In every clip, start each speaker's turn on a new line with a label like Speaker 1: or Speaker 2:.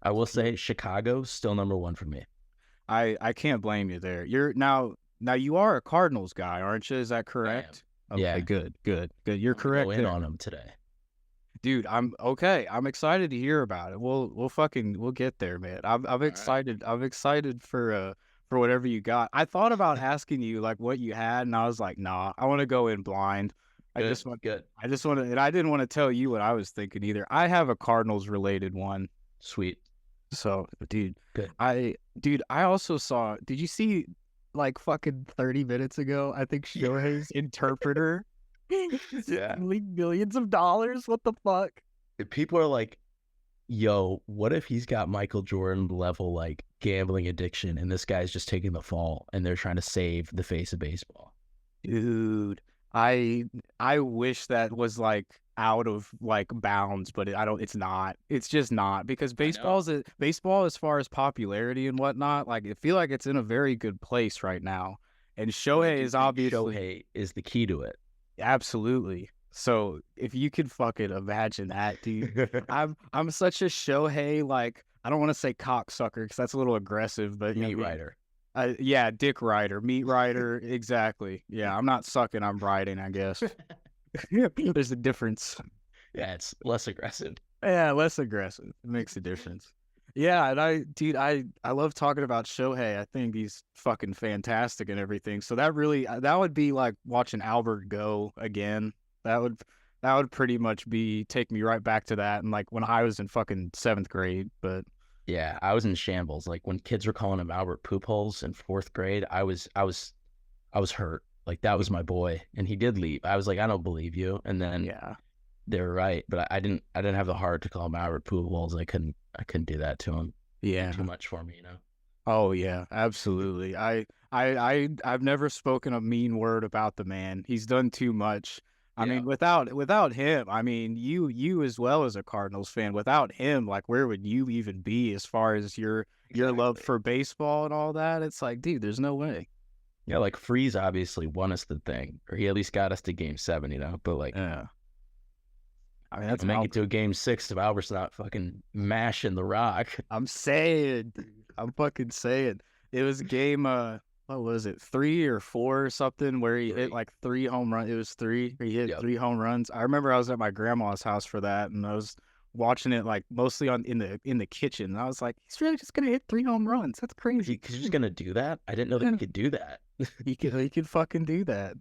Speaker 1: I will say Chicago's still number one for me.
Speaker 2: I can't blame you there. You're now you are a Cardinals guy, aren't you? Is that correct? Okay,
Speaker 1: Yeah.
Speaker 2: good. You're correct
Speaker 1: Go in
Speaker 2: there.
Speaker 1: on them today.
Speaker 2: Dude, I'm okay. I'm excited to hear about it. We'll get there, man. I'm excited. I'm excited for whatever you got. I thought about asking you like what you had, and I was like, nah, I want to go in blind.
Speaker 1: Good,
Speaker 2: I just want
Speaker 1: good.
Speaker 2: to, and I didn't want to tell you what I was thinking either. I have a Cardinals related one.
Speaker 1: Sweet.
Speaker 2: So, dude,
Speaker 1: Good.
Speaker 2: I also saw. Did you see like fucking 30 minutes ago? I think Shohei's interpreter.
Speaker 1: Yeah.
Speaker 2: Millions of dollars. What the fuck?
Speaker 1: People are like, yo, what if he's got Michael Jordan level like gambling addiction and this guy's just taking the fall and they're trying to save the face of baseball?
Speaker 2: Dude, I wish that was like out of like bounds, but it's not. It's just not, because baseball as far as popularity and whatnot, like I feel like it's in a very good place right now. And Shohei is obviously
Speaker 1: Shohei is the key to it.
Speaker 2: Absolutely. So if you could fucking imagine that, dude. I'm such a Shohei, like, I don't want to say cocksucker because that's a little aggressive, but
Speaker 1: Meat rider.
Speaker 2: Yeah, dick rider, meat rider, exactly. Yeah, I'm not sucking, I'm riding, I guess. There's a difference.
Speaker 1: Yeah, it's less aggressive.
Speaker 2: Yeah, less aggressive. It makes a difference. Yeah, and I love talking about Shohei. I think he's fucking fantastic and everything. So that would be like watching Albert go again. That would pretty much take me right back to that, and like when I was in fucking 7th grade. But
Speaker 1: yeah, I was in shambles. Like when kids were calling him Albert Poopholes in 4th grade, I was hurt. Like that was my boy, and he did leave. I was like, I don't believe you. And then
Speaker 2: yeah,
Speaker 1: they were right, but I didn't have the heart to call him Albert Pujols. I couldn't do that to him.
Speaker 2: Yeah,
Speaker 1: too much for me,
Speaker 2: Oh yeah, absolutely. I've never spoken a mean word about the man. He's done too much. I mean, without him, I mean, you as well as a Cardinals fan, without him, like where would you even be as far as your love for baseball and all that? It's like, dude, there's no way.
Speaker 1: Yeah, like Freeze obviously won us the thing, or he at least got us to Game 7, but like,
Speaker 2: yeah. I mean, that's
Speaker 1: make it to a Game 6 if Albert's not fucking mashing the rock.
Speaker 2: I'm saying, dude. I'm fucking saying. It was game, what was it, 3 or 4 or something, where he hit like 3 home runs. It was 3. He hit 3 home runs. I remember I was at my grandma's house for that, and I was watching it like mostly in the kitchen. And I was like, he's really just gonna hit 3 home runs. That's crazy.
Speaker 1: He's just gonna do that? I didn't know that he could do that.
Speaker 2: He could fucking do that.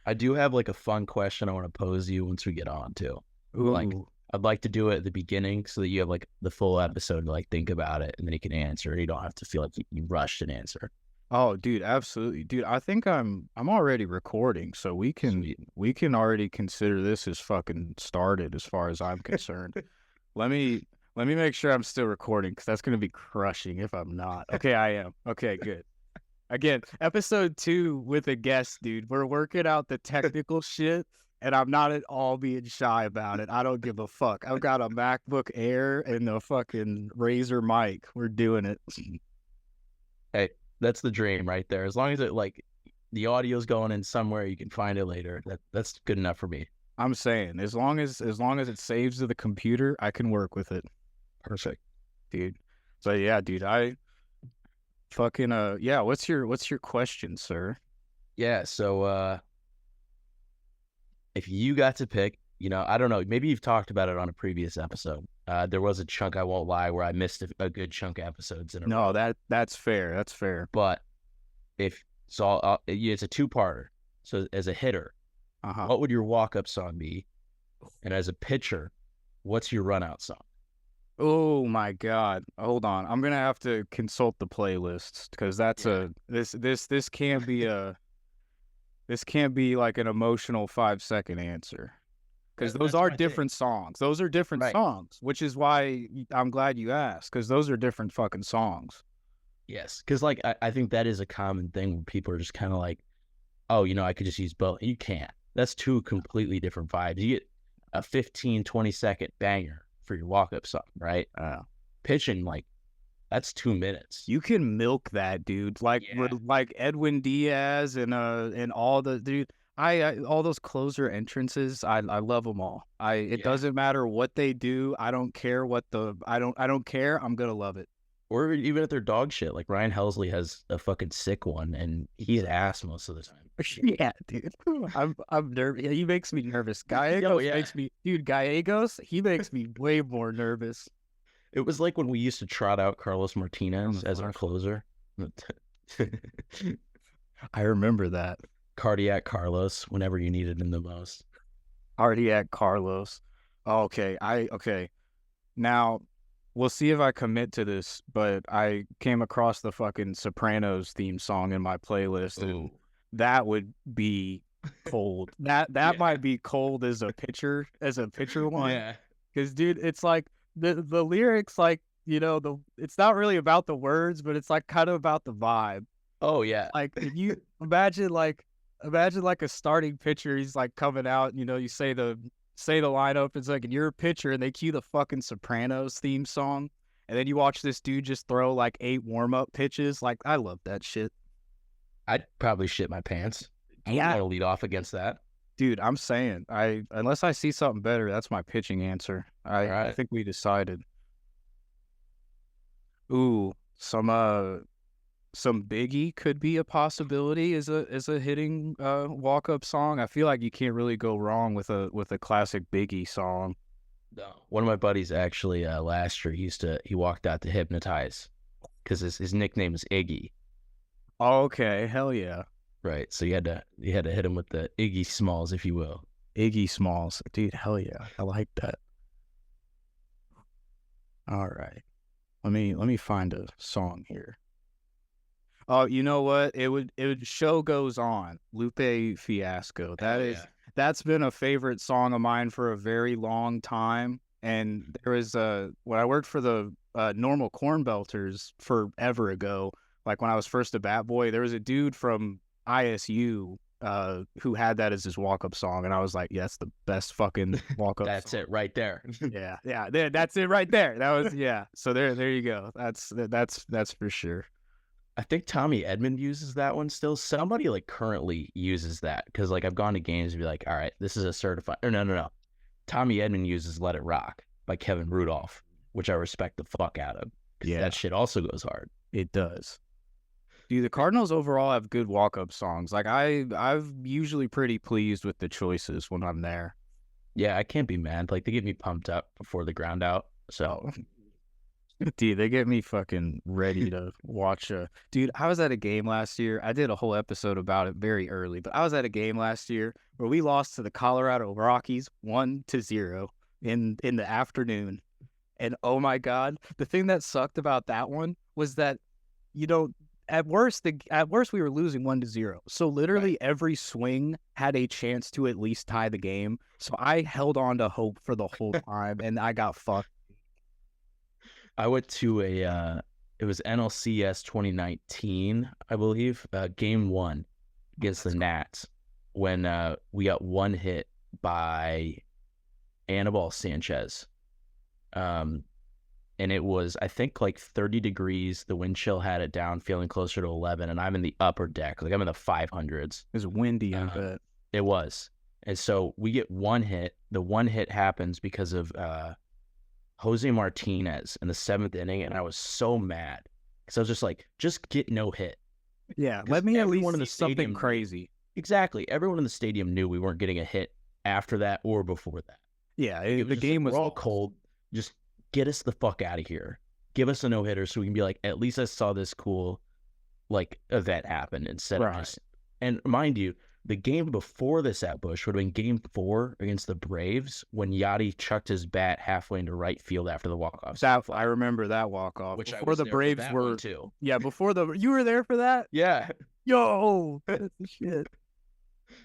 Speaker 1: I do have like a fun question I want to pose you once we get on too.
Speaker 2: Ooh.
Speaker 1: Like, I'd like to do it at the beginning so that you have like the full episode to like think about it, and then you can answer. You don't have to feel like you rushed an answer.
Speaker 2: Oh, dude, absolutely, dude. I think I'm already recording, so we can already consider this as fucking started as far as I'm concerned. Let me make sure I'm still recording, because that's gonna be crushing if I'm not. Okay, I am. Okay, good. Again, episode 2 with a guest, dude. We're working out the technical shit, and I'm not at all being shy about it. I don't give a fuck. I've got a MacBook Air and a fucking Razer mic. We're doing it.
Speaker 1: Hey, that's the dream right there. As long as it like the audio's going in somewhere, you can find it later. That's good enough for me.
Speaker 2: I'm saying, as long as it saves to the computer, I can work with it.
Speaker 1: Perfect,
Speaker 2: dude. So yeah, dude, I fucking yeah. What's your question, sir?
Speaker 1: Yeah. So if you got to pick, I don't know, maybe you've talked about it on a previous episode. There was a chunk, I won't lie, where I missed a good chunk of episodes in a row.
Speaker 2: No, that's fair. That's fair.
Speaker 1: But it's a 2-parter. So as a hitter, what would your walk-up song be? And as a pitcher, what's your run-out song?
Speaker 2: Oh my God! Hold on, I'm gonna have to consult the playlists, because that's this can't be like an emotional 5-second answer, because those are different songs. Those are different songs, which is why I'm glad you asked, because those are different fucking songs.
Speaker 1: Yes, because like I think that is a common thing where people are just kind of like, oh, I could just use both. You can't. That's 2 completely different vibes. You get a 15, 20-second banger for your walk-up song, right? Pitching, like, that's 2 minutes.
Speaker 2: You can milk that, dude. Like Edwin Diaz and all the dude. I all those closer entrances, I love them all. It doesn't matter what they do. I don't care I don't care. I'm gonna love it.
Speaker 1: Or even if they're dog shit, like Ryan Helsley has a fucking sick one, and he's ass most of the time.
Speaker 2: Yeah, dude. I'm nervous. Yeah, he makes me nervous. Gallegos makes me, dude. Gallegos, he makes me way more nervous.
Speaker 1: It was like when we used to trot out Carlos Martinez as our closer.
Speaker 2: I remember that.
Speaker 1: Cardiac Carlos, whenever you needed him the most.
Speaker 2: Cardiac Carlos. Okay. Okay. Now, we'll see if I commit to this, but I came across the fucking Sopranos theme song in my playlist, and that would be cold. That might be cold as a pitcher one.
Speaker 1: Yeah.
Speaker 2: Because, dude, it's like the lyrics, like, it's not really about the words, but it's like kind of about the vibe.
Speaker 1: Oh yeah.
Speaker 2: Like, if you imagine like a starting pitcher, he's like coming out, you say the lineup, it's like, and you're a pitcher, and they cue the fucking Sopranos theme song, and then you watch this dude just throw like 8 warm-up pitches. Like, I love that shit.
Speaker 1: I'd probably shit my pants. I wouldn't want to lead off against that.
Speaker 2: Dude, I'm saying, unless I see something better, that's my pitching answer. I think we decided. Ooh, some Biggie could be a possibility as a hitting walk-up song. I feel like you can't really go wrong with a classic Biggie song.
Speaker 1: No. One of my buddies actually last year he walked out to Hypnotize because his nickname is Iggy.
Speaker 2: Okay, hell yeah.
Speaker 1: Right. So you had to hit him with the Iggy Smalls, if you will.
Speaker 2: Iggy Smalls. Dude, hell yeah. I like that. All right. Let me find a song here. Oh, you know what? It would Show Goes On, Lupe Fiasco. That's been a favorite song of mine for a very long time. And there was when I worked for the Normal Corn Belters forever ago, like when I was first a bat boy, there was a dude from ISU who had that as his walk-up song, and I was like, yeah, that's the best fucking walk-up
Speaker 1: That's
Speaker 2: song.
Speaker 1: it right there.
Speaker 2: yeah, that's it right there. That was, yeah. So there you go. That's for sure.
Speaker 1: I think Tommy Edmond uses that one still. Somebody like currently uses that because like I've gone to games and be like, all right, this is a certified. Or no. Tommy Edmond uses "Let It Rock" by Kevin Rudolph, which I respect the fuck out of. Yeah, that shit also goes hard.
Speaker 2: It does. Dude, the Cardinals overall have good walk-up songs. Like I'm usually pretty pleased with the choices when I'm there.
Speaker 1: Yeah, I can't be mad. Like they get me pumped up before the ground out. So.
Speaker 2: Dude, they get me fucking ready to watch. Dude, I was at a game last year. I did a whole episode about it very early, but I was at a game last year where we lost to the Colorado Rockies 1-0 in the afternoon. And oh my God, the thing that sucked about that one was that, at worst we were losing 1-0. So literally every swing had a chance to at least tie the game. So I held on to hope for the whole time, and I got fucked.
Speaker 1: I went to it was NLCS 2019, I believe, game 1 against the Nats when we got one hit by Anibal Sanchez. And it was, I think, like 30 degrees. The wind chill had it down, feeling closer to 11, and I'm in the upper deck. Like I'm in the 500s.
Speaker 2: It was windy, I bet.
Speaker 1: It was. And so we get one hit. The one hit happens because of Jose Martinez in the 7th inning, and I was so mad because I was just like, just get no hit.
Speaker 2: Yeah, let me at least see something crazy.
Speaker 1: Exactly. Everyone in the stadium knew we weren't getting a hit after that or before that.
Speaker 2: Yeah, the game was
Speaker 1: all cold. Just get us the fuck out of here. Give us a no-hitter so we can be like, at least I saw this cool like event happen instead of just. And mind you, the game before this at Busch would have been game 4 against the Braves when Yachty chucked his bat halfway into right field after the walk-off.
Speaker 2: I remember that walk-off.
Speaker 1: Which
Speaker 2: before the Braves were
Speaker 1: too.
Speaker 2: Yeah, you were there for that?
Speaker 1: Yeah.
Speaker 2: Yo, that's the shit.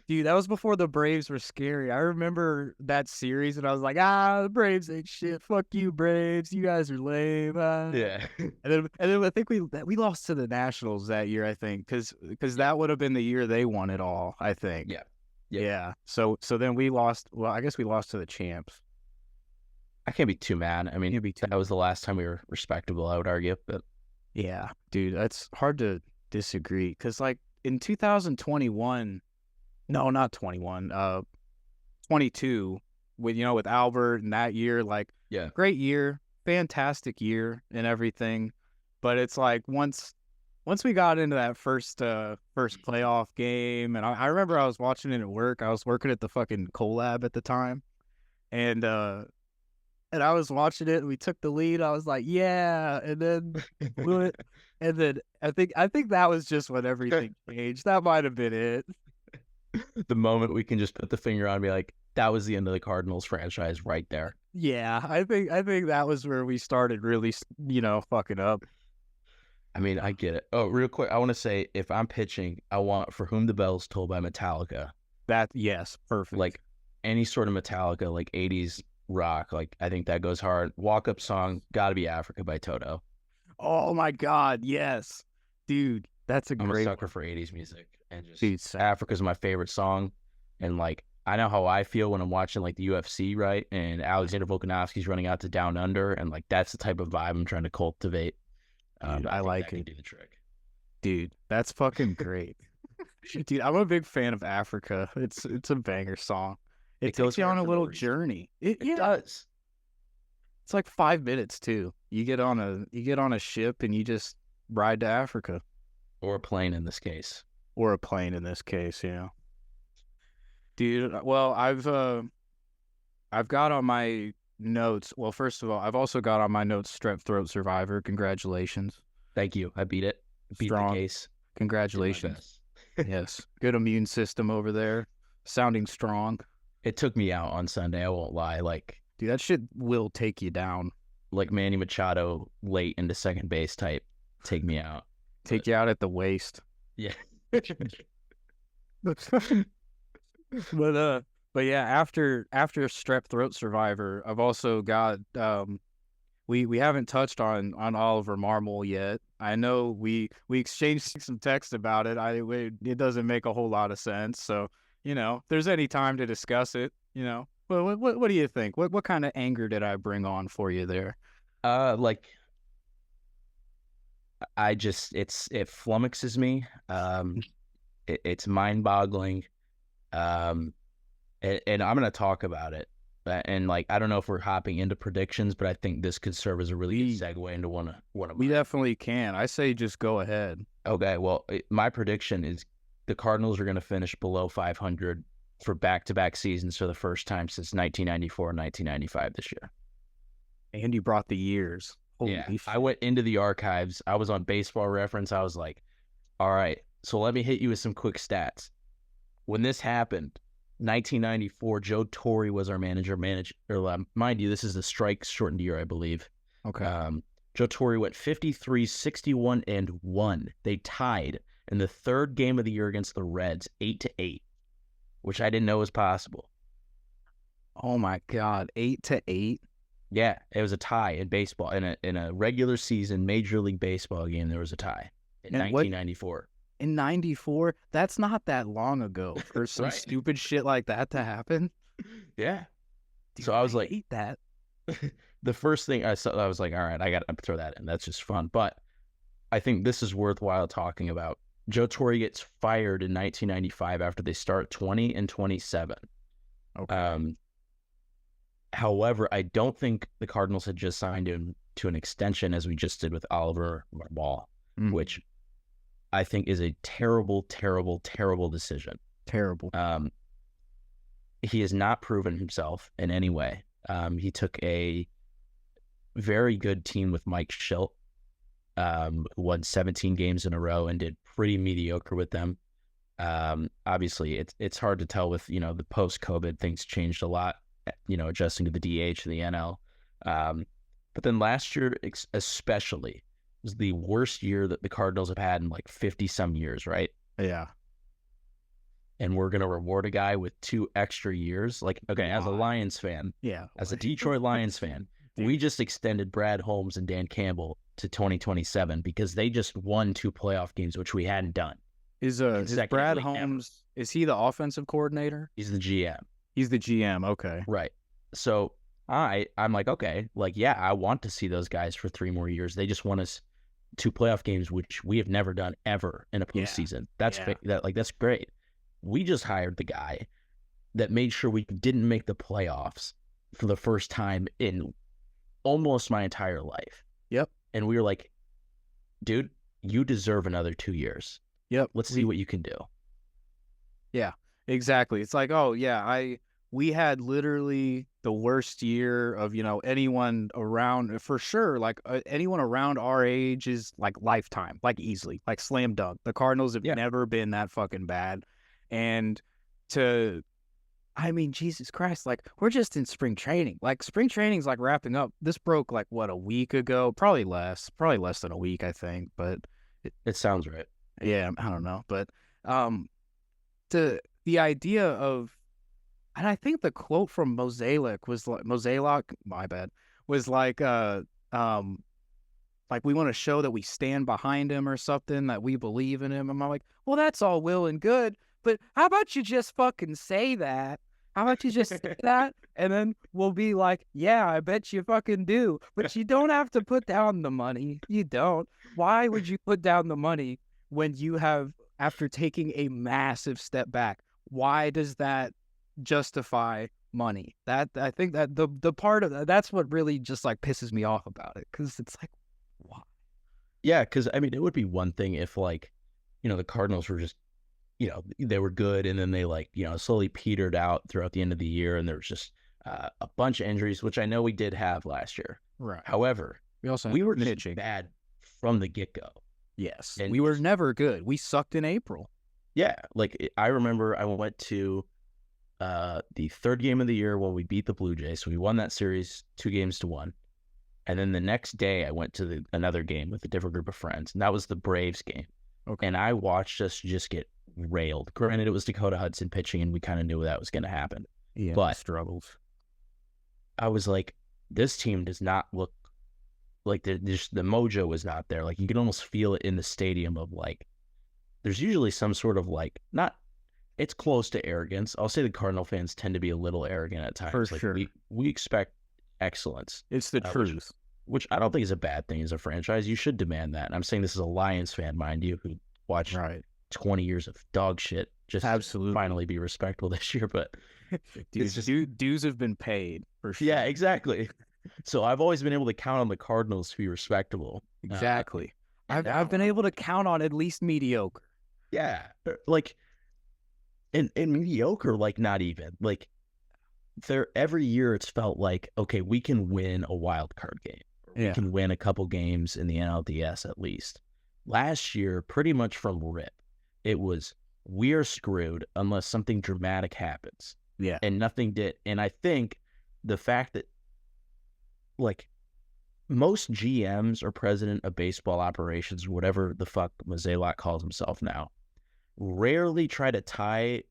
Speaker 2: Dude, that was before the Braves were scary. I remember that series, and I was like, the Braves ain't shit. Fuck you, Braves. You guys are lame.
Speaker 1: Yeah.
Speaker 2: And then I think we lost to the Nationals that year, I think, because that would have been the year they won it all, I think. Yeah. So then we lost. Well, I guess we lost to the champs.
Speaker 1: I can't be too mad. I mean, that was the last time we were respectable, I would argue. But
Speaker 2: yeah, dude, that's hard to disagree because, like, in 2021, No, not 21. 22 with Albert and that year, like
Speaker 1: Yeah.
Speaker 2: great year, fantastic year and everything. But it's like once we got into that first playoff game, and I remember I was watching it at work. I was working at the fucking collab at the time, and I was watching it, and we took the lead. I was like, yeah, and then blew it. And then I think that was just when everything changed. That might have been it.
Speaker 1: The moment we can just put the finger on and be like, that was the end of the Cardinals franchise right there.
Speaker 2: Yeah, I think that was where we started really, fucking up.
Speaker 1: I mean, I get it. Oh, real quick, I want to say, if I'm pitching, I want For Whom the Bell's Told by Metallica.
Speaker 2: Yes, perfect.
Speaker 1: Like any sort of Metallica, like 80s rock, like I think that goes hard. Walk-up song, Gotta Be Africa by Toto.
Speaker 2: Oh my God, yes. Dude, that's
Speaker 1: I'm
Speaker 2: great
Speaker 1: a sucker
Speaker 2: one.
Speaker 1: for 80s music. And just
Speaker 2: Dude, same.
Speaker 1: Africa's my favorite song. And like, I know how I feel when I'm watching like the UFC, right? And Alexander Volkanovski's running out to Down Under. And like, that's the type of vibe I'm trying to cultivate.
Speaker 2: Dude, I
Speaker 1: think
Speaker 2: like
Speaker 1: that can
Speaker 2: it.
Speaker 1: do the trick.
Speaker 2: Dude, that's fucking great. Dude, I'm a big fan of Africa. It's a banger song. It
Speaker 1: goes
Speaker 2: takes you on
Speaker 1: hard
Speaker 2: a
Speaker 1: for no
Speaker 2: little
Speaker 1: reason.
Speaker 2: journey.
Speaker 1: It does.
Speaker 2: It's like 5 minutes too. You get on a ship and you just ride to Africa.
Speaker 1: Or a plane in this case.
Speaker 2: Or a plane in this case, yeah. Dude, well, I've got on my notes. Well, first of all, I've also got on my notes Strep Throat Survivor. Congratulations.
Speaker 1: Thank you. I beat it. Beat
Speaker 2: Strong.
Speaker 1: the case.
Speaker 2: Congratulations. Yes. Good immune system over there. Sounding strong.
Speaker 1: It took me out on Sunday. I won't lie. Like,
Speaker 2: Dude, that shit will take you down.
Speaker 1: like Manny Machado late into second base type. Take me out.
Speaker 2: Take you out at the waist.
Speaker 1: Yeah.
Speaker 2: But yeah, after Strep Throat Survivor, I've also got we haven't touched on Oliver Marmol yet. I know we exchanged some text about it. It doesn't make a whole lot of sense. So, if there's any time to discuss it, well, what do you think? What kind of anger did I bring on for you there?
Speaker 1: Like, it flummoxes me. It's mind-boggling. And I'm going to talk about it. And like, I don't know if we're hopping into predictions, but I think this could serve as a really good segue into one of
Speaker 2: We
Speaker 1: mine.
Speaker 2: definitely can. I say just go ahead.
Speaker 1: Okay, well, my prediction is the Cardinals are going to finish below 500 for back-to-back seasons for the first time since 1994 and 1995 this year.
Speaker 2: And you brought the years. Holy
Speaker 1: Yeah,
Speaker 2: shit.
Speaker 1: I went into the archives. I was on Baseball Reference. I was like, all right, so let me hit you with some quick stats. When this happened, 1994, Joe Torre was our manager. Mind you, this is the strike shortened year, I believe.
Speaker 2: Okay.
Speaker 1: Joe Torre went 53, 61, and 1. They tied in the third game of the year against the Reds, 8-8, which I didn't know was possible.
Speaker 2: Oh my God, 8-8.
Speaker 1: Yeah, it was a tie in baseball. In a regular season Major League Baseball game, there was a tie in
Speaker 2: And what-
Speaker 1: 1994.
Speaker 2: In 94, that's not that long ago for some
Speaker 1: Right.
Speaker 2: stupid shit like that to happen.
Speaker 1: Yeah.
Speaker 2: Dude,
Speaker 1: So I was like,
Speaker 2: hate that.
Speaker 1: the first thing I saw, I was like, all right, I got to throw that in. That's just fun. But I think this is worthwhile talking about. Joe Torre gets fired in 1995 after they start 20-27.
Speaker 2: Okay.
Speaker 1: However, I don't think the Cardinals had just signed him to an extension as we just did with Oliver Marmol, which I think is a terrible, terrible, terrible decision.
Speaker 2: Terrible.
Speaker 1: He has not proven himself in any way. He took a very good team with Mike Schilt, who won 17 games in a row and did pretty mediocre with them. Obviously, it's hard to tell with, the post-COVID, things changed a lot, adjusting to the DH and the NL. But then last year, especially, was the worst year that the Cardinals have had in like 50-some years, right?
Speaker 2: Yeah.
Speaker 1: And we're going to reward a guy with 2 extra years. Like, okay, as a Lions fan,
Speaker 2: Yeah.
Speaker 1: as a Detroit Lions fan, we just extended Brad Holmes and Dan Campbell to 2027 because they just won 2 playoff games, which we hadn't done.
Speaker 2: Is Brad
Speaker 1: consecutively
Speaker 2: Holmes, is he the offensive coordinator?
Speaker 1: He's the GM.
Speaker 2: He's the GM. Okay.
Speaker 1: Right. So I'm like, okay, like, yeah, I want to see those guys for 3 more years. They just won us 2 playoff games, which we have never done ever in a postseason. That's great. we just hired the guy that made sure we didn't make the playoffs for the first time in almost my entire life.
Speaker 2: Yep.
Speaker 1: And we were like, dude, you deserve another 2 years.
Speaker 2: Yep.
Speaker 1: Let's see what you can do.
Speaker 2: Yeah, exactly. It's like, oh yeah, we had literally the worst year of, anyone around, for sure. Like anyone around our age is like lifetime, like easily, like slam dunk. The Cardinals have never been that fucking bad. And Jesus Christ, like we're just in spring training. Like spring training's like wrapping up. This broke like a week ago, probably less than a week, I think. But
Speaker 1: it sounds right.
Speaker 2: Yeah, I don't know. But the idea of, and I think the quote from Mozeliak was like, like we want to show that we stand behind him or something, that we believe in him. And I'm like, well, that's all well and good, but how about you just fucking say that? How about you just say that? And then we'll be like, yeah, I bet you fucking do. But you don't have to put down the money. You don't. Why would you put down the money when you have, after taking a massive step back? Why does that justify money? That, I think that the part of that's what really just like pisses me off about it, because it's like, why?
Speaker 1: Yeah, because I mean, it would be one thing if like, the Cardinals were just, they were good, and then they like, slowly petered out throughout the end of the year, and there was just a bunch of injuries, which I know we did have last year.
Speaker 2: Right.
Speaker 1: However, we were just
Speaker 2: pitching
Speaker 1: bad from the get-go.
Speaker 2: Yes, and we were never good. We sucked in April.
Speaker 1: Yeah, like I remember I went to the third game of the year when we beat the Blue Jays, so we won that series 2-1. And then the next day I went to another game with a different group of friends, and that was the Braves game.
Speaker 2: Okay.
Speaker 1: And I watched us just get railed. Granted, it was Dakota Hudson pitching, and we kind of knew that was going to happen.
Speaker 2: Yeah,
Speaker 1: but
Speaker 2: struggles.
Speaker 1: I was like, this team does not look like the mojo was not there. Like you can almost feel it in the stadium of like, there's usually some sort of like, not, it's close to arrogance. I'll say the Cardinal fans tend to be a little arrogant at times.
Speaker 2: For
Speaker 1: like
Speaker 2: sure.
Speaker 1: We expect excellence.
Speaker 2: It's the truth.
Speaker 1: Which I don't think is a bad thing as a franchise. You should demand that. And I'm saying this is a Lions fan, mind you, who watched 20 years of dog shit just
Speaker 2: absolutely
Speaker 1: finally be respectful this year. But
Speaker 2: dues have been paid for sure.
Speaker 1: Yeah, exactly. So I've always been able to count on the Cardinals to be respectable.
Speaker 2: Exactly. I've been able to count on at least mediocre.
Speaker 1: Yeah, like and mediocre, like not even like there. Every year it's felt like, okay, we can win a wild card game. We can win a couple games in the NLDS at least. Last year, pretty much from rip, it was we are screwed unless something dramatic happens.
Speaker 2: Yeah,
Speaker 1: and nothing did. And I think the fact that like most GMs or president of baseball operations, whatever the fuck Mozeliak calls himself now, rarely try to tie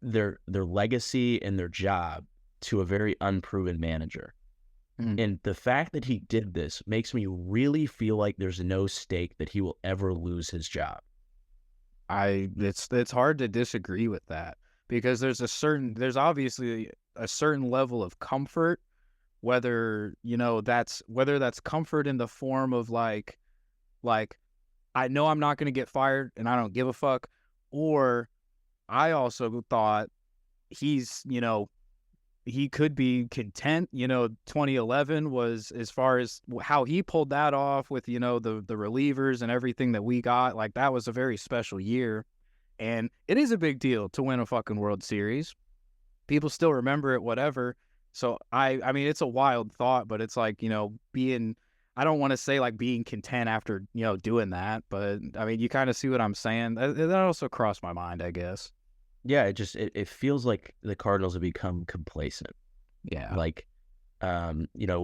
Speaker 1: their legacy and their job to a very unproven manager. And the fact that he did this makes me really feel like there's no stake that he will ever lose his job.
Speaker 2: It's hard to disagree with that, because there's obviously a certain level of comfort, whether that's comfort in the form of like I know I'm not going to get fired and I don't give a fuck, or I also thought he's he could be content. 2011 was, as far as how he pulled that off with the relievers and everything that we got, like that was a very special year, and it is a big deal to win a fucking World Series. People still remember it, whatever. So I mean, it's a wild thought, but it's like, I don't want to say like being content after, doing that, but I mean, you kind of see what I'm saying. That also crossed my mind, I guess.
Speaker 1: Yeah, it feels like the Cardinals have become complacent.
Speaker 2: Yeah.
Speaker 1: Like,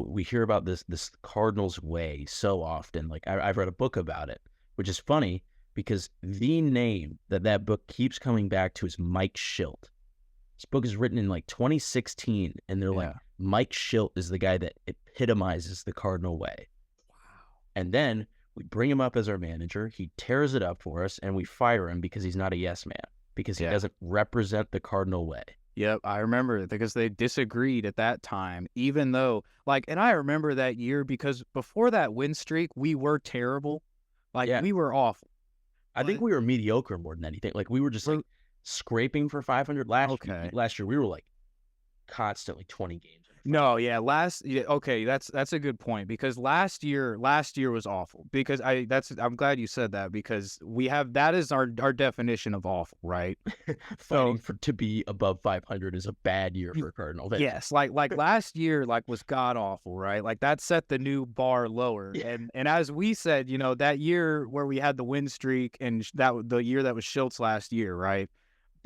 Speaker 1: we hear about this Cardinals way so often. Like I've read a book about it, which is funny because the name that book keeps coming back to is Mike Schilt. This book is written in like 2016, and they're like, Mike Schilt is the guy that epitomizes the Cardinal way.
Speaker 2: Wow.
Speaker 1: And then we bring him up as our manager. He tears it up for us, and we fire him because he's not a yes man, because he doesn't represent the Cardinal way.
Speaker 2: Yep, I remember it, because they disagreed at that time, even though, and I remember that year because before that win streak, we were terrible. We were awful.
Speaker 1: I think we were mediocre more than anything. Like, we were just scraping for 500 last year. We were like constantly 20 games.
Speaker 2: No, yeah, okay, that's a good point, because last year was awful, because I'm glad you said that, because that is our definition of awful, right?
Speaker 1: Fighting to be above 500 is a bad year for Cardinal fans.
Speaker 2: Yes, like last year was god awful, right? Like that set the new bar lower.
Speaker 1: Yeah.
Speaker 2: And as we said, that year where we had the win streak, and the year that was Schultz last year, right?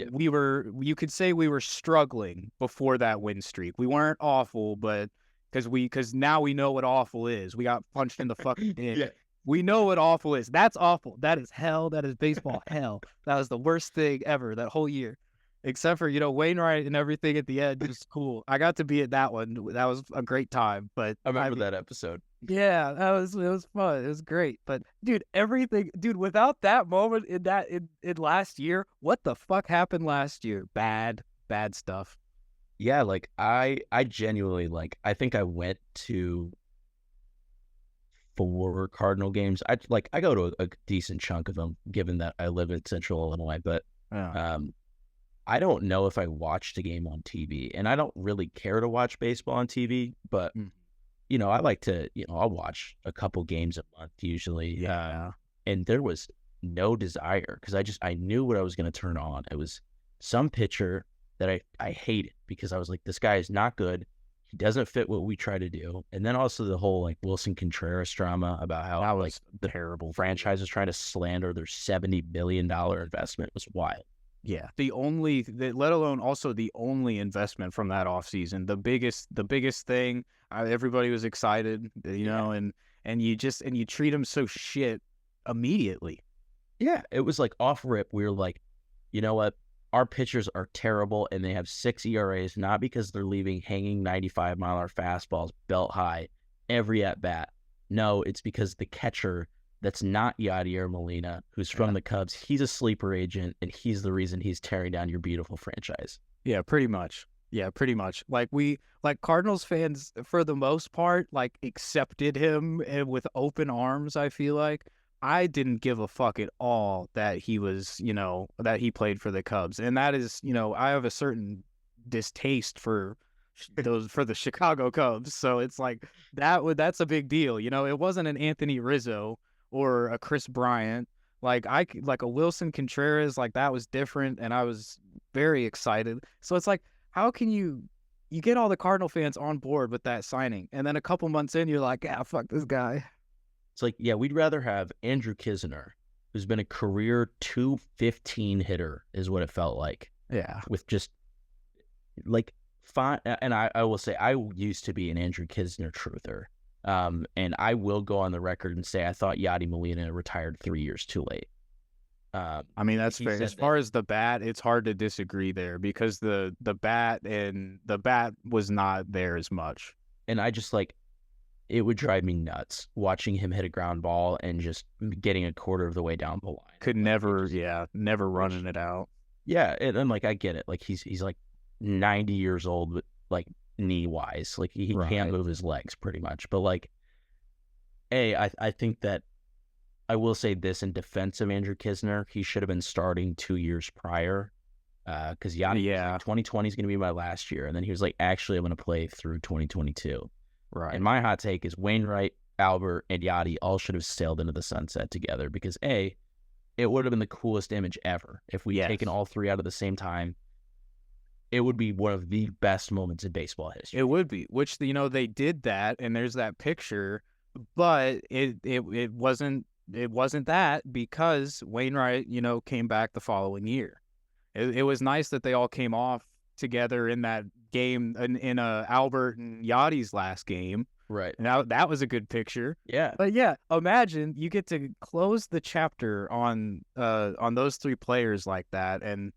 Speaker 1: Yeah.
Speaker 2: You could say we were struggling before that win streak. We weren't awful, but because now we know what awful is. We got punched in the fucking dick.
Speaker 1: Yeah.
Speaker 2: We know what awful is. That's awful. That is hell. That is baseball hell. That was the worst thing ever that whole year. Except for, Wainwright and everything at the end was cool. I got to be at that one. That was a great time. But
Speaker 1: I remember that episode.
Speaker 2: Yeah, it was fun. It was great. But dude, without that moment in last year, what the fuck happened last year? Bad stuff.
Speaker 1: Yeah, like I genuinely, I think I went to 4 Cardinal games. I go to a decent chunk of them, given that I live in Central Illinois, but I don't know if I watched a game on TV, and I don't really care to watch baseball on TV, but I like to, I'll watch a couple games a month usually.
Speaker 2: Yeah.
Speaker 1: And there was no desire, because I knew what I was going to turn on. It was some pitcher that I hated, because I was like, this guy is not good. He doesn't fit what we try to do. And then also the whole Wilson Contreras drama about how
Speaker 2: that was
Speaker 1: the
Speaker 2: terrible
Speaker 1: franchise is trying to slander their $70 million investment was wild.
Speaker 2: Yeah, let alone also the only investment from that offseason, the biggest thing. Everybody was excited, and you treat them so shit immediately.
Speaker 1: Yeah, it was off rip. We were like, you know what? Our pitchers are terrible, and they have 6 ERAs, not because they're leaving hanging 95-mile-an-hour fastballs belt high every at bat. No, it's because the catcher that's not Yadier Molina, who's from the Cubs, he's a sleeper agent, and he's the reason he's tearing down your beautiful franchise.
Speaker 2: Yeah, pretty much. Cardinals fans, for the most part, accepted him with open arms, I feel like. I didn't give a fuck at all that he was, that he played for the Cubs. And that is, I have a certain distaste for the Chicago Cubs. So it's that's a big deal. It wasn't an Anthony Rizzo or a Chris Bryant, a Wilson Contreras, that was different, and I was very excited. So it's how can you get all the Cardinal fans on board with that signing, and then a couple months in, you're like, fuck this guy.
Speaker 1: It's we'd rather have Andrew Kisner, who's been a career .215 hitter, is what it felt like.
Speaker 2: Yeah,
Speaker 1: with just fine. And I will say, I used to be an Andrew Kisner truther. And I will go on the record and say I thought Yadi Molina retired 3 years too late.
Speaker 2: I mean, that's fair. As far as the bat, it's hard to disagree there, because the bat was not there as much.
Speaker 1: And I just it would drive me nuts watching him hit a ground ball and just getting a quarter of the way down the line.
Speaker 2: Could never running it out.
Speaker 1: Yeah, and I get it. He's 90 years old, but knee wise, he can't move his legs pretty much. But I think that I will say this in defense of Andrew Kisner, he should have been starting 2 years prior, because 2020 is going to be my last year, and then he was actually I'm going to play through 2022.
Speaker 2: Right.
Speaker 1: And my hot take is Wainwright, Albert, and Yadi all should have sailed into the sunset together, because it would have been the coolest image ever if we'd taken all 3 out at the same time. It would be one of the best moments in baseball history.
Speaker 2: It would be, which, they did that, and there's that picture, but it wasn't that, because Wainwright, came back the following year. It was nice that they all came off together in that game, in Albert and Yadi's last game.
Speaker 1: Right.
Speaker 2: Now that was a good picture.
Speaker 1: Yeah.
Speaker 2: But yeah, imagine you get to close the chapter on those 3 players like that, and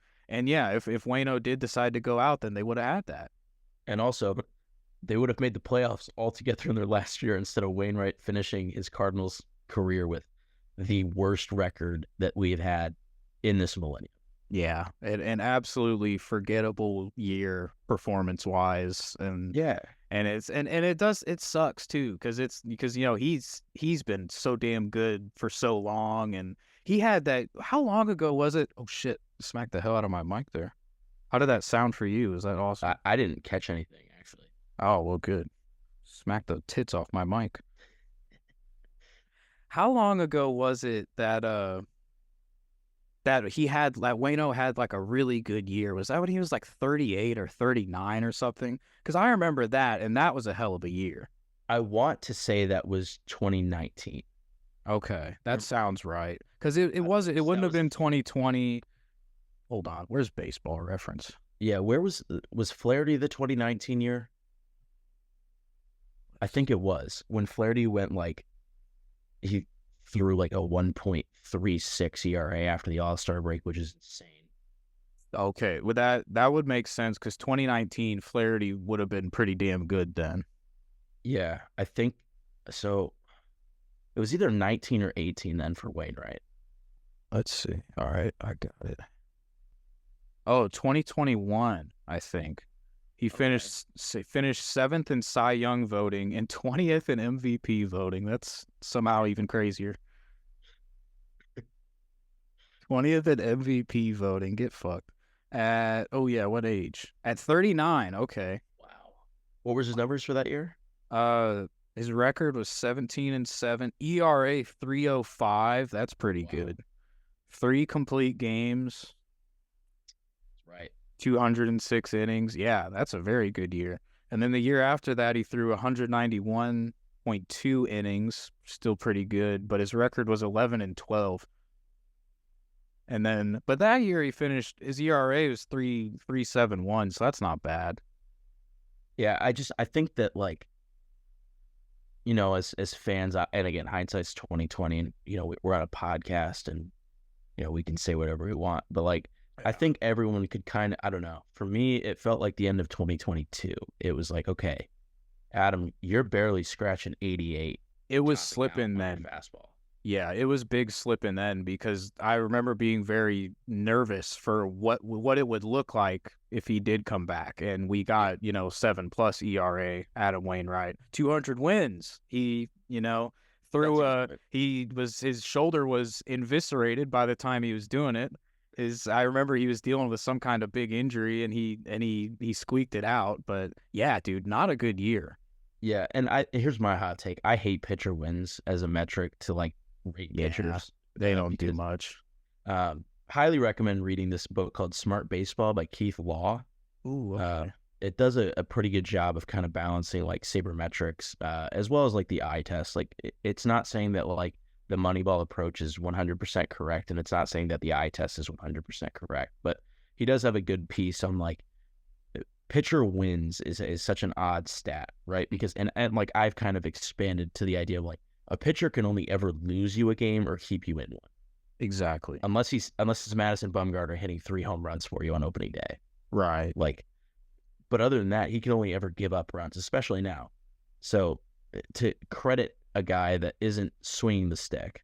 Speaker 2: yeah, if Waino did decide to go out, then they would have had that.
Speaker 1: And also, they would have made the playoffs altogether in their last year, instead of Wainwright finishing his Cardinals career with the worst record that we've had in this millennium.
Speaker 2: Yeah, an absolutely forgettable year performance-wise, and it sucks too, because he's been so damn good for so long, and he had that. How long ago was it? Oh shit, smacked the hell out of my mic there. How did that sound for you? Is that awesome?
Speaker 1: I didn't catch anything, actually.
Speaker 2: Oh, well, good. Smack the tits off my mic. How long ago was it that Waino had like a really good year? Was that when he was like 38 or 39 or something? Because I remember that, and that was a hell of a year.
Speaker 1: I want to say that was 2019.
Speaker 2: Okay, that sounds right. Because it wouldn't have been 2020. Hold on, where's Baseball Reference?
Speaker 1: Yeah, where was Flaherty the 2019 year? I think it was when Flaherty went like he threw like a 1.36 ERA after the All-Star break, which is insane.
Speaker 2: Okay, with that would make sense because 2019 Flaherty would have been pretty damn good then.
Speaker 1: Yeah, I think so. It was either 19 or 18 then for Wainwright.
Speaker 2: Let's see. All right, I got it. Oh, 2021, I think. He finished 7th in Cy Young voting and 20th in MVP voting. That's somehow even crazier. 20th in MVP voting. Get fucked. What age? At 39. Okay.
Speaker 1: Wow. What was his numbers for that year?
Speaker 2: His record was 17-7. ERA 3.05. That's pretty good. 3 complete games.
Speaker 1: Right.
Speaker 2: 206 innings. Yeah, that's a very good year. And then the year after that, he threw 191.2 innings. Still pretty good, but his record was 11-12. And then, but that year he finished, his ERA was 3.71, so that's not bad.
Speaker 1: Yeah, I think that, like, you know, as fans, and again, hindsight's 2020, and, you know, we're on a podcast and, you know, we can say whatever we want, but like, yeah. I think everyone could kind of, I don't know. For me, it felt like the end of 2022. It was like, okay, Adam, you're barely scratching 88.
Speaker 2: It was slipping then.
Speaker 1: Fastball.
Speaker 2: Yeah, it was big slipping then because I remember being very nervous for what it would look like if he did come back. And we got, you know, 7+ ERA, Adam Wainwright, 200 wins. He, you know, his shoulder was eviscerated by the time he was doing it. I remember he was dealing with some kind of big injury and he squeaked it out. But yeah, dude, not a good year.
Speaker 1: Yeah, and here's my hot take. I hate pitcher wins as a metric to like rate pitchers.
Speaker 2: They don't do much.
Speaker 1: Highly recommend reading this book called Smart Baseball by Keith Law.
Speaker 2: Ooh, okay.
Speaker 1: It does a pretty good job of kind of balancing like sabermetrics as well as like the eye test. Like it's not saying that like the Moneyball approach is 100% correct, and it's not saying that the eye test is 100% correct, but he does have a good piece on like pitcher wins is such an odd stat, right? Because and like I've kind of expanded to the idea of like a pitcher can only ever lose you a game or keep you in one.
Speaker 2: Exactly.
Speaker 1: Unless it's Madison Bumgarner hitting 3 home runs for you on opening day.
Speaker 2: Right.
Speaker 1: Like, but other than that, he can only ever give up runs, especially now. So to credit a guy that isn't swinging the stick,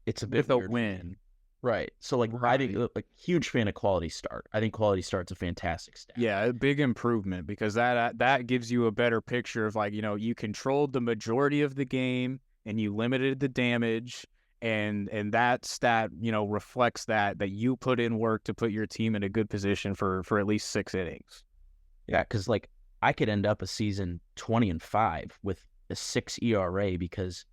Speaker 1: it's a bit
Speaker 2: with a win.
Speaker 1: Right. So, like, right. I think, like, huge fan of Quality Start. I think Quality Start's a fantastic stat.
Speaker 2: Yeah, a big improvement because that gives you a better picture of, like, you know, you controlled the majority of the game and you limited the damage, and that stat, you know, reflects that you put in work to put your team in a good position for at least 6 innings.
Speaker 1: Yeah, because, like, I could end up a season 20-5 with a 6 ERA because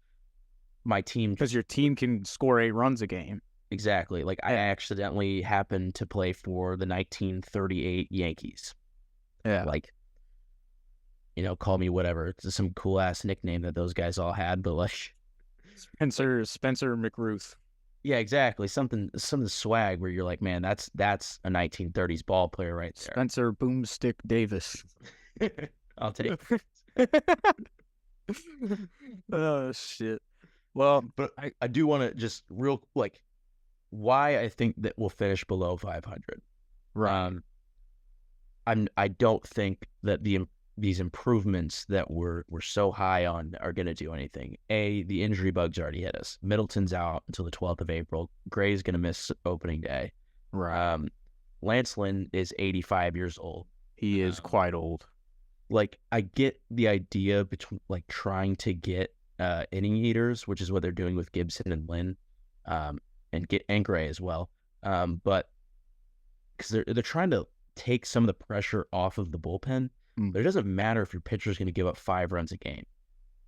Speaker 1: my team...
Speaker 2: Because your team can score 8 runs a game.
Speaker 1: Exactly. Like, I accidentally happened to play for the 1938 Yankees.
Speaker 2: Yeah.
Speaker 1: Like, you know, call me whatever. It's some cool-ass nickname that those guys all had, but, like...
Speaker 2: Spencer McRuth.
Speaker 1: Yeah, exactly. Something swag where you're like, man, that's a 1930s ball player right there.
Speaker 2: Spencer Boomstick Davis.
Speaker 1: I'll take it.
Speaker 2: Oh, shit. Well,
Speaker 1: but I do want to just like... why I think that we'll finish below 500.
Speaker 2: Right.
Speaker 1: I don't think that these improvements that we're so high on are going to do anything. The injury bug's already hit us. Middleton's out until the 12th of April. Gray's going to miss opening day.
Speaker 2: Right.
Speaker 1: Lance Lynn is 85 years old.
Speaker 2: He is quite old.
Speaker 1: Like, I get the idea between like trying to get inning eaters, which is what they're doing with Gibson and Lynn. and Gray as well. But because they're trying to take some of the pressure off of the bullpen, but it doesn't matter if your pitcher is going to give up 5 runs a game.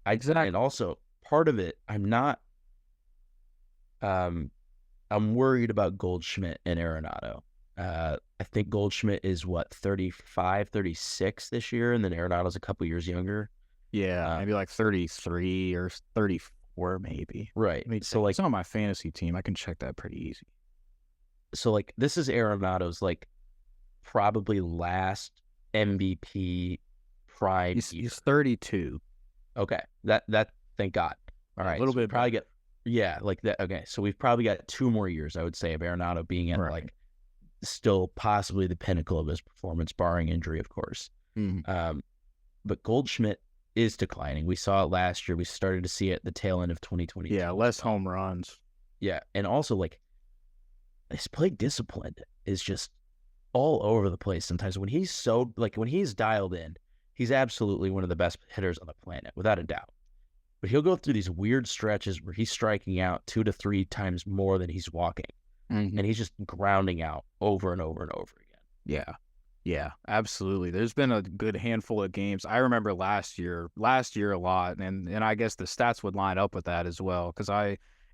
Speaker 2: Exactly.
Speaker 1: And also part of it, I'm worried about Goldschmidt and Arenado. I think Goldschmidt is 35, 36 this year, and then Arenado's a couple years younger.
Speaker 2: Yeah, maybe like 33 or 34, maybe.
Speaker 1: Right.
Speaker 2: I mean,
Speaker 1: So
Speaker 2: it's on my fantasy team. I can check that pretty easy.
Speaker 1: So like this is Arenado's like probably last MVP prime.
Speaker 2: He's 32.
Speaker 1: Okay, that thank God. All right,
Speaker 2: A little bit
Speaker 1: probably get like that. Okay, so we've probably got 2 more years, I would say, of Arenado being at like still possibly the pinnacle of his performance, barring injury, of course. But Goldschmidt is declining. We saw it last year. We started to see it at the tail end of 2020.
Speaker 2: Yeah, less home runs.
Speaker 1: Yeah, and also like his play discipline is just all over the place sometimes. When he's dialed in, he's absolutely one of the best hitters on the planet, without a doubt. But he'll go through these weird stretches where he's striking out 2 to 3 times more than he's walking. And he's just grounding out over and over and over again.
Speaker 2: Yeah, absolutely. There's been a good handful of games. I remember last year a lot, and I guess the stats would line up with that as well, because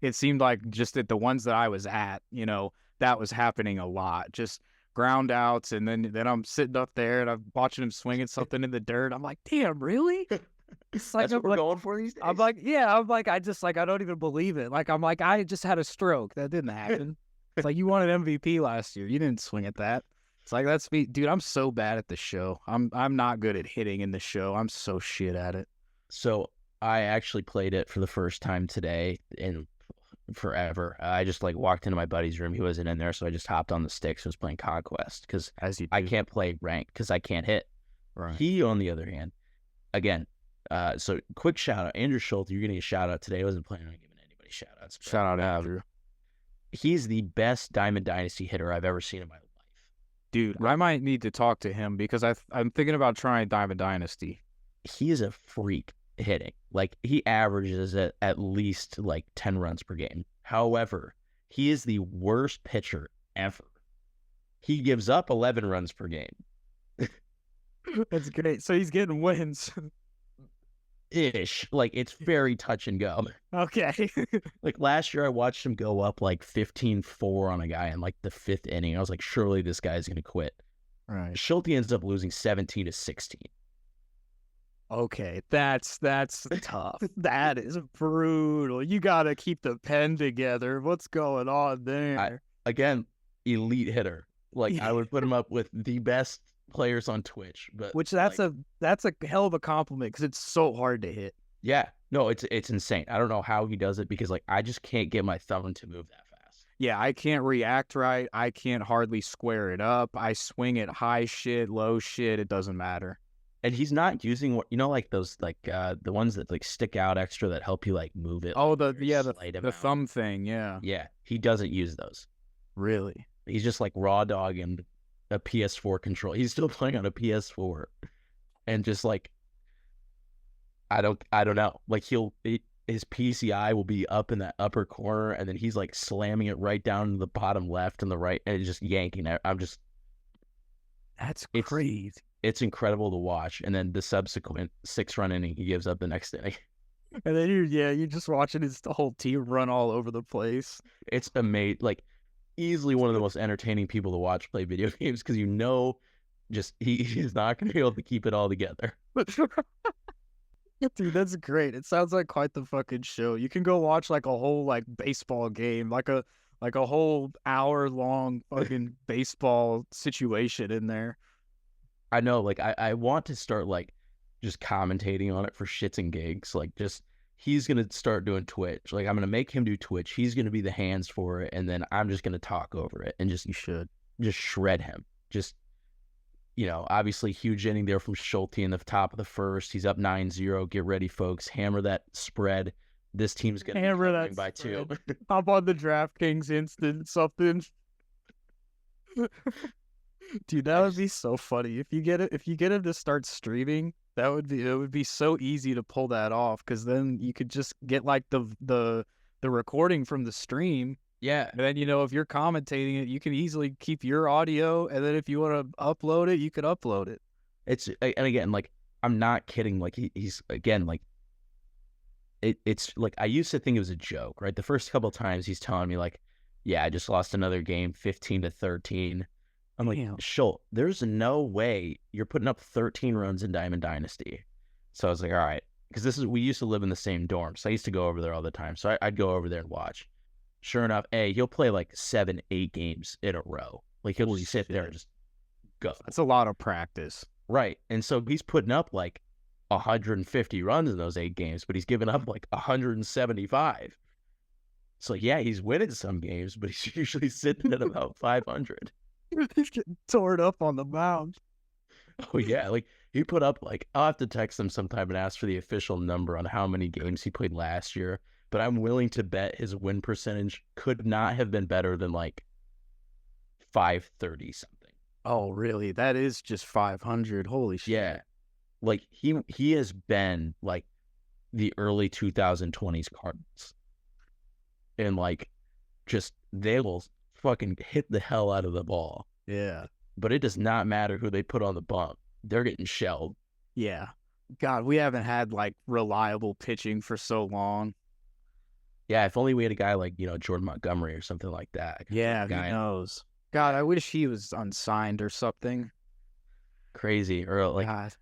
Speaker 2: it seemed like just at the ones that I was at, that was happening a lot. Just ground outs, and then I'm sitting up there and I'm watching him swinging something in the dirt. I'm like, damn, really?
Speaker 1: It's like, that's what we're going for these days.
Speaker 2: I'm like, I don't even believe it. Like, I'm like, I just had a stroke. That didn't happen. It's like, you won an MVP last year. You didn't swing at that. It's like, that's me. Dude, I'm so bad at the show. I'm not good at hitting in the show. I'm so shit at it.
Speaker 1: So I actually played it for the first time today in forever. I just like walked into my buddy's room. He wasn't in there, so I just hopped on the sticks and was playing Conquest because I can't play ranked because I can't hit.
Speaker 2: Right.
Speaker 1: He, on the other hand, again, so quick shout out, Andrew Schulte. You're getting a shout out today. I wasn't planning on giving anybody shout outs.
Speaker 2: Shout out Andrew.
Speaker 1: He's the best Diamond Dynasty hitter I've ever seen in my life.
Speaker 2: Dude, I might need to talk to him because I'm thinking about trying Diamond Dynasty.
Speaker 1: He is a freak hitting. Like, he averages at least like 10 runs per game. However, he is the worst pitcher ever. He gives up 11 runs per game.
Speaker 2: That's great. So he's getting wins.
Speaker 1: Ish. Like, it's very touch and go.
Speaker 2: Okay.
Speaker 1: Like, last year I watched him go up like 15-4 on a guy in like the 5th inning. I was like, surely this guy's going to quit.
Speaker 2: Right.
Speaker 1: Schulte ends up losing 17-16.
Speaker 2: Okay, that's tough. That is brutal. You got to keep the pen together. What's going on there?
Speaker 1: Again, elite hitter. Like, I would put him up with the best players on Twitch, but
Speaker 2: that's a hell of a compliment because it's so hard to hit.
Speaker 1: Yeah, no, it's insane. I don't know how he does it because like I just can't get my thumb to move that fast.
Speaker 2: Yeah, I can't react right. I can't hardly square it up. I swing it high shit, low shit. It doesn't matter.
Speaker 1: And he's not using what like those like the ones that like stick out extra that help you like move it.
Speaker 2: Oh,
Speaker 1: like,
Speaker 2: the thumb thing. Yeah.
Speaker 1: Yeah, he doesn't use those.
Speaker 2: Really?
Speaker 1: He's just like raw dogging a PS4 control. He's still playing on a PS4, and just like I don't know. Like his PCI will be up in that upper corner, and then he's like slamming it right down to the bottom left and the right, and just yanking it.
Speaker 2: That's crazy.
Speaker 1: It's incredible to watch. And then the subsequent 6-run inning he gives up the next inning.
Speaker 2: And then you're just watching his whole team run all over the place.
Speaker 1: It's amazing. Like, easily one of the most entertaining people to watch play video games because just he's not going to be able to keep it all together.
Speaker 2: Dude, that's great. It sounds like quite the fucking show. You can go watch like a whole like baseball game, like a whole hour-long fucking baseball situation in there.
Speaker 1: I know, like I want to start like just commentating on it for shits and gigs. Like, just he's gonna start doing Twitch. Like, I'm gonna make him do Twitch. He's gonna be the hands for it, and then I'm just gonna talk over it and just shred him. Just, obviously huge inning there from Schulte in the top of the first. He's up 9-0. Get ready, folks. Hammer that spread. This team's gonna
Speaker 2: hammer that
Speaker 1: by
Speaker 2: spread.
Speaker 1: 2.
Speaker 2: Hop on the DraftKings instant something. Dude, that would be so funny if you get him to start streaming. It would be so easy to pull that off because then you could just get like the recording from the stream
Speaker 1: Yeah.
Speaker 2: And then, if you're commentating it, you can easily keep your audio. And then if you want to upload it, you can upload it.
Speaker 1: And again, like, I'm not kidding. Like, he's, again, like, it's like, I used to think it was a joke, right? The first couple of times he's telling me, like, yeah, I just lost another game, 15-13. I'm like, Schultz, there's no way you're putting up 13 runs in Diamond Dynasty. So I was like, all right, because we used to live in the same dorm, so I used to go over there all the time. So I'd go over there and watch. Sure enough, he'll play like 7-8 games in a row. Like, he'll just sit there and just go.
Speaker 2: That's a lot of practice.
Speaker 1: Right. And so he's putting up like 150 runs in those 8 games, but he's giving up like 175. So yeah, he's winning some games, but he's usually sitting at about 500.
Speaker 2: He's getting torn up on the mound.
Speaker 1: Oh yeah, like, he put up, like, I'll have to text him sometime and ask for the official number on how many games he played last year. But I'm willing to bet his win percentage could not have been better than like 530 something.
Speaker 2: Oh, really? That is just 500. Holy shit.
Speaker 1: Yeah. Like, he has been like the early 2020s Cardinals. And like, just, they will fucking hit the hell out of the ball.
Speaker 2: Yeah.
Speaker 1: But it does not matter who they put on the bump. They're getting shelled.
Speaker 2: Yeah. God, we haven't had like reliable pitching for so long.
Speaker 1: Yeah, if only we had a guy like, Jordan Montgomery or something like that.
Speaker 2: Yeah, who knows? God, I wish he was unsigned or something.
Speaker 1: Crazy. Or like,
Speaker 2: God.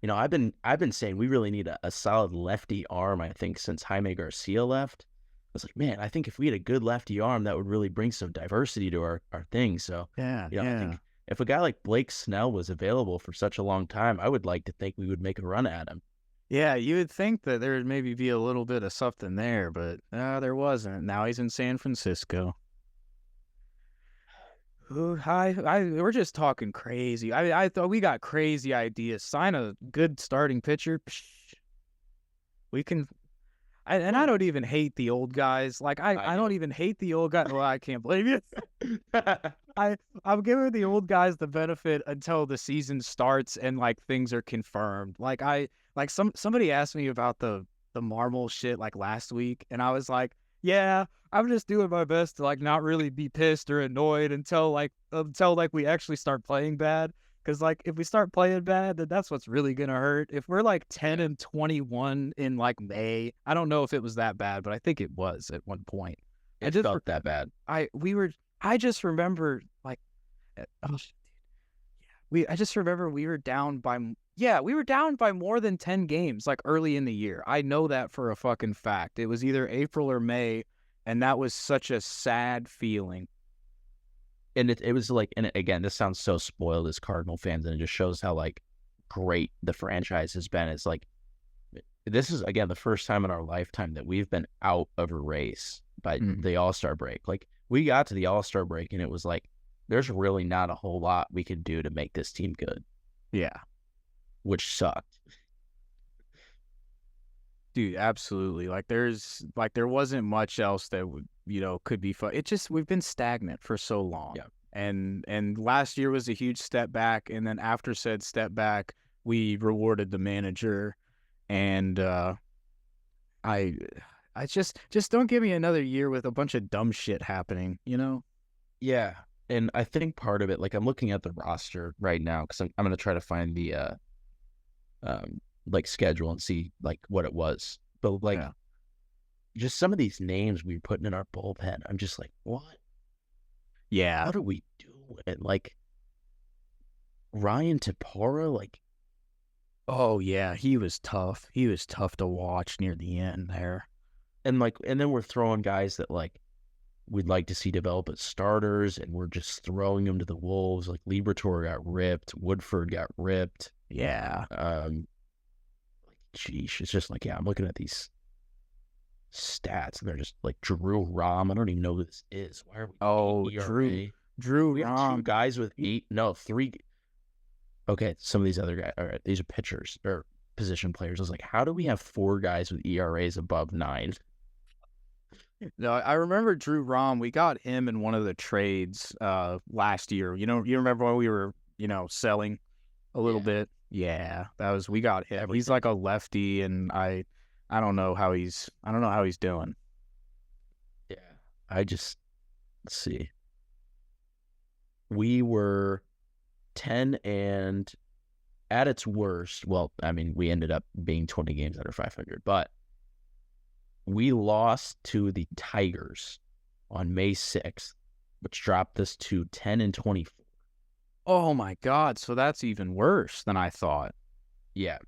Speaker 1: I've been saying we really need a solid lefty arm, I think, since Jaime Garcia left. I was like, man, I think if we had a good lefty arm, that would really bring some diversity to our thing. So
Speaker 2: yeah.
Speaker 1: I think if a guy like Blake Snell was available for such a long time, I would like to think we would make a run at him.
Speaker 2: Yeah, you would think that there would maybe be a little bit of something there, but there wasn't. Now he's in San Francisco. We're just talking crazy. I thought we got crazy ideas. Sign a good starting pitcher. We can. I don't even hate the old guys. Like, I don't even hate the old guys. Well, I can't blame you. I'm giving the old guys the benefit until the season starts and like things are confirmed. Like somebody asked me about the Marmol shit like last week, and I was like, yeah, I'm just doing my best to like not really be pissed or annoyed until we actually start playing bad. Because like if we start playing bad, then that's what's really gonna hurt. If we're like 10-21 in like May, I don't know if it was that bad, but I think it was at one point.
Speaker 1: It felt that bad.
Speaker 2: I just remember like, I just remember we were down by more than 10 games like early in the year. I know that for a fucking fact. It was either April or May, and that was such a sad feeling.
Speaker 1: And it was like, and again, this sounds so spoiled as Cardinal fans, and it just shows how like great the franchise has been. It's like, this is again the first time in our lifetime that we've been out of a race by the All-Star break. Like, we got to the All-Star break and it was like, there's really not a whole lot we could do to make this team good.
Speaker 2: Yeah.
Speaker 1: Which sucked.
Speaker 2: Dude, absolutely. Like, there wasn't much else that would, could be fun. We've been stagnant for so long.
Speaker 1: Yeah.
Speaker 2: And last year was a huge step back. And then after said step back, we rewarded the manager. And I just don't give me another year with a bunch of dumb shit happening,
Speaker 1: Yeah. And I think part of it, like, I'm looking at the roster right now because I'm going to try to find the like schedule and see like what it was. But like, just some of these names we were putting in our bullpen, I'm just like, what?
Speaker 2: Yeah.
Speaker 1: What are we doing? Like, Ryan Tepora, like,
Speaker 2: oh yeah, he was tough. He was tough to watch near the end there.
Speaker 1: And then we're throwing guys that like we'd like to see develop as starters, and we're just throwing them to the wolves. Like, Liberatore got ripped, Woodford got ripped.
Speaker 2: Yeah.
Speaker 1: Geesh, it's just like, yeah, I'm looking at these stats and they're just like Drew Rom. I don't even know who this is. Why are we?
Speaker 2: Oh,
Speaker 1: ERA?
Speaker 2: Drew
Speaker 1: We have
Speaker 2: Rom.
Speaker 1: 2 guys with 3. Okay, some of these other guys. All right, these are pitchers or position players. I was like, how do we have 4 guys with ERAs above 9?
Speaker 2: No, I remember Drew Rom. We got him in one of the trades last year. You remember when we were, selling a little bit? Yeah, we got him.
Speaker 1: Everything.
Speaker 2: He's like a lefty, and I don't know how he's doing.
Speaker 1: Yeah, let's see. We were 10 and at its worst, well, I mean, we ended up being 20 games under 500, but we lost to the Tigers on May 6th, which dropped us to 10 and 24.
Speaker 2: Oh my God. So that's even worse than I thought.
Speaker 1: Yeah.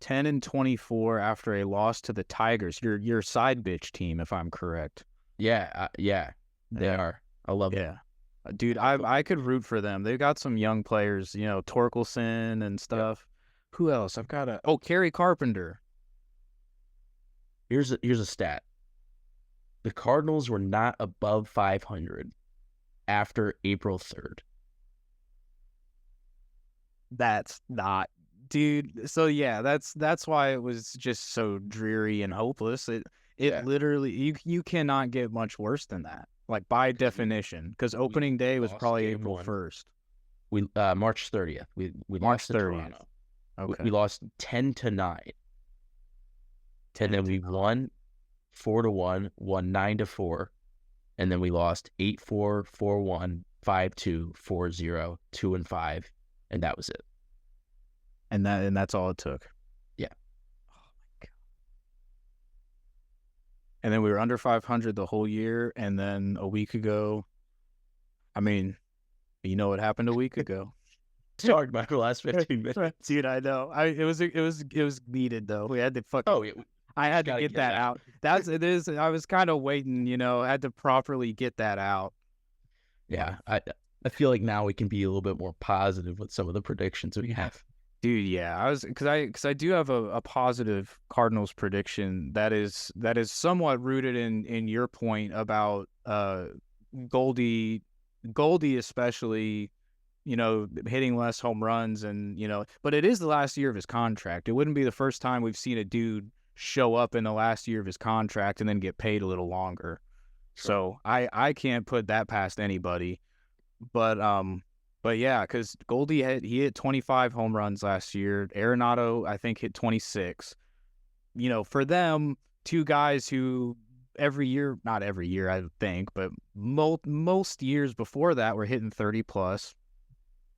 Speaker 2: 10 and 24 after a loss to the Tigers. Your side bitch team, if I'm correct.
Speaker 1: Yeah. They are. I love it.
Speaker 2: Yeah. Dude, I could root for them. They've got some young players, Torkelson and stuff. Yep. Who else? Kerry Carpenter.
Speaker 1: Here's a stat. The Cardinals were not above 500 after April 3rd.
Speaker 2: That's not, dude. So yeah, that's why it was just so dreary and hopeless. It literally, you cannot get much worse than that. Like by definition, because opening day was probably April 1st.
Speaker 1: We March 30th. We
Speaker 2: March
Speaker 1: lost
Speaker 2: 30th.
Speaker 1: Toronto.
Speaker 2: Okay.
Speaker 1: We lost 10-9. And then we won 4-1, won 9-4, and then we lost 8-4, 4-1, 5-2, 4-0, 2-5, and that was it.
Speaker 2: And that's all it took.
Speaker 1: Yeah.
Speaker 2: Oh my God. And then we were under 500 the whole year, and then a week ago, I mean, you know what happened a week ago.
Speaker 1: Talked about the last 15 minutes.
Speaker 2: Dude, I know. It was needed though. We had to fucking. I had to get that out. It is. I was kind of waiting. I had to properly get that out.
Speaker 1: Yeah, I feel like now we can be a little bit more positive with some of the predictions we have.
Speaker 2: Dude, yeah, because I do have a positive Cardinals prediction that is somewhat rooted in your point about Goldie especially. Hitting less home runs but it is the last year of his contract. It wouldn't be the first time we've seen a dude show up in the last year of his contract and then get paid a little longer. Sure. So I can't put that past anybody. But yeah, because Goldie hit 25 home runs last year. Arenado, I think, hit 26. For them, two guys who not every year, I think, but most years before that were hitting 30 plus.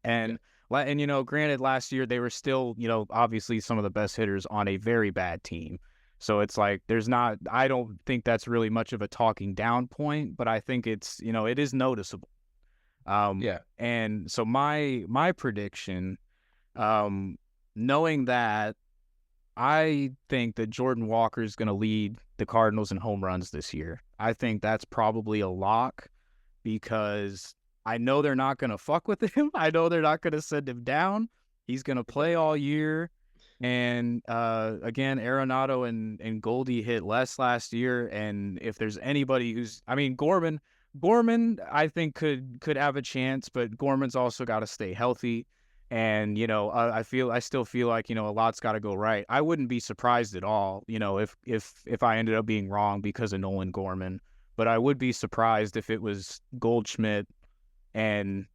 Speaker 2: And granted, last year they were still, obviously some of the best hitters on a very bad team. So it's like I don't think that's really much of a talking down point, but I think it's, it is noticeable. And so my prediction, knowing that, I think that Jordan Walker is going to lead the Cardinals in home runs this year. I think that's probably a lock because I know they're not going to fuck with him. I know they're not going to send him down. He's going to play all year. And again, Arenado and Goldie hit less last year. And if there's anybody Gorman, I think could have a chance, but Gorman's also got to stay healthy. And, I still feel like, a lot's got to go right. I wouldn't be surprised at all, if I ended up being wrong because of Nolan Gorman, but I would be surprised if it was Goldschmidt. And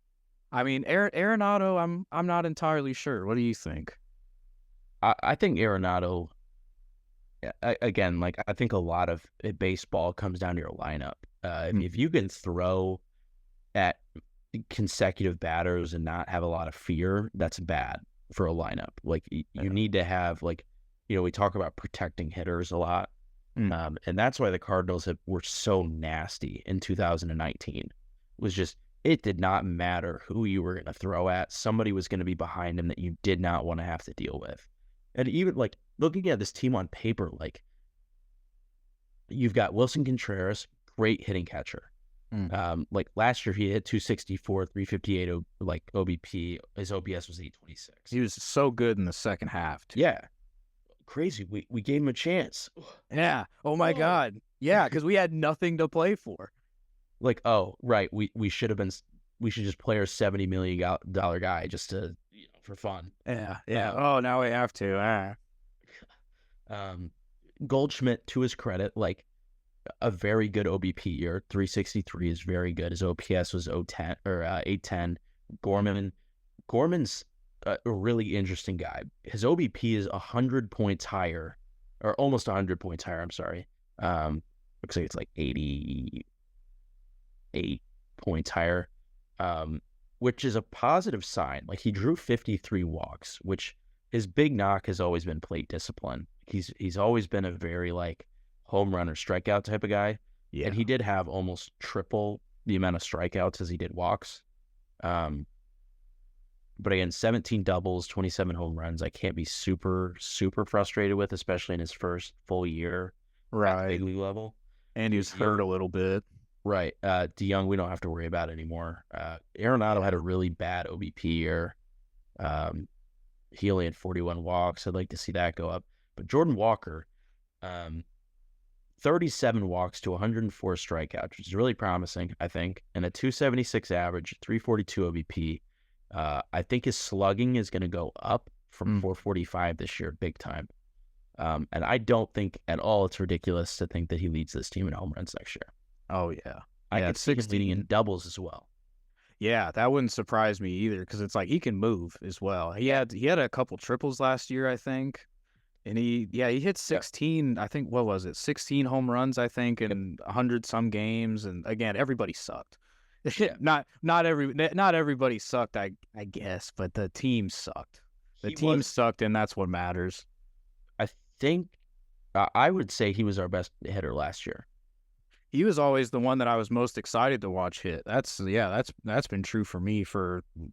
Speaker 2: Arenado, I'm not entirely sure. What do you think?
Speaker 1: I think Arenado, again, I think a lot of baseball comes down to your lineup. If you can throw at consecutive batters and not have a lot of fear, that's bad for a lineup. You need to have, we talk about protecting hitters a lot. And that's why the Cardinals were so nasty in 2019. It did not matter who you were going to throw at. Somebody was going to be behind him that you did not want to have to deal with. And even looking at this team on paper, you've got Wilson Contreras, great hitting catcher. Last year he hit 264, 358 OBP. His OPS was 826.
Speaker 2: He was so good in the second half too.
Speaker 1: Yeah. Crazy. We gave him a chance.
Speaker 2: Yeah. Oh my God. Yeah, because we had nothing to play for.
Speaker 1: Right. We should just play our $70 million guy just to for fun.
Speaker 2: Yeah. Now we have to.
Speaker 1: Goldschmidt, to his credit, a very good OBP year. 363 is very good. His OPS was 810. Gorman's a really interesting guy. His OBP is 100 points higher, or almost 100 points higher. I'm sorry. Looks like it's 88 points higher, which is a positive sign. Like, he drew 53 walks, which his big knock has always been plate discipline. He's always been a very, like, home run or strikeout type of guy.
Speaker 2: Yeah.
Speaker 1: And he did have almost triple the amount of strikeouts as he did walks. But again, 17 doubles, 27 home runs. I can't be super, super frustrated with, especially in his first full year at the
Speaker 2: Right.
Speaker 1: big league level.
Speaker 2: And he was hurt a little bit.
Speaker 1: Right. DeYoung, we don't have to worry about anymore. Arenado had a really bad OBP year. He only had 41 walks. I'd like to see that go up. But Jordan Walker, 37 walks to 104 strikeouts, which is really promising, I think, and a 276 average, 342 OBP. I think his slugging is going to go up from 445 this year, big time. And I don't think at all it's ridiculous to think that he leads this team in home runs next year.
Speaker 2: Oh, yeah.
Speaker 1: I could see him leading in doubles as well.
Speaker 2: Yeah, that wouldn't surprise me either, because it's like he can move as well. He had a couple triples last year, I think. And he hit 16, I think, what was it? 16 home runs, I think, in 100-some games. And again, everybody sucked. not everybody sucked, I guess, but the team sucked. The team sucked, and that's what matters.
Speaker 1: I think I would say he was our best hitter last year.
Speaker 2: He was always the one that I was most excited to watch hit. That's been true for me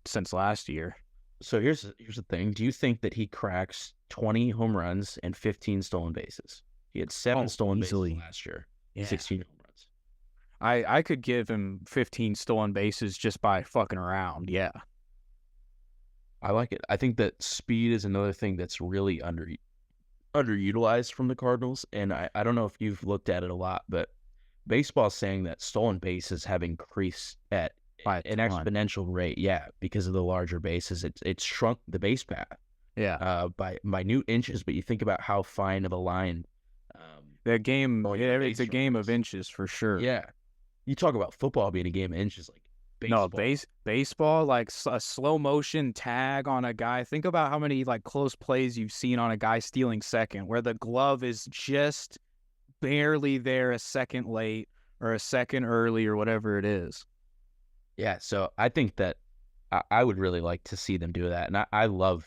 Speaker 2: since last year.
Speaker 1: So here's the thing. Do you think that he cracks 20 home runs and 15 stolen bases? He had 7 stolen bases last year, 16 home runs.
Speaker 2: I could give him 15 stolen bases just by fucking around, yeah.
Speaker 1: I like it. I think that speed is another thing that's really underutilized from the Cardinals, and I don't know if you've looked at it a lot, but baseball's saying that stolen bases have increased at an exponential rate, because of the larger bases. It's shrunk the base path, by minute inches. But you think about how fine of a line
Speaker 2: that game. It's a game of inches for sure.
Speaker 1: Yeah, you talk about football being a game of inches, like baseball.
Speaker 2: No, baseball, like a slow motion tag on a guy. Think about how many like close plays you've seen on a guy stealing second, where the glove is just barely there, a second late or a second early or whatever it is.
Speaker 1: Yeah, so I think that I would really like to see them do that, and I love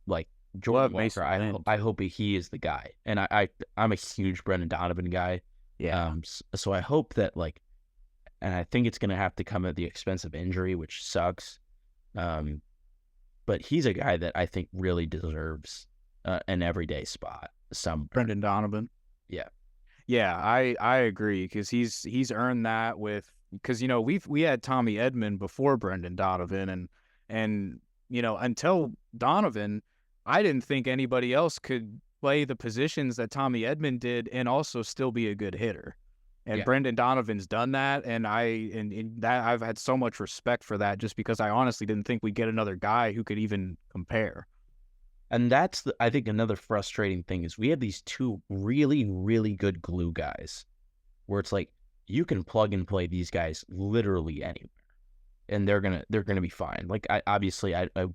Speaker 1: like Jordan Walker. I hope he is the guy, and I'm a huge Brendan Donovan guy.
Speaker 2: Yeah.
Speaker 1: So I hope that and I think it's going to have to come at the expense of injury, which sucks. But he's a guy that I think really deserves an everyday spot.
Speaker 2: Brendan Donovan.
Speaker 1: Yeah.
Speaker 2: Yeah, I agree, because he's earned that because we had Tommy Edman before Brendan Donovan, and until Donovan, I didn't think anybody else could play the positions that Tommy Edman did and also still be a good hitter. And Brendan Donovan's done that, and that I've had so much respect for that, just because I honestly didn't think we'd get another guy who could even compare.
Speaker 1: And that's, I think, another frustrating thing is we have these two really, really good glue guys where it's like you can plug and play these guys literally anywhere, and they're gonna be fine. Like I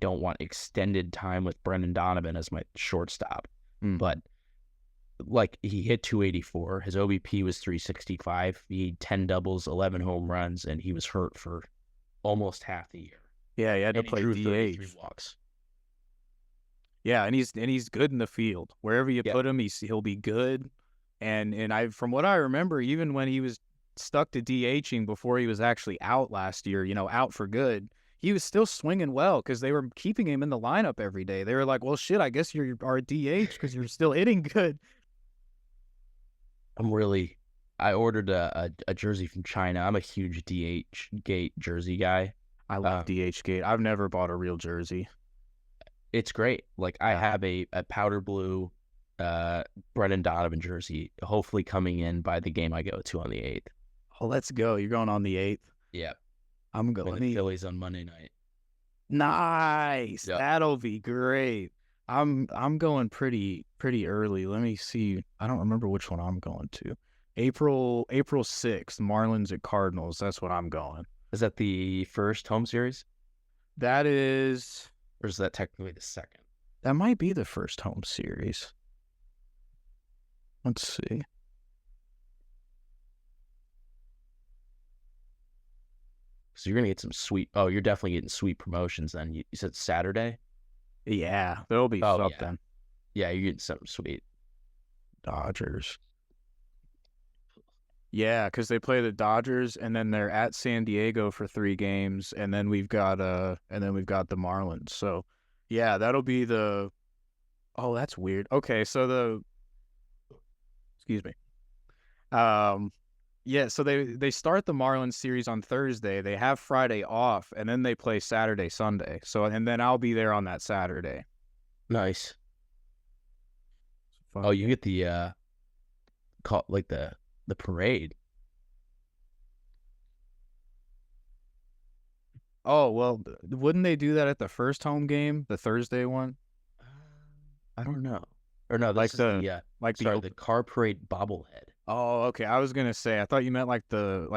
Speaker 1: don't want extended time with Brendan Donovan as my shortstop, but like he hit 284. His OBP was 365. He had 10 doubles, 11 home runs, and he was hurt for almost half the year.
Speaker 2: Yeah, he had to play DH.
Speaker 1: 33 walks.
Speaker 2: Yeah, and he's good in the field. Wherever you put him, he'll be good. And from what I remember, even when he was stuck to DHing before he was actually out last year, out for good, he was still swinging well because they were keeping him in the lineup every day. They were like, well, shit, I guess you're our DH because you're still hitting good.
Speaker 1: I ordered a jersey from China. I'm a huge DH Gate jersey guy.
Speaker 2: I love DH Gate. I've never bought a real jersey.
Speaker 1: It's great. Like I have a powder blue Brendan Donovan jersey, hopefully coming in by the game I go to on the 8th.
Speaker 2: Oh, let's go. You're going on the 8th?
Speaker 1: Yeah.
Speaker 2: I'm going.
Speaker 1: The Phillies on Monday night.
Speaker 2: Nice. Yep. That'll be great. I'm going pretty early. Let me see. I don't remember which one I'm going to. April 6th, Marlins at Cardinals. That's what I'm going.
Speaker 1: Is that the first home series?
Speaker 2: That is.
Speaker 1: Or is that technically the second?
Speaker 2: That might be the first home series. Let's see.
Speaker 1: So you're gonna get some sweet. Oh, you're definitely getting sweet promotions. Then you said Saturday.
Speaker 2: Yeah, there'll be something.
Speaker 1: Yeah, you're getting something sweet.
Speaker 2: Dodgers. Yeah, because they play the Dodgers, and then they're at San Diego for 3 games, and then we've got the Marlins. So, yeah, that'll be the. Oh, that's weird. Okay, so excuse me. Yeah, so they start the Marlins series on Thursday. They have Friday off, and then they play Saturday, Sunday. So, and then I'll be there on that Saturday.
Speaker 1: Nice. Oh, you get the the parade.
Speaker 2: Oh, well, wouldn't they do that at the first home game, the Thursday one?
Speaker 1: I don't know. Or no, this is the car parade bobblehead.
Speaker 2: Oh, okay. I was gonna say, I thought you meant like the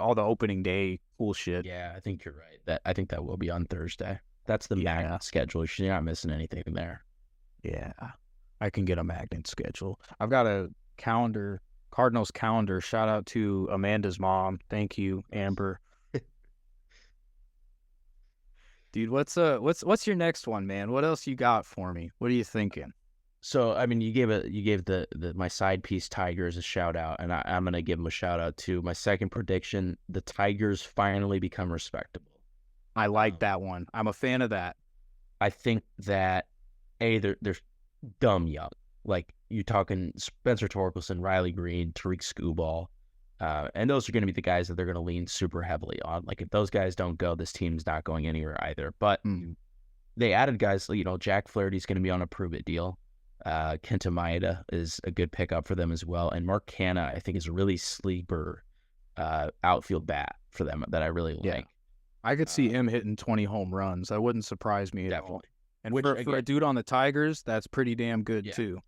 Speaker 2: all the opening day cool shit.
Speaker 1: Yeah, I think you're right. I think that will be on Thursday. That's the magnet schedule. You're not missing anything there.
Speaker 2: Yeah, I can get a magnet schedule. I've got a calendar, Cardinals calendar. Shout out to Amanda's mom. Thank you, Amber. Dude, what's your next one, man? What else you got for me? What are you thinking?
Speaker 1: So, I mean, you gave the my side piece Tigers a shout out, and I'm gonna give them a shout out too. My second prediction: the Tigers finally become respectable.
Speaker 2: I like that one. I'm a fan of that.
Speaker 1: I think that they're dumb young. Like you're talking Spencer Torkelson, Riley Green, Tariq Skubal, and those are going to be the guys that they're going to lean super heavily on. Like if those guys don't go, this team's not going anywhere either. But they added guys. Jack Flaherty's going to be on a prove it deal. Kenta Maeda is a good pickup for them as well, and Mark Canha I think is a really sleeper outfield bat for them that I really like.
Speaker 2: I could see him hitting 20 home runs. That wouldn't surprise me at all. And for a dude on the Tigers, that's pretty damn good too.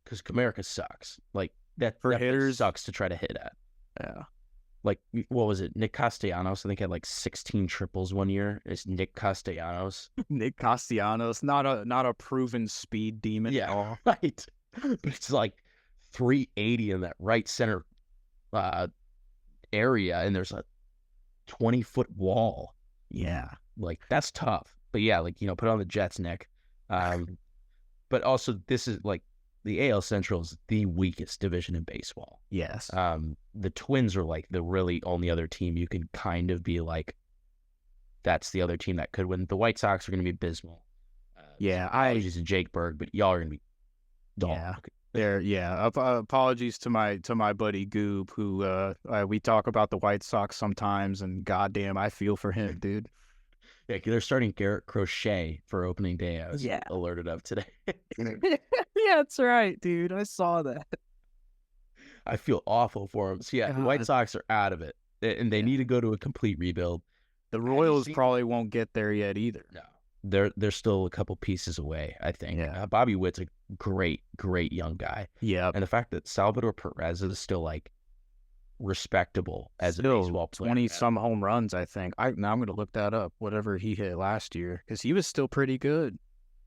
Speaker 1: Because Comerica sucks. Like that for hitters sucks to try to hit at.
Speaker 2: Yeah.
Speaker 1: Like what was it? Nick Castellanos, I think had like 16 triples one year. It's Nick Castellanos.
Speaker 2: Nick Castellanos, not a proven speed demon at all.
Speaker 1: Right. But it's like 380 in that right center area, and there's a 20-foot wall.
Speaker 2: Yeah.
Speaker 1: Like that's tough. But yeah, put on the Jets, Nick. But also this is like the AL Central is the weakest division in baseball.
Speaker 2: Yes.
Speaker 1: The Twins are like the really only other team you can kind of be like, that's the other team that could win. The White Sox are going to be abysmal. Apologies to Jake Berg, but y'all are going to be dog.
Speaker 2: Apologies to my buddy Goob, who we talk about the White Sox sometimes, and goddamn, I feel for him, dude.
Speaker 1: Yeah, they're starting Garrett Crochet for opening day. I was alerted of today.
Speaker 2: Yeah, that's right, dude. I saw that.
Speaker 1: I feel awful for them. So the White Sox are out of it, and they need to go to a complete rebuild.
Speaker 2: The Royals probably won't get there yet either.
Speaker 1: No, they're still a couple pieces away, I think.
Speaker 2: Yeah.
Speaker 1: Bobby Witt's a great young guy.
Speaker 2: Yeah,
Speaker 1: and the fact that Salvador Perez is still like respectable as a baseball player.
Speaker 2: 20-some home runs, I think. Now I'm going to look that up, whatever he hit last year, because he was still pretty good.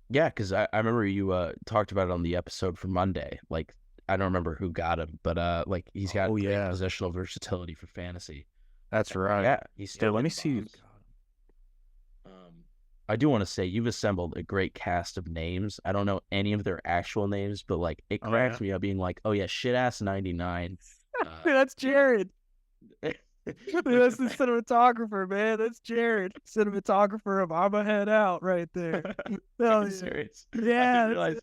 Speaker 1: Yeah, because I remember you talked about it on the episode for Monday. Like, I don't remember who got him, but like he's got positional versatility for fantasy.
Speaker 2: That's right.
Speaker 1: Yeah, he's still.
Speaker 2: Let me see.
Speaker 1: I do want to say you've assembled a great cast of names. I don't know any of their actual names, but like it cracks me up being like, oh yeah, shit ass 99.
Speaker 2: That's Jared. That's the cinematographer, man. That's Jared, cinematographer of Imma Head Out, right there.
Speaker 1: No, serious.
Speaker 2: Yeah,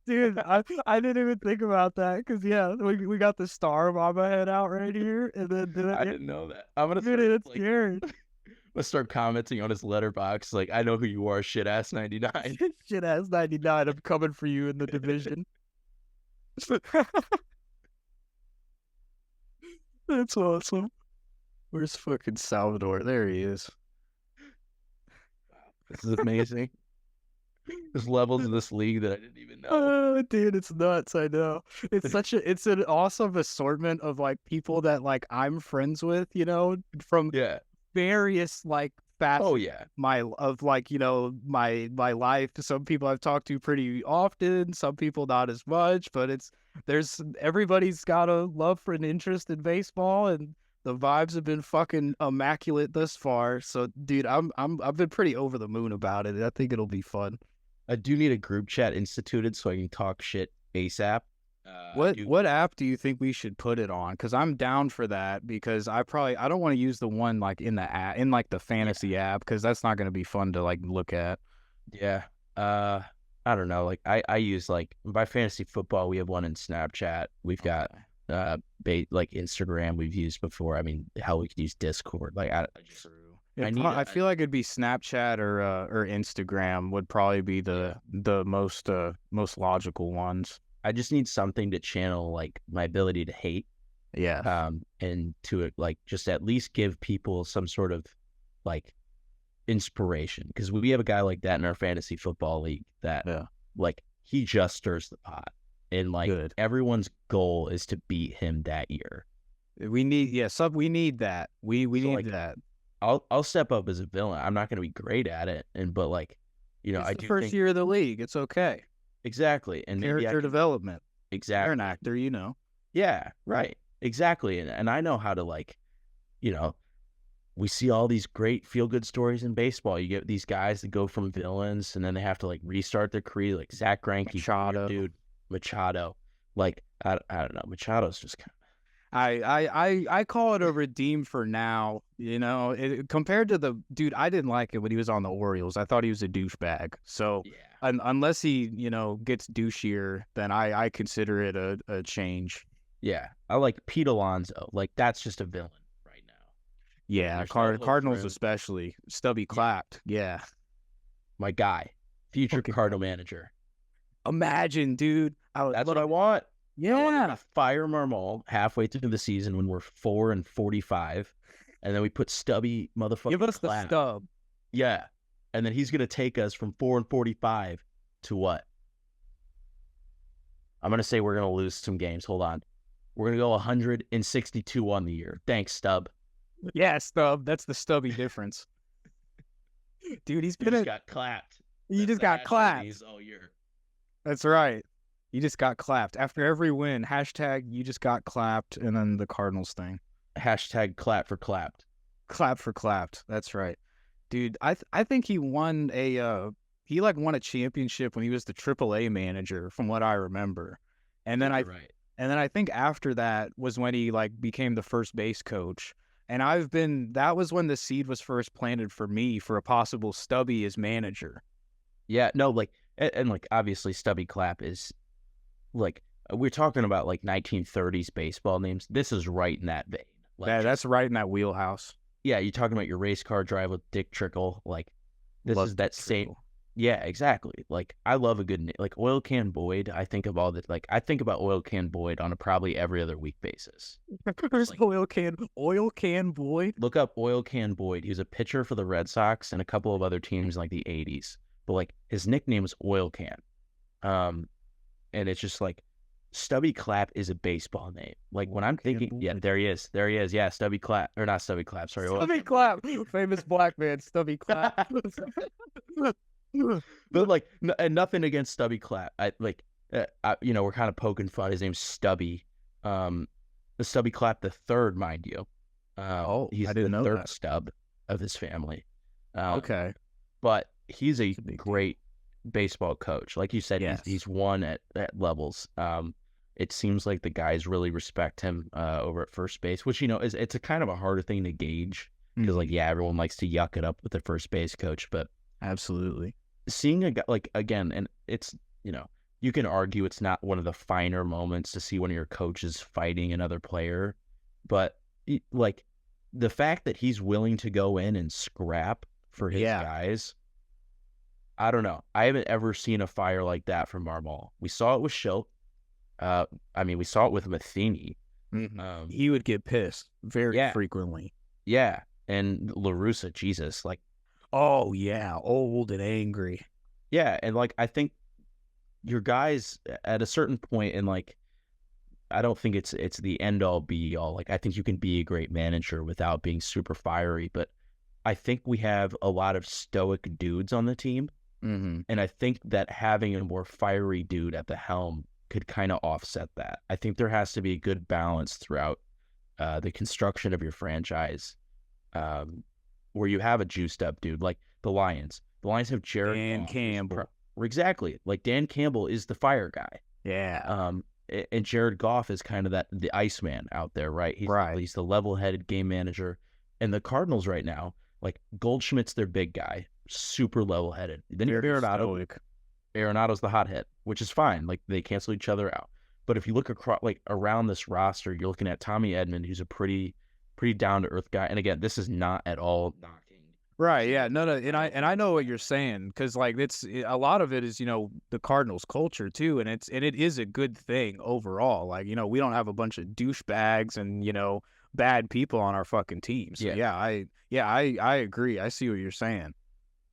Speaker 2: dude. I didn't even think about that because we got the star of Imma Head Out right here, and then
Speaker 1: I didn't know that. I'm gonna
Speaker 2: it's Jared.
Speaker 1: Let's start commenting on his letterbox. Like, I know who you are, shit ass 99.
Speaker 2: Shit ass 99. I'm coming for you in the division. That's awesome. Where's fucking Salvador? There he is.
Speaker 1: This is amazing. There's levels in this league that I didn't even know.
Speaker 2: Oh, dude, it's nuts. I know. It's an awesome assortment of like people that like I'm friends with, from various like facets my life. Some people I've talked to pretty often, some people not as much, but everybody's got a love for an interest in baseball, and The vibes have been fucking immaculate thus far. So, dude, I've been pretty over the moon about it. I think it'll be fun.
Speaker 1: I do need a group chat instituted so I can talk shit ASAP.
Speaker 2: What app do you think we should put it on? Because I'm down for that. Because I don't want to use the one like in the app, in like the fantasy app, because that's not going to be fun to like look at.
Speaker 1: Yeah. I don't know. Like I use like by fantasy football, we have one in Snapchat. We've got like Instagram we've used before. I mean, hell, we could use Discord. Like I
Speaker 2: feel like it'd be Snapchat or Instagram would probably be the most logical ones.
Speaker 1: I just need something to channel like my ability to hate.
Speaker 2: Yeah.
Speaker 1: And to like just at least give people some sort of like inspiration, because we have a guy like that in our fantasy football league that like he just stirs the pot, and like everyone's goal is to beat him that year.
Speaker 2: We need we need that. We need like, that.
Speaker 1: I'll step up as a villain. I'm not going to be great at it, but like, you know,
Speaker 2: it's the first year of the league. It's okay.
Speaker 1: Exactly. And
Speaker 2: character development.
Speaker 1: Exactly.
Speaker 2: You're an actor, you know.
Speaker 1: Yeah, right. Exactly. And I know how to, like, you know, we see all these great feel-good stories in baseball. You get these guys that go from villains and then they have to like restart their career, like Zach Greinke, Machado. Like, I don't know. Machado's just kind of...
Speaker 2: I call it a redeem for now, you know, compared to the dude. I didn't like it when he was on the Orioles. I thought he was a douchebag. So unless he, you know, gets douchier, then I consider it a change.
Speaker 1: Yeah. I like Pete Alonso. Like, that's just a villain right now.
Speaker 2: Yeah. Cardinals especially. Stubby clapped. Yeah.
Speaker 1: My guy. Future Cardinal manager.
Speaker 2: Imagine, dude.
Speaker 1: That's what I want.
Speaker 2: Yeah.
Speaker 1: I want to fire Marmol halfway through the season when we're 4-45, and then we put Stubby motherfucker.
Speaker 2: Give us the stub.
Speaker 1: Yeah, and then he's gonna take us from 4-45 to what? I'm gonna say we're gonna lose some games. Hold on, we're gonna go 162 on the year. Thanks, Stub.
Speaker 2: Yeah, Stub. That's the Stubby difference. Dude, he just
Speaker 1: got clapped.
Speaker 2: You just got clapped
Speaker 1: all year.
Speaker 2: That's right. You just got clapped. After every win, hashtag you just got clapped, and then the Cardinals thing.
Speaker 1: Hashtag clap for clapped.
Speaker 2: Clap for clapped. That's right. Dude, I think he won won a championship when he was the AAA manager, from what I remember. And then I think after that was when he like became the first base coach. And that was when the seed was first planted for me for a possible Stubby as manager.
Speaker 1: Yeah, no, like, and like obviously Stubby Clapp is like, we're talking about like 1930s baseball names. This is right in that vein. Like,
Speaker 2: that's right in that wheelhouse.
Speaker 1: Yeah, you're talking about your race car drive with Dick Trickle. Like, this is that same. Yeah, exactly. Like, I love a good name. Like, Oil Can Boyd, I think about Oil Can Boyd on a probably every other week basis.
Speaker 2: There's like, Oil Can Boyd?
Speaker 1: Look up Oil Can Boyd. He was a pitcher for the Red Sox and a couple of other teams in like the 80s. But like, his nickname was Oil Can. And it's just like, Stubby Clapp is a baseball name. Like, when I'm thinking, there he is. Yeah, Stubby Clapp. Or not Stubby Clapp, sorry.
Speaker 2: Stubby Clapp. Famous black man, Stubby Clapp.
Speaker 1: But like, and nothing against Stubby Clapp. You know, we're kind of poking fun. His name's Stubby. The Stubby Clapp the third, mind you. He's the third Stub of his family.
Speaker 2: Okay.
Speaker 1: But he's a great baseball coach. Like you said, he's won at levels. It seems like the guys really respect him over at first base, which, you know, it's a kind of a harder thing to gauge because, like, yeah, everyone likes to yuck it up with their first base coach, but
Speaker 2: absolutely
Speaker 1: seeing a guy like, again, and it's, you know, you can argue it's not one of the finer moments to see one of your coaches fighting another player, but like the fact that he's willing to go in and scrap for his guys. I don't know. I haven't ever seen a fire like that from Marmol. We saw it with Shohei. We saw it with Matheny.
Speaker 2: Mm-hmm. He would get pissed very frequently.
Speaker 1: Yeah. And La Russa, Jesus. Like,
Speaker 2: oh, yeah. Old and angry.
Speaker 1: Yeah. And, like, I think your guys at a certain point, and, like, I don't think it's the end-all, be-all. Like, I think you can be a great manager without being super fiery. But I think we have a lot of stoic dudes on the team.
Speaker 2: Mm-hmm.
Speaker 1: And I think that having a more fiery dude at the helm could kind of offset that. I think there has to be a good balance throughout the construction of your franchise, where you have a juiced up dude like the Lions. The Lions have
Speaker 2: Dan Campbell.
Speaker 1: Exactly. Like Dan Campbell is the fire guy.
Speaker 2: Yeah.
Speaker 1: And Jared Goff is kind of the Iceman out there, right? He's the level-headed game manager. And the Cardinals right now, like Goldschmidt's their big guy, super level-headed. Then you have Arenado. Arenado's the hothead, which is fine. Like they cancel each other out. But if you look across, like around this roster, you're looking at Tommy Edman, who's a pretty down-to-earth guy. And again, this is not at all knocking.
Speaker 2: Right, yeah, no, and I know what you're saying, because like it's a lot of it is the Cardinals culture too, and it is a good thing overall. Like we don't have a bunch of douchebags and bad people on our fucking team. So I agree. I see what you're saying.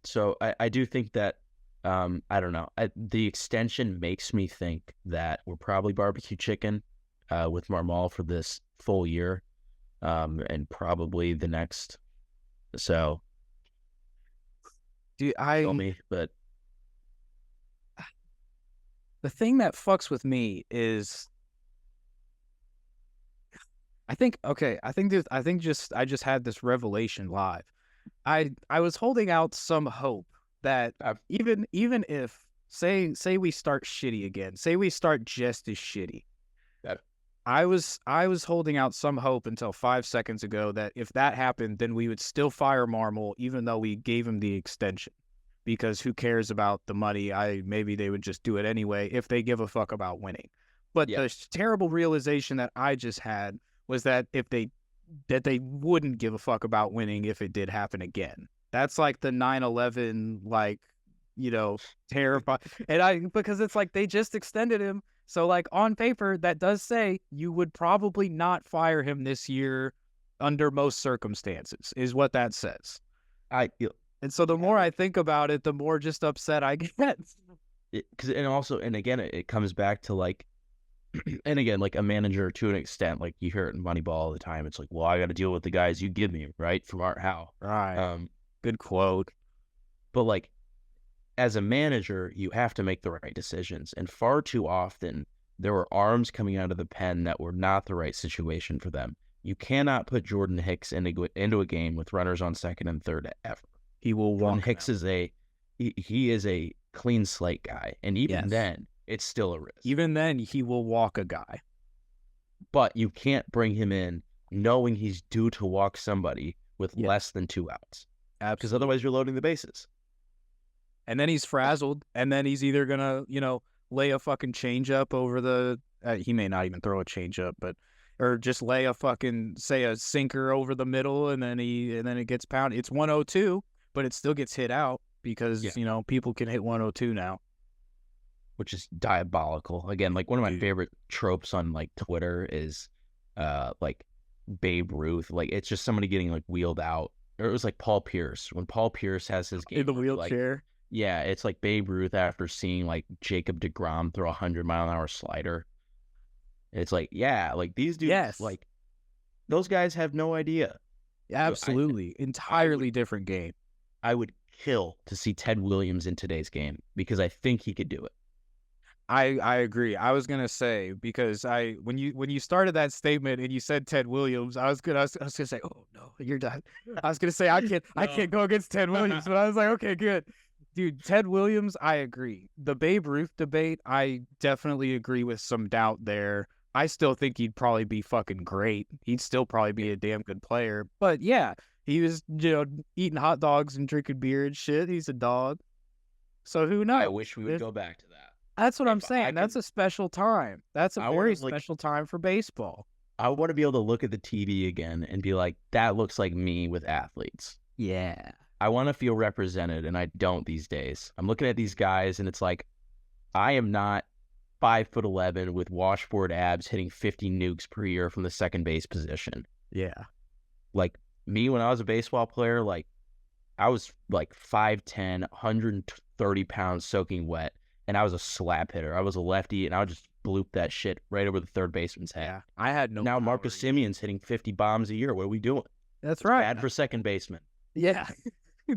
Speaker 1: So I do think that I don't know. The extension makes me think that we're probably barbecue chicken with Marmol for this full year, and probably the next. So.
Speaker 2: Dude,
Speaker 1: but
Speaker 2: the thing that fucks with me is I just had this revelation live. I was holding out some hope that even if say we start shitty again, say we start just as shitty. I was holding out some hope until 5 seconds ago that if that happened, then we would still fire Marmol, even though we gave him the extension. Because who cares about the money? Maybe they would just do it anyway if they give a fuck about winning. But the terrible realization that I just had was that they wouldn't give a fuck about winning if it did happen again. That's like the 9/11, like, terrifying. And because it's like they just extended him. So, like, on paper, that does say you would probably not fire him this year under most circumstances, is what that says. And so the more I think about it, the more just upset I get.
Speaker 1: And again, it comes back to, like, and again, like a manager to an extent, like you hear it in Moneyball all the time. It's like, well, I got to deal with the guys you give me, right? From Art Howe.
Speaker 2: Right. Good quote.
Speaker 1: But, like, as a manager, you have to make the right decisions. And far too often, there were arms coming out of the pen that were not the right situation for them. You cannot put Jordan Hicks into a game with runners on second and third ever.
Speaker 2: He will walk.
Speaker 1: Jordan Hicks is he is a clean slate guy. And even then, it's still a risk.
Speaker 2: Even then, he will walk a guy.
Speaker 1: But you can't bring him in knowing he's due to walk somebody with less than 2 outs.
Speaker 2: Absolutely.
Speaker 1: Because otherwise you're loading the bases.
Speaker 2: And then he's frazzled, and then he's either going to, lay a fucking changeup over the he may not even throw a changeup, or just lay a fucking, say, a sinker over the middle, and then it gets pounded. It's 102, but it still gets hit out because, people can hit 102 now.
Speaker 1: Which is diabolical. Again, like one of my favorite tropes on like Twitter is like Babe Ruth. Like it's just somebody getting like wheeled out. Or it was like Paul Pierce. When Paul Pierce has his game
Speaker 2: in the wheelchair.
Speaker 1: Like, yeah, it's like Babe Ruth after seeing like Jacob deGrom throw a 100-mile-an-hour slider. It's like, yeah, like these dudes, like those guys have no idea.
Speaker 2: Absolutely. Entirely different game.
Speaker 1: I would kill to see Ted Williams in today's game because I think he could do it.
Speaker 2: I agree. I was gonna say, because when you started that statement and you said Ted Williams, I was gonna say, oh no, you're done. I was gonna say I can't go against Ted Williams, but I was like, okay, good. Dude, Ted Williams, I agree. The Babe Ruth debate, I definitely agree with some doubt there. I still think he'd probably be fucking great. He'd still probably be a damn good player. But yeah, he was, eating hot dogs and drinking beer and shit. He's a dog. So who knows?
Speaker 1: I wish we would go back to that.
Speaker 2: That's what I'm saying. That's a special time. That's a very special time for baseball.
Speaker 1: I want to be able to look at the TV again and be like, that looks like me with athletes.
Speaker 2: Yeah.
Speaker 1: I want to feel represented, and I don't these days. I'm looking at these guys, and it's like, I am not 5'11" with washboard abs hitting 50 nukes per year from the second base position.
Speaker 2: Yeah.
Speaker 1: Like, me, when I was a baseball player, like, I was like 5'10", 130 pounds soaking wet, and I was a slap hitter. I was a lefty, and I would just bloop that shit right over the third baseman's head.
Speaker 2: Yeah. I had no
Speaker 1: Now Marcus Simeon's hitting 50 bombs a year. What are we doing?
Speaker 2: That's right.
Speaker 1: Bad for second baseman.
Speaker 2: Yeah.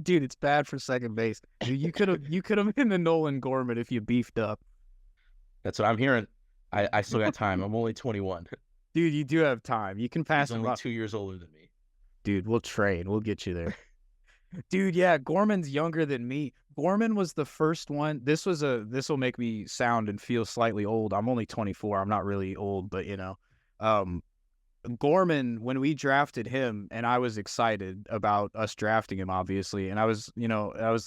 Speaker 2: Dude, it's bad for second base. Dude, you could have been the Nolan Gorman if you beefed up.
Speaker 1: That's what I'm hearing. I still got time. I'm only 21.
Speaker 2: Dude, you do have time. You can pass
Speaker 1: He's
Speaker 2: him
Speaker 1: only
Speaker 2: up.
Speaker 1: 2 years older than me.
Speaker 2: Dude, we'll trade. We'll get you there. Dude, yeah, Gorman's younger than me. Gorman was the first one. This will make me sound and feel slightly old. I'm only 24. I'm not really old, but Gorman, when we drafted him, and I was excited about us drafting him, obviously, and I was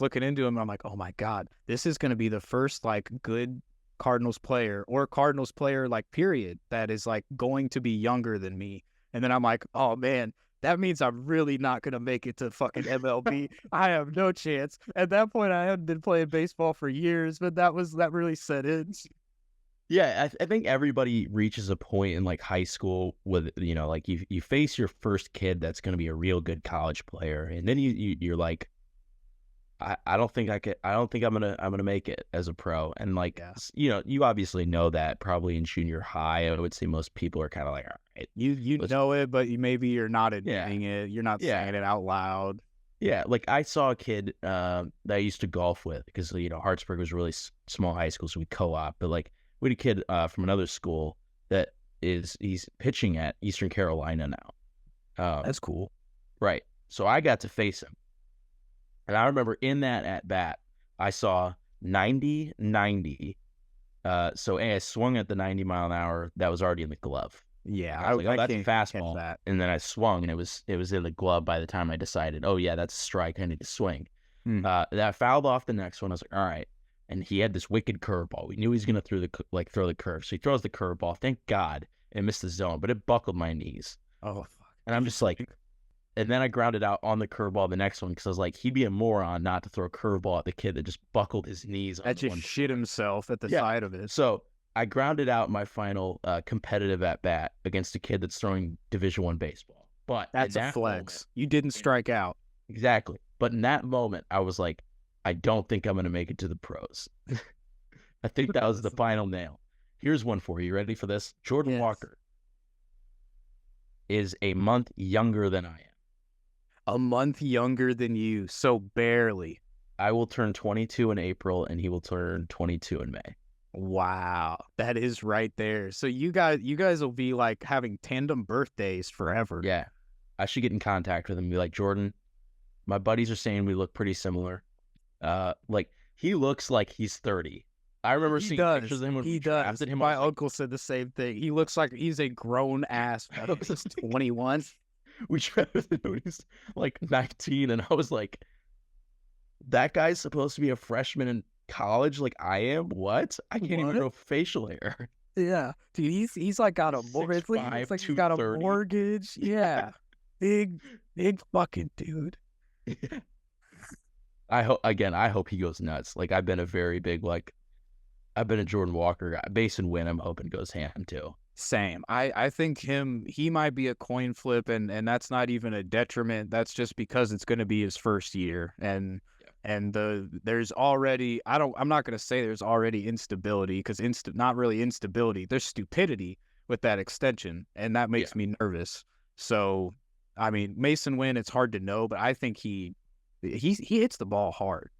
Speaker 2: looking into him, and I'm like, oh my God, this is going to be the first like good Cardinals player or Cardinals player like period that is like going to be younger than me. And then I'm like, oh man, that means I'm really not going to make it to fucking MLB. I have no chance. At that point, I hadn't been playing baseball for years, but that really set in.
Speaker 1: Yeah, I think everybody reaches a point in like high school with like you face your first kid that's going to be a real good college player, and then you're like, I don't think I'm gonna make it as a pro, and like you obviously know that probably in junior high. I would say most people are kind of like, all right,
Speaker 2: you know it, but you're not admitting it. You're not saying it out loud.
Speaker 1: Yeah, like I saw a kid that I used to golf with because Hartsburg was a really small high school, so we co-op, but like. We had a kid from another school that he's pitching at Eastern Carolina now.
Speaker 2: That's cool.
Speaker 1: Right. So I got to face him. And I remember in that at-bat, I saw 90-90. So I swung at the 90 mile an hour that was already in the glove.
Speaker 2: Yeah.
Speaker 1: I was like, that's a fastball. That. And then I swung, and it was in the glove by the time I decided, oh, yeah, that's a strike. I need to swing. That fouled off the next one. I was like, all right. And he had this wicked curveball. We knew he was going to throw the curve. So he throws the curveball. Thank God it missed the zone, but it buckled my knees.
Speaker 2: Oh, fuck.
Speaker 1: And I'm just like, and then I grounded out on the curveball the next one because I was like, he'd be a moron not to throw a curveball at the kid that just buckled his knees.
Speaker 2: That just shit himself at the side of it.
Speaker 1: So I grounded out my final competitive at bat against a kid that's throwing Division I baseball. But
Speaker 2: that's a flex. You didn't strike out.
Speaker 1: Exactly. But in that moment, I was like, I don't think I'm going to make it to the pros. I think that was the final nail. Here's one for you. Ready for this? Jordan Walker is a month younger than I am.
Speaker 2: A month younger than you, so barely.
Speaker 1: I will turn 22 in April, and he will turn 22 in May.
Speaker 2: Wow, that is right there. So you guys will be like having tandem birthdays forever.
Speaker 1: Yeah, I should get in contact with him and be like, Jordan, my buddies are saying we look pretty similar. Like he looks like he's 30. I remember seeing pictures of him when we drafted him.
Speaker 2: My uncle said the same thing. He looks like he's a grown ass. I think he's 21.
Speaker 1: We drafted him when he's like 19, and I was like, that guy's supposed to be a freshman in college like I am? What? I can't even grow facial hair.
Speaker 2: Yeah. Dude, he's like got a mortgage. It's like he's got a mortgage. Yeah. Big fucking dude.
Speaker 1: I hope he goes nuts. Like I've been a Jordan Walker guy. Base and win, I'm hoping goes ham too.
Speaker 2: Same. I think he might be a coin flip, and that's not even a detriment. That's just because it's going to be his first year, and there's already I'm not going to say there's already instability, because not really instability. There's stupidity with that extension, and that makes me nervous. So, I mean, Mason Wynn, it's hard to know, but I think he hits the ball hard,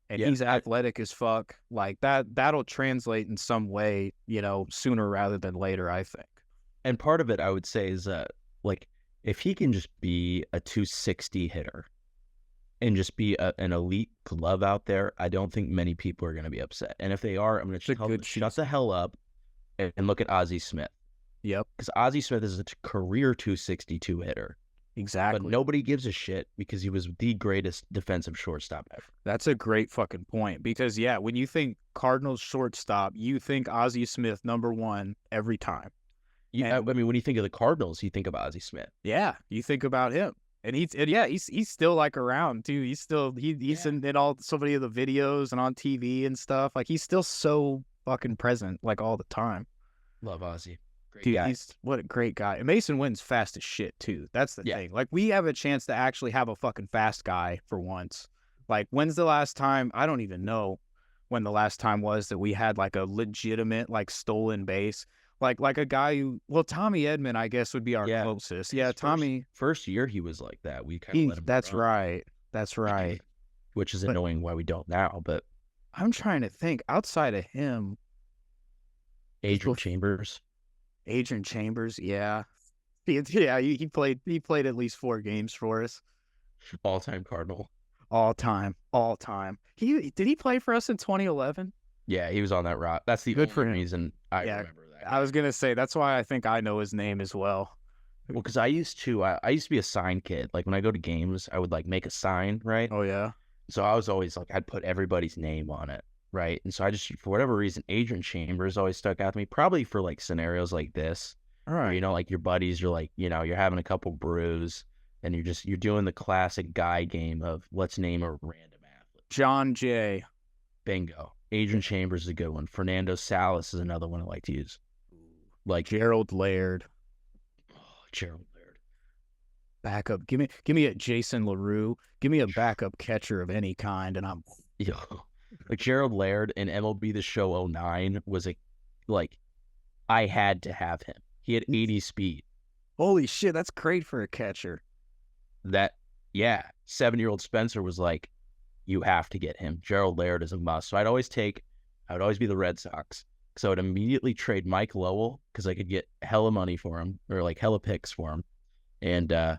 Speaker 2: and he's athletic as fuck. Like that'll translate in some way, sooner rather than later, I think.
Speaker 1: And part of it, I would say, is like if he can just be a 260 hitter and just be an elite glove out there, I don't think many people are going to be upset. And if they are, I'm going to shut the hell up and look at Ozzie Smith.
Speaker 2: Yep.
Speaker 1: Because Ozzie Smith is a career 262 hitter.
Speaker 2: Exactly.
Speaker 1: But nobody gives a shit because he was the greatest defensive shortstop ever.
Speaker 2: That's a great fucking point. Because, when you think Cardinals shortstop, you think Ozzie Smith #1 every time.
Speaker 1: I mean, when you think of the Cardinals, you think of Ozzie Smith.
Speaker 2: Yeah, you think about him. And he's still like around too. He's still he's in all so many of the videos and on TV and stuff. Like he's still so fucking present like all the time.
Speaker 1: Love Ozzie.
Speaker 2: Dude, what a great guy. And Mason Wynn's fast as shit too. That's the thing. Like we have a chance to actually have a fucking fast guy for once. Like when's the last time? I don't even know when the last time was that we had like a legitimate like stolen base. Like a guy who, Tommy Edman, I guess, would be our closest. Yeah, Tommy.
Speaker 1: First year he was like that. We kind of let him.
Speaker 2: That's run. That's right.
Speaker 1: Which is annoying why we don't now. But
Speaker 2: I'm trying to think outside of him.
Speaker 1: Adrian Chambers.
Speaker 2: Adrian Chambers, yeah. He played at least 4 games for us.
Speaker 1: All-time Cardinal.
Speaker 2: All time. Did he play for us in 2011?
Speaker 1: Yeah, he was on that route. That's the
Speaker 2: Good
Speaker 1: only
Speaker 2: for him.
Speaker 1: reason I remember that.
Speaker 2: I was gonna say that's why I think I know his name as well.
Speaker 1: Well, because I used to be a sign kid. Like when I go to games, I would like make a sign, right?
Speaker 2: Oh yeah.
Speaker 1: So I was always like, I'd put everybody's name on it, right? And so I just, for whatever reason, Adrian Chambers always stuck out to me. Probably for like scenarios like this,
Speaker 2: All
Speaker 1: where,
Speaker 2: right.
Speaker 1: like your buddies, you're like, you're having a couple brews, and you're doing the classic guy game of let's name a random athlete.
Speaker 2: John Jay.
Speaker 1: Bingo. Adrian Chambers is a good one. Fernando Salas is another one I like to use. Like
Speaker 2: Gerald Laird.
Speaker 1: Gerald Laird.
Speaker 2: Backup. Give me a Jason LaRue. Give me a backup catcher of any kind, and I'm
Speaker 1: like Gerald Laird in MLB The Show 09 was I had to have him. He had 80 speed.
Speaker 2: Holy shit, that's great for a catcher.
Speaker 1: 7-year-old Spencer was like, you have to get him. Gerald Laird is a must. So I would always be the Red Sox. So I would immediately trade Mike Lowell because I could get hella money for him, or like hella picks for him. And oh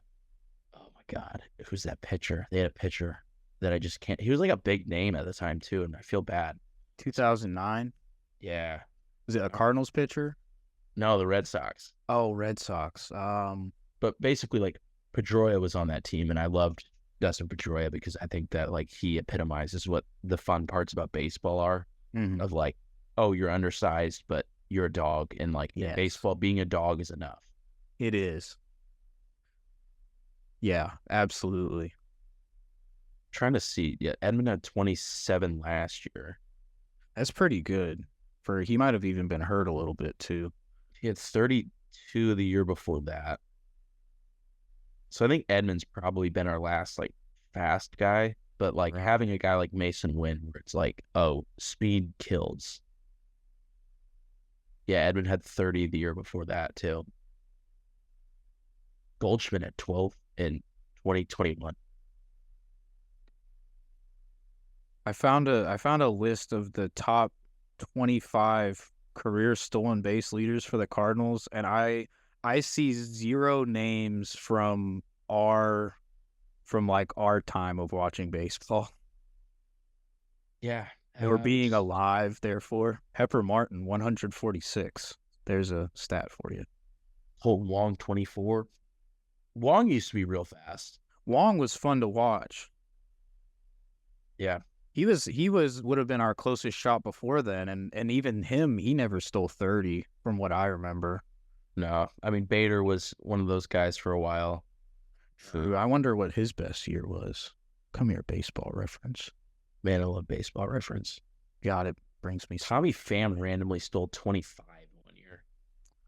Speaker 1: my God, who's that pitcher? They had a pitcher that I just can't. He was like a big name at the time too, and I feel bad.
Speaker 2: 2009.
Speaker 1: Yeah.
Speaker 2: Is it a Cardinals pitcher?
Speaker 1: No, the Red Sox.
Speaker 2: Oh, Red Sox.
Speaker 1: But basically, like Pedroia was on that team, and I loved Dustin Pedroia because I think that like he epitomizes what the fun parts about baseball are.
Speaker 2: Mm-hmm.
Speaker 1: Of like, oh, you're undersized, but you're a dog, and like in baseball, being a dog is enough.
Speaker 2: It is. Yeah, absolutely.
Speaker 1: Trying to see. Yeah, Edmund had 27 last year.
Speaker 2: That's pretty good. He might have even been hurt a little bit too.
Speaker 1: He had 32 the year before that. So I think Edmund's probably been our last like fast guy, but like having a guy like Mason Wynn where it's like, oh, speed kills. Yeah, Edmund had 30 the year before that too. Goldschmidt had 12 in 2021.
Speaker 2: I found a list of the top 25 career stolen base leaders for the Cardinals, and I see 0 names from our time of watching baseball.
Speaker 1: Yeah.
Speaker 2: Or being alive, therefore. Pepper Martin, 146. There's a stat for you.
Speaker 1: Wong, 24. Wong used to be real fast.
Speaker 2: Wong was fun to watch.
Speaker 1: Yeah.
Speaker 2: He would have been our closest shot before then, and even him, he never stole 30 from what I remember.
Speaker 1: No, I mean Bader was one of those guys for a while.
Speaker 2: I wonder what his best year was. Come here, Baseball Reference.
Speaker 1: Man, I love Baseball Reference.
Speaker 2: God, it brings me.
Speaker 1: Tommy Pham randomly stole 25 one year.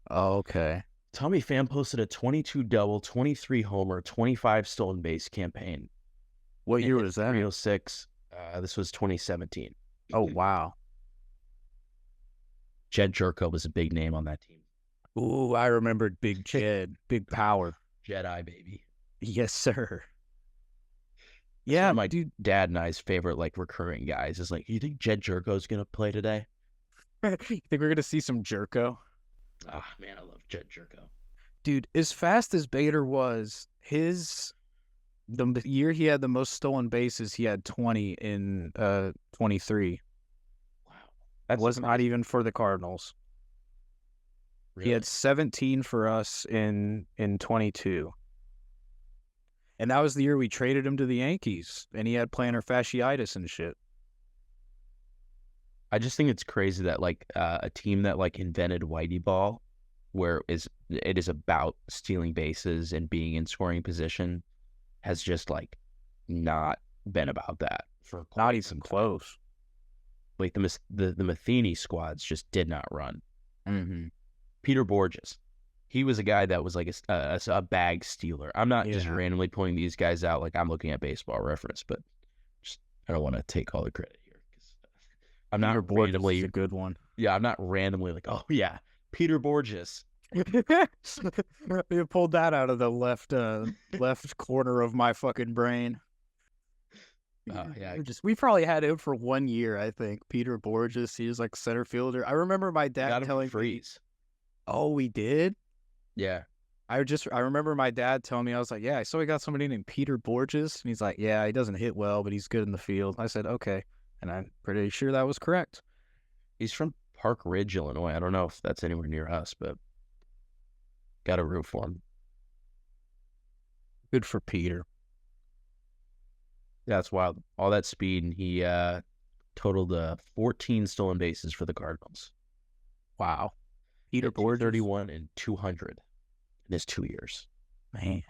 Speaker 2: Oh, okay.
Speaker 1: Tommy Pham posted a 22 double, 23 homer, 25 stolen base campaign.
Speaker 2: What year was that?
Speaker 1: 306. This was 2017.
Speaker 2: Oh, wow.
Speaker 1: Jed Jerko was a big name on that team.
Speaker 2: Ooh, I remembered Big Jed. Big power.
Speaker 1: Jedi, baby.
Speaker 2: Yes, sir.
Speaker 1: Yeah, my dad and I's favorite like recurring guys is like, you think Jed Jerko's gonna play today?
Speaker 2: Think we're gonna see some Jerko?
Speaker 1: Ah, man, I love Jed Jerko.
Speaker 2: Dude, as fast as Bader was, the year he had the most stolen bases, he had 20 in 23.
Speaker 1: Wow, that
Speaker 2: was not even for the Cardinals. Really? He had 17 for us in 22. And that was the year we traded him to the Yankees, and he had plantar fasciitis and shit.
Speaker 1: I just think it's crazy that like a team that like invented Whitey Ball, where it is about stealing bases and being in scoring position, has just like not been about that for
Speaker 2: not even close.
Speaker 1: Like the Matheny squads just did not run.
Speaker 2: Mm-hmm.
Speaker 1: Peter Borges, he was a guy that was like a bag stealer. I'm not just randomly pulling these guys out like I'm looking at Baseball Reference, but just I don't want to take all the credit here because I'm not randomly
Speaker 2: a good one.
Speaker 1: Yeah, I'm not randomly like, oh yeah, Peter Borges.
Speaker 2: You pulled that out of the left corner of my fucking brain.
Speaker 1: Yeah,
Speaker 2: we probably had him for 1 year. I think Peter Borges. He was like center fielder. I remember my dad telling
Speaker 1: Freeze.
Speaker 2: Oh, we did?
Speaker 1: Yeah.
Speaker 2: I remember my dad telling me, I was like, yeah, so we got somebody named Peter Borges. And he's like, yeah, he doesn't hit well, but he's good in the field. I said, okay. And I'm pretty sure that was correct.
Speaker 1: He's from Park Ridge, Illinois. I don't know if that's anywhere near us, but got to root for him.
Speaker 2: Good for Peter.
Speaker 1: Yeah, that's wild. All that speed, and he totaled 14 stolen bases for the Cardinals.
Speaker 2: Wow. Peter Borges.
Speaker 1: 31 and 200 in his 2 years.
Speaker 2: Man.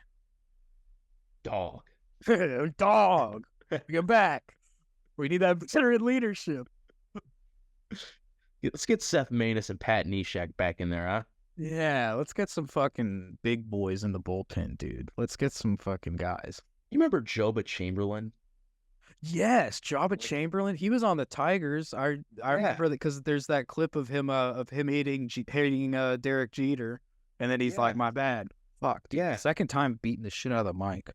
Speaker 1: Dog.
Speaker 2: Dog. Get back. We need that veteran leadership.
Speaker 1: Let's get Seth Maness and Pat Neshek back in there, huh?
Speaker 2: Yeah, let's get some fucking big boys in the bullpen, dude. Let's get some fucking guys.
Speaker 1: You remember Joba Chamberlain?
Speaker 2: Yes, Jabba Chamberlain. He was on the Tigers. I remember that because there's that clip of him hating Derek Jeter, and then he's like, "My bad, fuck." Dude,
Speaker 1: Yeah.
Speaker 2: Second time beating the shit out of the mic.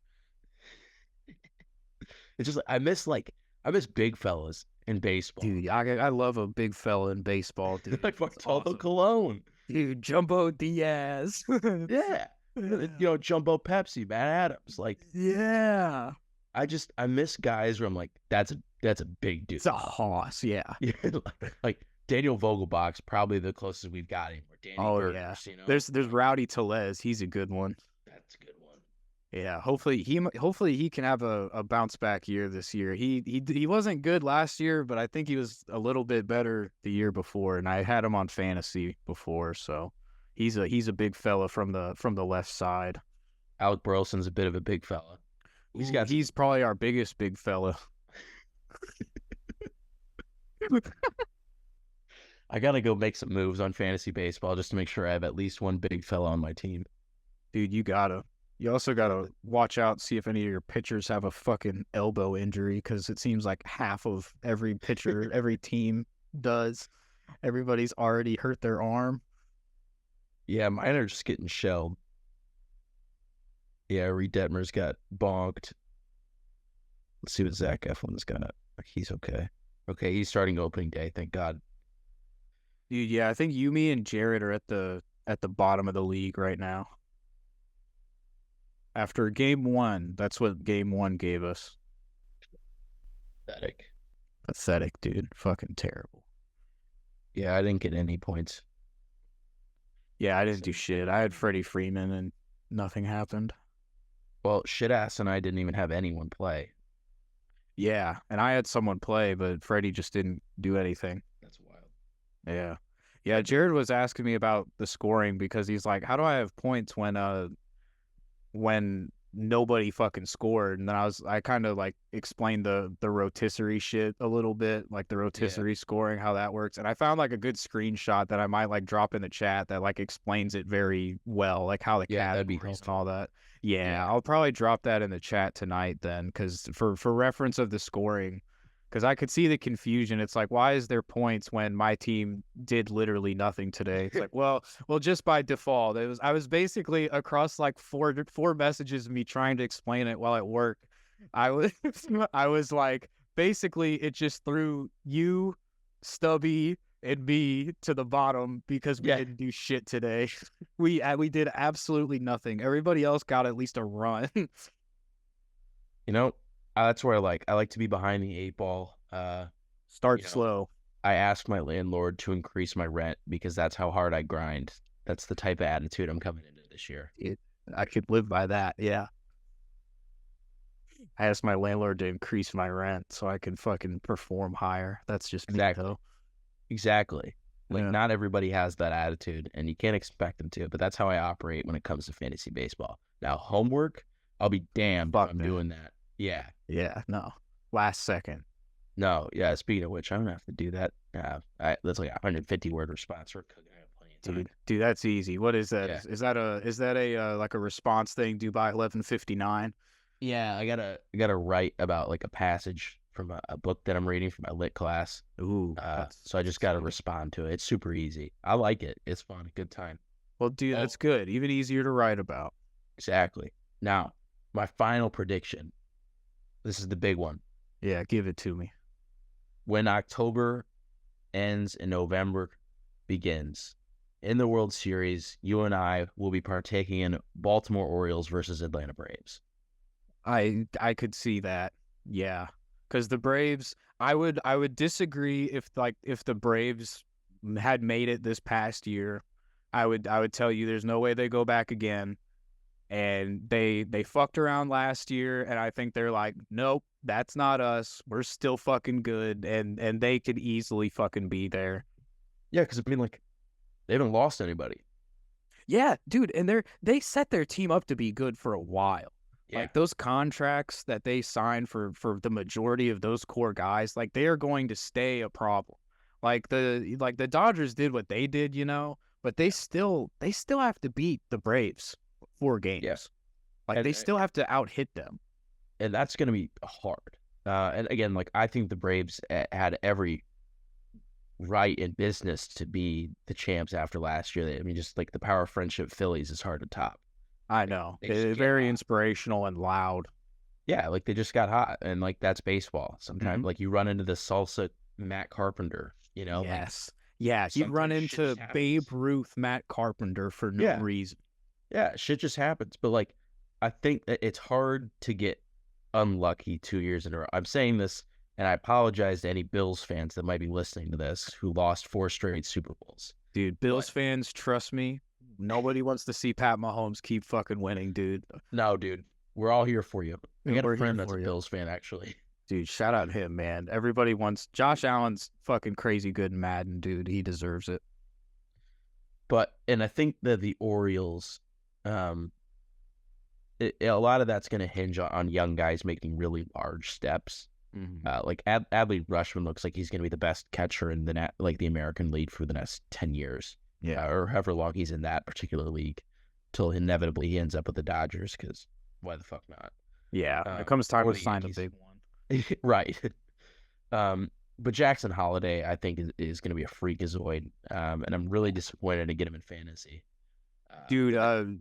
Speaker 1: It's just I miss big fellas in baseball.
Speaker 2: Dude, I love a big fella in baseball, dude.
Speaker 1: Like Bartolo
Speaker 2: awesome.
Speaker 1: Colon.
Speaker 2: Dude, Jumbo Diaz.
Speaker 1: Yeah. Jumbo Pepsi, Matt Adams. Like,
Speaker 2: yeah.
Speaker 1: I miss guys where I'm like, that's a big dude.
Speaker 2: It's a hoss, yeah.
Speaker 1: like Daniel Vogelbach's probably the closest we've got him. Or Danny Burgers, you know?
Speaker 2: There's Rowdy Tellez. He's a good one.
Speaker 1: That's a good one.
Speaker 2: Yeah, hopefully he can have a bounce back year this year. He wasn't good last year, but I think he was a little bit better the year before, and I had him on fantasy before, so he's a big fella from the left side.
Speaker 1: Alec Burleson's a bit of a big fella.
Speaker 2: He's probably our biggest big fella.
Speaker 1: I gotta go make some moves on fantasy baseball just to make sure I have at least one big fella on my team.
Speaker 2: Dude, you also gotta watch out, see if any of your pitchers have a fucking elbow injury, because it seems like half of every pitcher, every team does. Everybody's already hurt their arm.
Speaker 1: Yeah, mine are just getting shelled. Yeah, Reed Detmer's got bonked. Let's see what Zach Eflin's got. He's okay. Okay, he's starting opening day, thank God.
Speaker 2: Dude, yeah, I think Yumi and Jared are at the bottom of the league right now. After game one, that's what game one gave us. Pathetic, dude. Fucking terrible.
Speaker 1: Yeah, I didn't get any points.
Speaker 2: Yeah, I didn't do shit. I had Freddie Freeman and nothing happened.
Speaker 1: Well, shit-ass and I didn't even have anyone play.
Speaker 2: Yeah, and I had someone play, but Freddie just didn't do anything.
Speaker 1: That's wild.
Speaker 2: Yeah. Yeah, Jared was asking me about the scoring because he's like, how do I have points when nobody fucking scored? And then I kind of like explained the rotisserie shit a little bit, like the rotisserie scoring, how that works. And I found like a good screenshot that I might like drop in the chat that like explains it very well, like how the categories and all that. Yeah, I'll probably drop that in the chat tonight then, because for reference of the scoring, because I could see the confusion. It's like, why is there points when my team did literally nothing today? It's like, well, just by default. I was basically across like four messages of me trying to explain it while at work. I was like, basically, it just threw you, Stubby, and me to the bottom because we didn't do shit today. We did absolutely nothing. Everybody else got at least a run.
Speaker 1: You know, that's where I like to be behind the eight ball.
Speaker 2: Start slow.
Speaker 1: I asked my landlord to increase my rent because that's how hard I grind. That's the type of attitude I'm coming into this year.
Speaker 2: I could live by that, yeah. I asked my landlord to increase my rent so I can fucking perform higher. That's just me, though.
Speaker 1: Exactly. Like, not everybody has that attitude, and you can't expect them to, but that's how I operate when it comes to fantasy baseball. Now, homework, I'll be damned if I'm doing that. Yeah.
Speaker 2: Yeah, no. Last second.
Speaker 1: No, yeah, speaking of which, I don't have to do that. That's like a 150-word response. We're cooking. I have plenty of time.
Speaker 2: Dude, that's easy. What is that?
Speaker 1: Yeah.
Speaker 2: Is that a like a response thing due by 11:59?
Speaker 1: Yeah, I gotta write about like a passage from a book that I'm reading for my lit class.
Speaker 2: Ooh.
Speaker 1: So I just gotta respond to it. It's super easy. I like it. It's fun. Good time.
Speaker 2: Well, dude, that's good. Even easier to write about.
Speaker 1: Exactly. Now, my final prediction. This is the big one.
Speaker 2: Yeah, give it to me.
Speaker 1: When October ends and November begins, in the World Series, you and I will be partaking in Baltimore Orioles versus Atlanta Braves.
Speaker 2: I could see that. Yeah. Because the Braves, I would disagree if the Braves had made it this past year. I would tell you there's no way they go back again. And they fucked around last year, and I think they're like, nope, that's not us. We're still fucking good, and they could easily fucking be there.
Speaker 1: Yeah, because I mean, like, they haven't lost anybody.
Speaker 2: Yeah, dude, and they set their team up to be good for a while.
Speaker 1: Yeah.
Speaker 2: Like those contracts that they signed for the majority of those core guys, like they are going to stay a problem. Like the Dodgers did what they did, but they still have to beat the Braves 4 games.
Speaker 1: Yeah.
Speaker 2: Like they still have to out-hit them.
Speaker 1: And that's going to be hard. And again, like, I think the Braves had every right in business to be the champs after last year. I mean, just like the power of friendship Phillies is hard to top.
Speaker 2: I know. It's very inspirational and loud.
Speaker 1: Yeah, like they just got hot, and like that's baseball. Sometimes like you run into the salsa Matt Carpenter,
Speaker 2: Yes. Yeah, you run into Babe Ruth Matt Carpenter for no reason.
Speaker 1: Yeah, shit just happens. But like, I think that it's hard to get unlucky 2 years in a row. I'm saying this, and I apologize to any Bills fans that might be listening to this who lost 4 straight Super Bowls.
Speaker 2: Dude, Bills fans, trust me, nobody wants to see Pat Mahomes keep fucking winning, dude.
Speaker 1: No, dude. We're all here for you. I got a friend that's a Bills fan, actually.
Speaker 2: Dude, shout out him, man. Everybody wants... Josh Allen's fucking crazy good in Madden, dude. He deserves it.
Speaker 1: And I think that the Orioles... a lot of that's going to hinge on young guys making really large steps.
Speaker 2: Mm-hmm.
Speaker 1: Like Adley Rutschman looks like he's going to be the best catcher in the American League for the next 10 years.
Speaker 2: Yeah,
Speaker 1: or however long he's in that particular league, till inevitably he ends up with the Dodgers. Because why the fuck not?
Speaker 2: Yeah, it comes time to sign a big one.
Speaker 1: Right. But Jackson Holiday, I think, is going to be a freakazoid, and I'm really disappointed to get him in fantasy.
Speaker 2: Dude,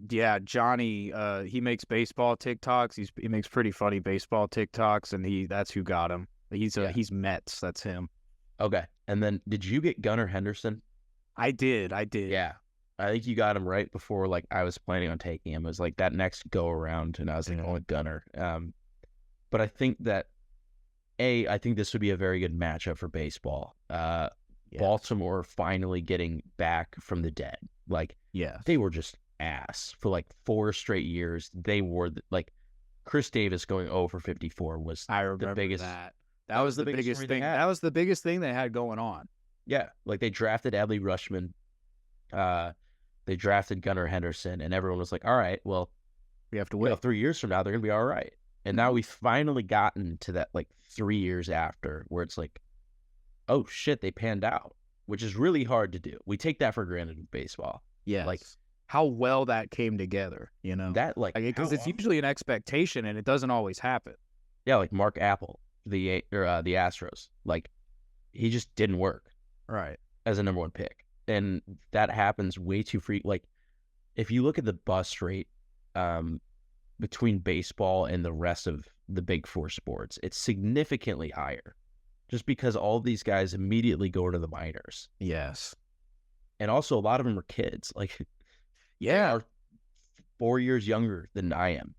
Speaker 2: yeah, Johnny, he makes baseball TikToks. He makes pretty funny baseball TikToks, and that's who got him. He's Mets. That's him.
Speaker 1: Okay. And then, did you get Gunnar Henderson?
Speaker 2: I did.
Speaker 1: Yeah. I think you got him right before, like, I was planning on taking him. It was like that next go around, and I was like, oh, Gunnar. But I think that, I think this would be a very good matchup for baseball. Baltimore finally getting back from the dead. Like, they were just ass for like 4 straight years. They were like, Chris Davis going 0 for 54 was the biggest.
Speaker 2: That was the biggest thing. That was the biggest thing they had going on.
Speaker 1: Yeah, like they drafted Adley Rutschman. They drafted Gunnar Henderson, and everyone was like, all right, well,
Speaker 2: we have to wait.
Speaker 1: 3 years from now, they're going to be all right. And now we've finally gotten to that, like, 3 years after, where it's like, oh, shit, they panned out, which is really hard to do. We take that for granted in baseball.
Speaker 2: Yeah.
Speaker 1: Like,
Speaker 2: how well that came together,
Speaker 1: That, like,
Speaker 2: because it's usually an expectation, and it doesn't always happen.
Speaker 1: Yeah, like Mark Apple, the Astros. Like, he just didn't work.
Speaker 2: Right.
Speaker 1: As a number 1 pick. And that happens way too like, if you look at the bust rate between baseball and the rest of the big 4 sports, it's significantly higher, just because all of these guys immediately go to the minors.
Speaker 2: Yes.
Speaker 1: And also, a lot of them are kids. Like, they are 4 years younger than I am.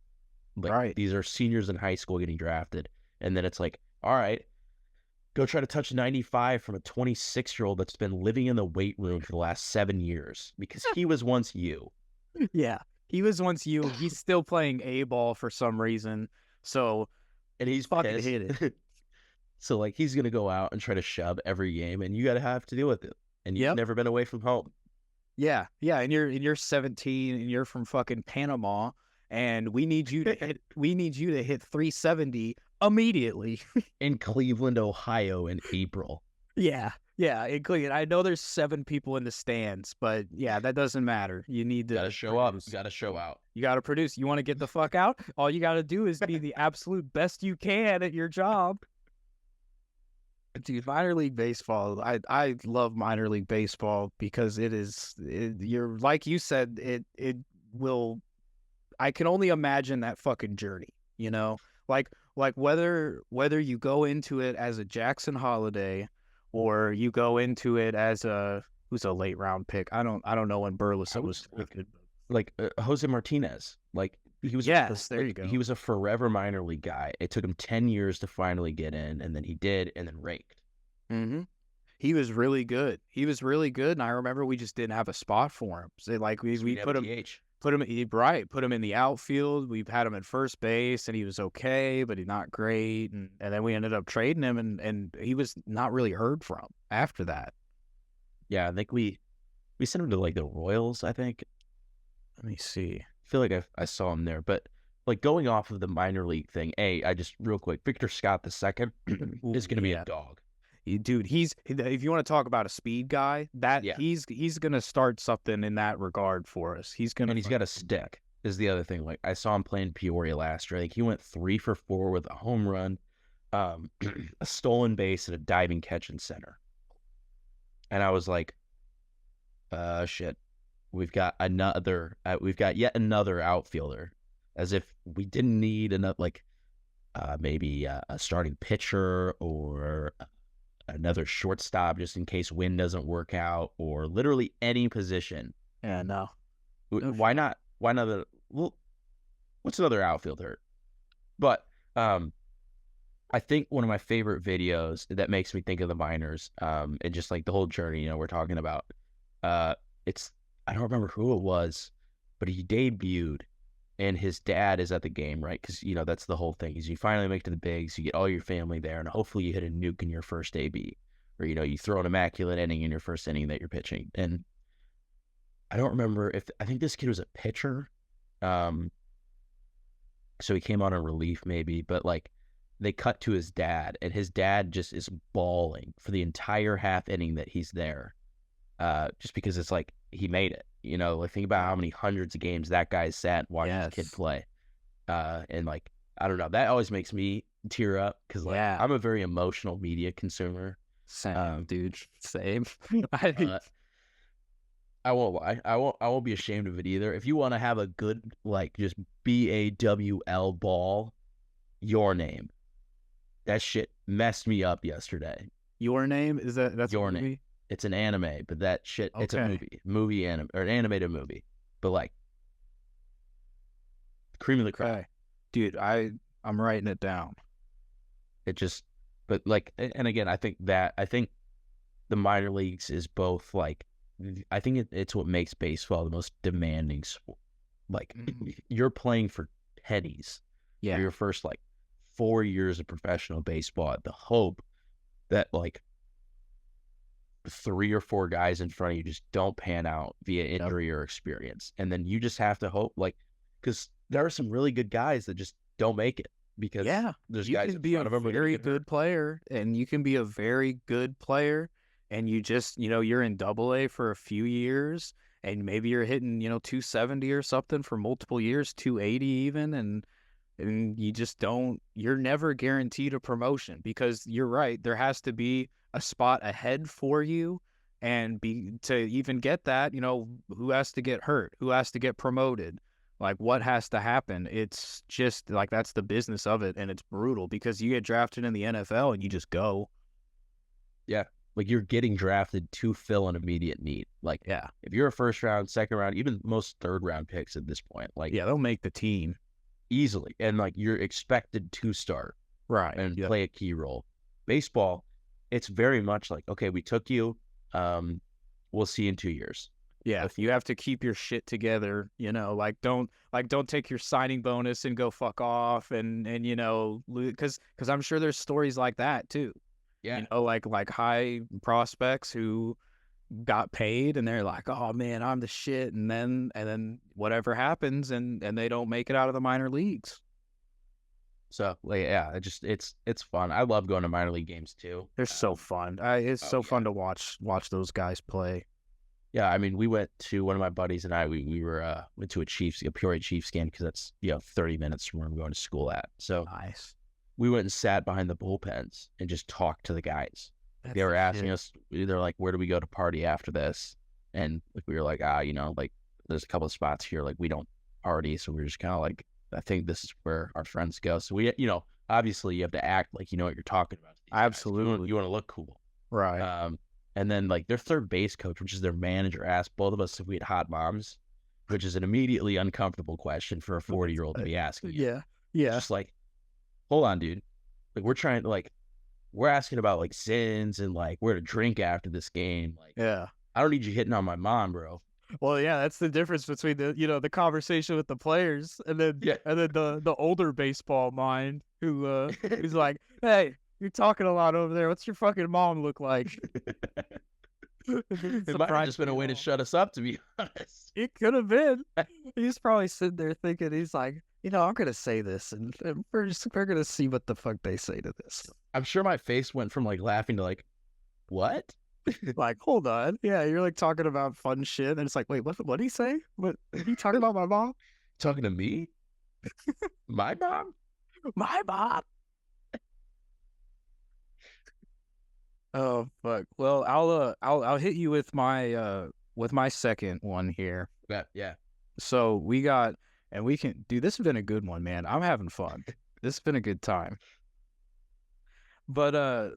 Speaker 1: Like,
Speaker 2: right.
Speaker 1: These are seniors in high school getting drafted. And then it's like, all right, go try to touch 95 from a 26-year-old that's been living in the weight room for the last 7 years, because he was once you.
Speaker 2: Yeah, he was once you. He's still playing A-ball for some reason. So,
Speaker 1: and he's
Speaker 2: fucking hit it.
Speaker 1: So, like, he's going to go out and try to shove every game, and you got to have to deal with it. And you've never been away from home.
Speaker 2: Yeah, and you're 17, and you're from fucking Panama, and we need you to hit 370 immediately
Speaker 1: in Cleveland, Ohio, in April.
Speaker 2: Yeah, in Cleveland. I know there's 7 people in the stands, but yeah, that doesn't matter. You need to
Speaker 1: show up. You got to show out.
Speaker 2: You got to produce. You want to get the fuck out? All you got to do is be the absolute best you can at your job. Dude, minor league baseball. I love minor league baseball because you're like you said, it will. I can only imagine that fucking journey. Like whether you go into it as a Jackson Holiday, or you go into it as a who's a late round pick. I don't know when Burleson was good.
Speaker 1: Like Jose Martinez. Like he was
Speaker 2: there you go.
Speaker 1: He was a forever minor league guy. It took him 10 years to finally get in, and then he did, and then raked.
Speaker 2: Mm-hmm. He was really good. And I remember we just didn't have a spot for him. So like we put him in the outfield. We've had him at first base, and he was okay, but he's not great. And then we ended up trading him, and he was not really heard from after that.
Speaker 1: Yeah, I think we sent him to like the Royals, I think.
Speaker 2: Let me see.
Speaker 1: I feel like I saw him there, but like going off of the minor league thing, I just real quick, Victor Scott II is going to be a dog.
Speaker 2: Dude, if you want to talk about a speed guy, he's going to start something in that regard for us. He's got
Speaker 1: a stick is the other thing. Like I saw him playing Peoria last year. Like he went 3 for 4 with a home run, a stolen base, and a diving catch in center. And I was like, shit. We've got yet another outfielder, as if we didn't need maybe a starting pitcher or another shortstop just in case Wynn doesn't work out, or literally any position.
Speaker 2: Yeah, no.
Speaker 1: Why not? What's another outfielder? But I think one of my favorite videos that makes me think of the minors, and just like the whole journey, we're talking about, I don't remember who it was, but he debuted, and his dad is at the game, right? Because, that's the whole thing, is you finally make it to the bigs, you get all your family there, and hopefully you hit a nuke in your first AB, or, you throw an immaculate inning in your first inning that you're pitching. And I don't remember I think this kid was a pitcher, so he came on a relief maybe, but like they cut to his dad, and his dad just is bawling for the entire half inning that he's there, just because it's like, he made it, like think about how many hundreds of games that guy sat watching his kid play. And like, I don't know, that always makes me tear up, because I'm a very emotional media consumer.
Speaker 2: Same, dude. Same.
Speaker 1: I won't lie. I won't be ashamed of it either. If you want to have a good, like, just BAWL ball, Your Name. That shit messed me up yesterday.
Speaker 2: Your Name? That's
Speaker 1: Your Name? It's an anime, but that shit, it's a or an animated movie. But like, cream of the crop.
Speaker 2: Okay. Dude, I'm writing it down.
Speaker 1: But like, and again, I think the minor leagues is both like, I think it's what makes baseball the most demanding sport. Like, you're playing for pennies for your first like 4 years of professional baseball, at the hope that like 3 or 4 guys in front of you just don't pan out via injury or experience. And then you just have to hope, like, because there are some really good guys that just don't make it, because there's guys
Speaker 2: can be a very good player, and you can be a very good player, and you just, you're in AA for a few years, and maybe you're hitting, 270 or something for multiple years, 280 even, and you just you're never guaranteed a promotion, because you're right, there has to be a spot ahead for you, and to even get that, who has to get hurt, who has to get promoted, like what has to happen. It's just like, that's the business of it, and it's brutal, because you get drafted in the NFL and you just go.
Speaker 1: Yeah, like you're getting drafted to fill an immediate need. Like, if you're a first round, second round, even most third round picks at this point, like,
Speaker 2: they'll make the team
Speaker 1: easily, and like you're expected to start and play a key role. Baseball, it's very much like, okay, we took you, we'll see you in 2 years.
Speaker 2: Yeah, you have to keep your shit together, don't take your signing bonus and go fuck off, and because I'm sure there's stories like that too.
Speaker 1: Yeah,
Speaker 2: like high prospects who got paid and they're like, oh man, I'm the shit, and then whatever happens, and they don't make it out of the minor leagues.
Speaker 1: So like, it's fun. I love going to minor league games too.
Speaker 2: They're so fun. It's so fun to watch those guys play.
Speaker 1: Yeah, I mean, we went to, one of my buddies and I, we went to a Peoria Chiefs game, because that's 30 minutes from where I'm going to school at. So
Speaker 2: nice. We
Speaker 1: went and sat behind the bullpens and just talked to the guys. They were asking us, they're like, where do we go to party after this? And like, we were like, like there's a couple of spots here, like we don't party, so we were just kind of like, I think this is where our friends go. So we, obviously you have to act like you know what you're talking about.
Speaker 2: Absolutely.
Speaker 1: You want to look cool.
Speaker 2: Right.
Speaker 1: And then like their third base coach, which is their manager, asked both of us if we had hot moms, which is an immediately uncomfortable question for a 40-year-old to be asking.
Speaker 3: Yeah.
Speaker 1: Just like, hold on, dude. Like we're asking about like sins and like where to drink after this game. Like,
Speaker 3: Yeah.
Speaker 1: I don't need you hitting on my mom, bro.
Speaker 3: Well, yeah, that's the difference between the conversation with the players and then the older baseball mind who's like, hey, you're talking a lot over there. What's your fucking mom look like?
Speaker 1: It might have just been a way to shut us up, to be honest.
Speaker 3: It could have been. He's probably sitting there thinking, he's like, I'm gonna say this, and we're gonna see what the fuck they say to this.
Speaker 1: I'm sure my face went from like laughing to like, what?
Speaker 3: Like, hold on, yeah, you're like talking about fun shit, and it's like, wait, what did he say? What are you talking about? My mom?
Speaker 1: Talking to me? My mom?
Speaker 3: My mom? Oh fuck. Well, I'll hit you with my second one here.
Speaker 1: Yeah.
Speaker 3: So we got, and we can do this. Has been a good one, man. I'm having fun. This has been a good time. But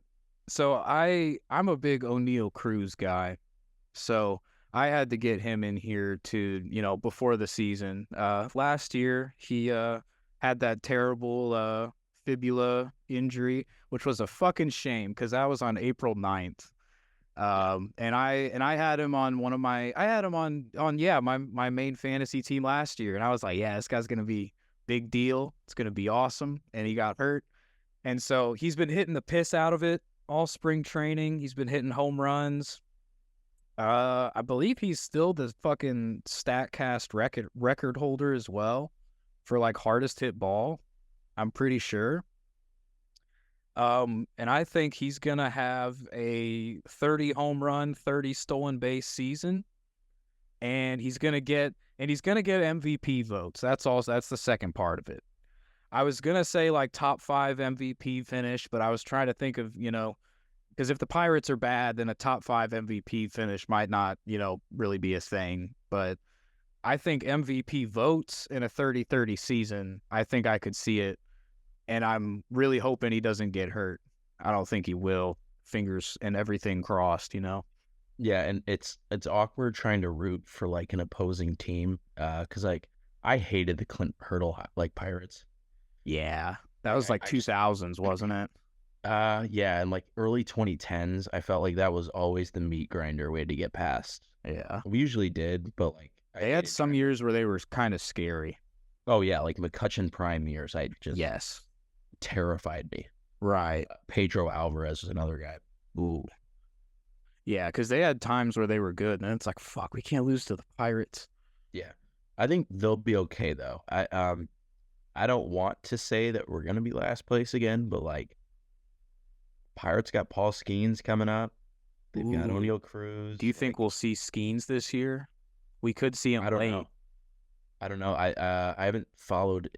Speaker 3: so I'm a big O'Neal Cruz guy, so I had to get him in here to before the season. Last year he had that terrible fibula injury, which was a fucking shame because that was on April 9th. And I had him on my main fantasy team last year, and I was like, yeah, this guy's gonna be big deal. It's gonna be awesome. And he got hurt, and so he's been hitting the piss out of it all spring training. He's been hitting home runs. I believe he's still the fucking StatCast record holder as well for like hardest hit ball. I'm pretty sure. And I think he's gonna have a 30 home run, 30 stolen base season, and he's gonna get MVP votes. That's the second part of it. I was gonna say like top 5 MVP finish, but I was trying to think of because if the Pirates are bad, then a top 5 MVP finish might not really be a thing. But I think MVP votes in a 30-30 season, I think I could see it. And I'm really hoping he doesn't get hurt. I don't think he will. Fingers and everything crossed,
Speaker 1: Yeah, and it's awkward trying to root for like an opposing team, because like I hated the Clint Hurdle like Pirates.
Speaker 3: Yeah, that was like 2000s, wasn't it?
Speaker 1: Yeah, and like early 2010s, I felt like that was always the meat grinder way to get past.
Speaker 3: Yeah,
Speaker 1: we usually did, but like
Speaker 3: they had some years where they were kind of scary.
Speaker 1: Oh yeah, like McCutcheon prime years,
Speaker 3: yes.
Speaker 1: Terrified me.
Speaker 3: Right.
Speaker 1: Pedro Alvarez was another guy.
Speaker 3: Ooh. Yeah, because they had times where they were good, and then it's like, fuck, we can't lose to the Pirates.
Speaker 1: Yeah. I think they'll be okay, though. I don't want to say that we're going to be last place again, but, like, Pirates got Paul Skeens coming up. They've got O'Neal Cruz.
Speaker 3: Do you think we'll see Skeens this year? We could see him late.
Speaker 1: I don't know. I haven't followed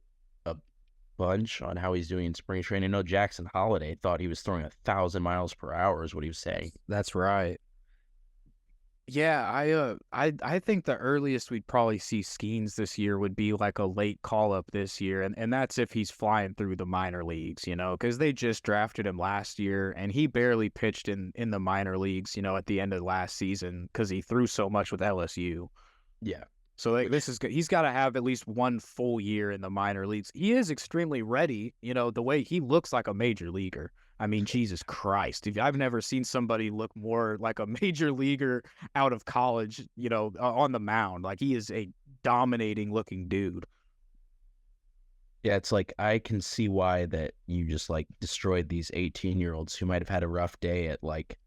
Speaker 1: bunch on how he's doing in spring training. I know Jackson Holiday thought he was throwing 1,000 miles per hour is what he was saying.
Speaker 3: That's right. Yeah, I think the earliest we'd probably see Skeens this year would be like a late call up this year, and that's if he's flying through the minor leagues, because they just drafted him last year, and he barely pitched in the minor leagues, at the end of last season because he threw so much with LSU.
Speaker 1: Yeah.
Speaker 3: So this is good. He's got to have at least one full year in the minor leagues. He is extremely ready. The way he looks like a major leaguer. I mean, Jesus Christ. I've never seen somebody look more like a major leaguer out of college, on the mound. Like, he is a dominating looking dude.
Speaker 1: Yeah, it's like I can see why that you just like destroyed these 18-year-olds who might have had a rough day at like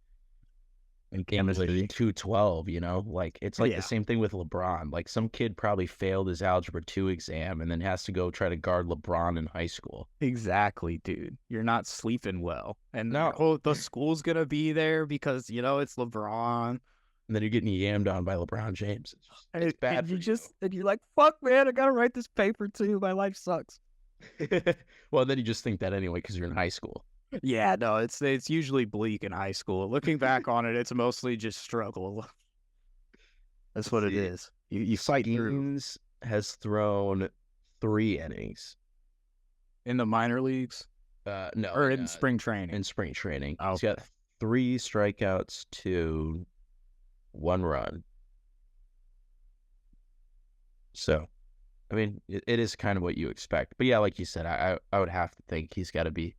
Speaker 1: English 212, like it's like the same thing with LeBron. Like some kid probably failed his algebra 2 exam and then has to go try to guard LeBron in high school.
Speaker 3: Exactly, dude. You're not sleeping well. And the school's going to be there because, it's LeBron.
Speaker 1: And then you're getting yammed on by LeBron James. It's bad for you.
Speaker 3: And you're like, fuck, man, I got to write this paper too. My life sucks.
Speaker 1: Well, then you just think that anyway because you're in high school.
Speaker 3: Yeah, no, it's usually bleak in high school. Looking back on it, it's mostly just struggle. That's what it is. You fight through.
Speaker 1: Has thrown 3 innings
Speaker 3: in the minor leagues.
Speaker 1: No,
Speaker 3: or in spring training.
Speaker 1: In spring training,
Speaker 3: oh.
Speaker 1: He's got 3 strikeouts to 1 run. So, I mean, it is kind of what you expect. But yeah, like you said, I would have to think he's got to be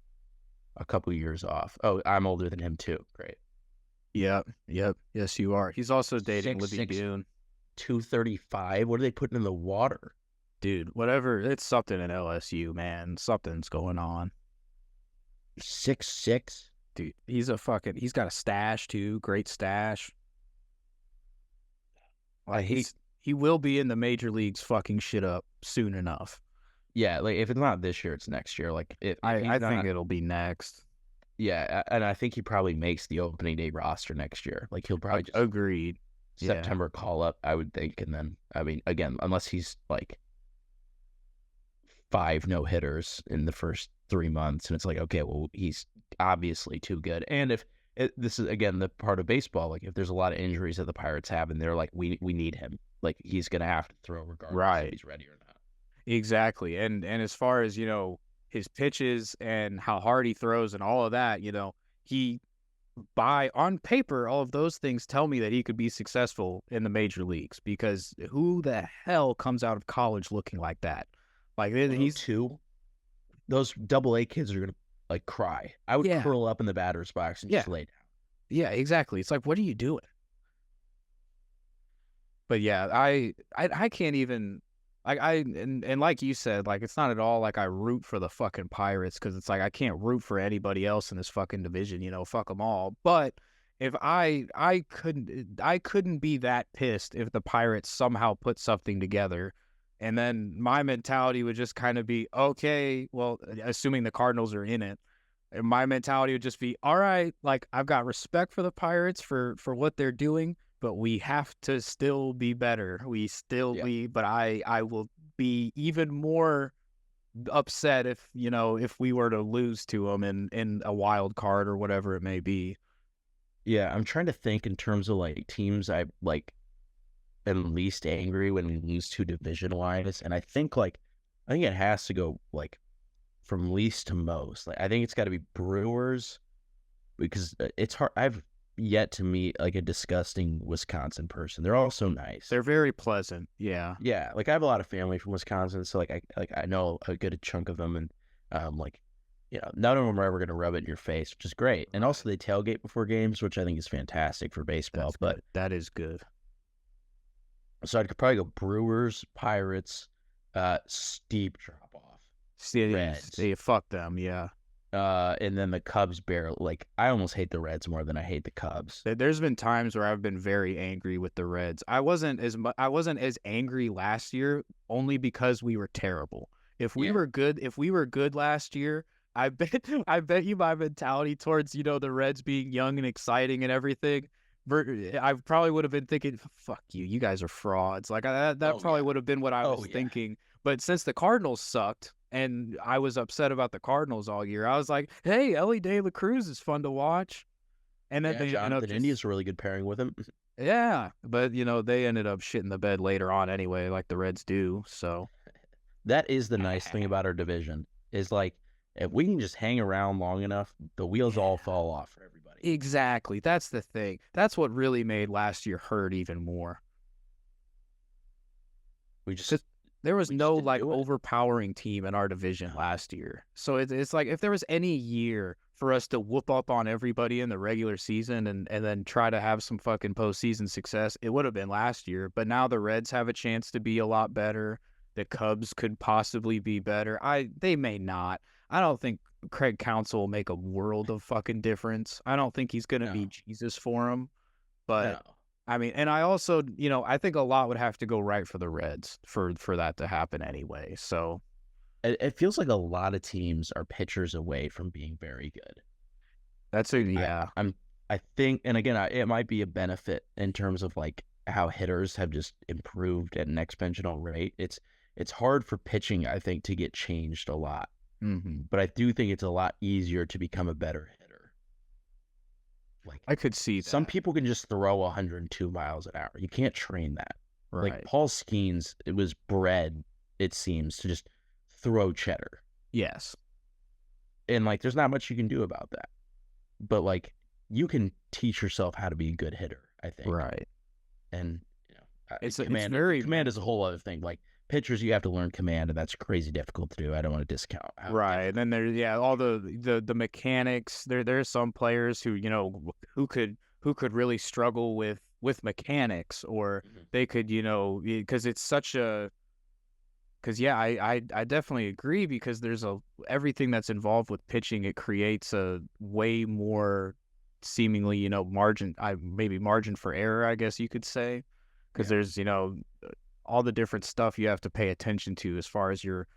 Speaker 1: a couple years off. Oh, I'm older than him too. Great.
Speaker 3: Yep. Yes, you are. He's also dating Libby
Speaker 1: 6'6",
Speaker 3: Bune.
Speaker 1: 235. What are they putting in the water?
Speaker 3: Dude, whatever. It's something in LSU, man. Something's going on.
Speaker 1: 6'6".
Speaker 3: Dude, he's got a stash too. Great stash. He will be in the major leagues fucking shit up soon enough.
Speaker 1: Yeah, like if it's not this year, it's next year. Like
Speaker 3: I think it'll be next.
Speaker 1: Yeah, and I think he probably makes the opening day roster next year. Like he'll probably just
Speaker 3: Agreed.
Speaker 1: September call up, I would think, and then I mean, again, unless he's like 5 no hitters in the first 3 months, and it's like, okay, well, he's obviously too good. And if this is again the part of baseball, like if there's a lot of injuries that the Pirates have, and they're like, we need him, like he's gonna have to throw regardless if he's ready or not.
Speaker 3: Exactly. And as far as, his pitches and how hard he throws and all of that, on paper, all of those things tell me that he could be successful in the major leagues, because who the hell comes out of college looking like that? Like
Speaker 1: those double-A kids are going to like cry. I would curl up in the batter's box and just lay down.
Speaker 3: Yeah, exactly. It's like, what are you doing? But yeah, I can't even and like you said, like it's not at all like I root for the fucking Pirates, because it's like I can't root for anybody else in this fucking division, fuck them all. But if I couldn't be that pissed if the Pirates somehow put something together, and then my mentality would just kind of be, okay, well, assuming the Cardinals are in it, and my mentality would just be, all right, like I've got respect for the Pirates for what they're doing, but we have to still be better. But I will be even more upset if we were to lose to them in a wild card or whatever it may be.
Speaker 1: Yeah, I'm trying to think in terms of like teams I like am least angry when we lose to division-wise, and I think it has to go like from least to most. Like I think it's got to be Brewers, because it's hard. I've yet to meet like a disgusting Wisconsin person. They're all so nice.
Speaker 3: They're very pleasant. Yeah.
Speaker 1: Yeah. Like I have a lot of family from Wisconsin, so I know a good chunk of them, and none of them are ever going to rub it in your face, which is great. And also they tailgate before games, which I think is fantastic for baseball.
Speaker 3: That is good.
Speaker 1: So I could probably go Brewers, Pirates, steep drop off.
Speaker 3: Reds. Fuck them. Yeah.
Speaker 1: And then the Cubs barely. Like I almost hate the Reds more than I hate the Cubs.
Speaker 3: There's been times where I've been very angry with the Reds. I wasn't as angry last year, only because we were terrible. If we were good last year, I bet you my mentality towards the Reds being young and exciting and everything, I probably would have been thinking, fuck you guys are frauds. Like that probably would have been what I was thinking. But since the Cardinals sucked, and I was upset about the Cardinals all year, I was like, hey, Ellie De La Cruz is fun to watch. And then
Speaker 1: Jonathan India's a really good pairing with him.
Speaker 3: Yeah, but they ended up shitting the bed later on anyway, like the Reds do. So
Speaker 1: that is the nice thing about our division, is like if we can just hang around long enough, the wheels all fall off for everybody.
Speaker 3: Exactly. That's the thing. That's what really made last year hurt even more. There was no overpowering team in our division last year. So it's like if there was any year for us to whoop up on everybody in the regular season and then try to have some fucking postseason success, it would have been last year. But now the Reds have a chance to be a lot better. The Cubs could possibly be better. They may not. I don't think Craig Counsell will make a world of fucking difference. I don't think he's going to be Jesus for him. But no. I mean, and I also, I think a lot would have to go right for the Reds for that to happen anyway. So
Speaker 1: it feels like a lot of teams are pitchers away from being very good. I think, and again, it might be a benefit in terms of like how hitters have just improved at an exponential rate. It's hard for pitching, I think, to get changed a lot.
Speaker 3: Mm-hmm.
Speaker 1: But I do think it's a lot easier to become a better hitter. Like
Speaker 3: I could see that.
Speaker 1: Some people can just throw 102 miles an hour. You can't train that.
Speaker 3: Right.
Speaker 1: Like Paul Skeens, it was bred, it seems, to just throw cheddar.
Speaker 3: Yes.
Speaker 1: And like there's not much you can do about that. But like you can teach yourself how to be a good hitter, I think.
Speaker 3: Right.
Speaker 1: And
Speaker 3: It's
Speaker 1: command is a whole other thing. Like pitchers, you have to learn command, and that's crazy difficult to do. I don't want to discount.
Speaker 3: Right. And then there's all the mechanics. There's some players who, who could really struggle with mechanics, or they could, because it's such a I definitely agree, because there's everything that's involved with pitching. It creates a way more seemingly, margin for error, I guess you could say, because there's, all the different stuff you have to pay attention to as far as your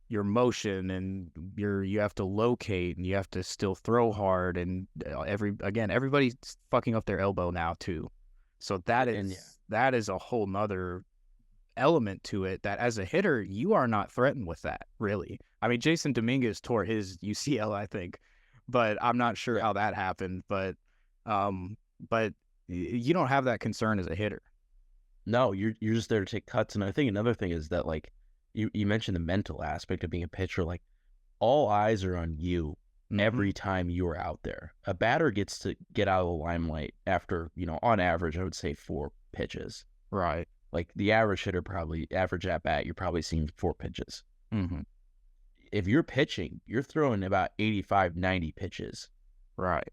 Speaker 3: motion, and you have to locate, and you have to still throw hard, and everybody's fucking up their elbow now too. So that is a whole nother element to it, that as a hitter, you are not threatened with that, really. I mean, Jason Dominguez tore his UCL, I think, but I'm not sure how that happened. But you don't have that concern as a hitter.
Speaker 1: No, you're just there to take cuts. And I think another thing is that, like, you mentioned the mental aspect of being a pitcher. Like, all eyes are on you every time you are out there. A batter gets to get out of the limelight after, on average, I would say 4 pitches.
Speaker 3: Right.
Speaker 1: Like, the average hitter average at bat, you're probably seeing 4 pitches.
Speaker 3: Mm-hmm.
Speaker 1: If you're pitching, you're throwing about 85, 90 pitches.
Speaker 3: Right.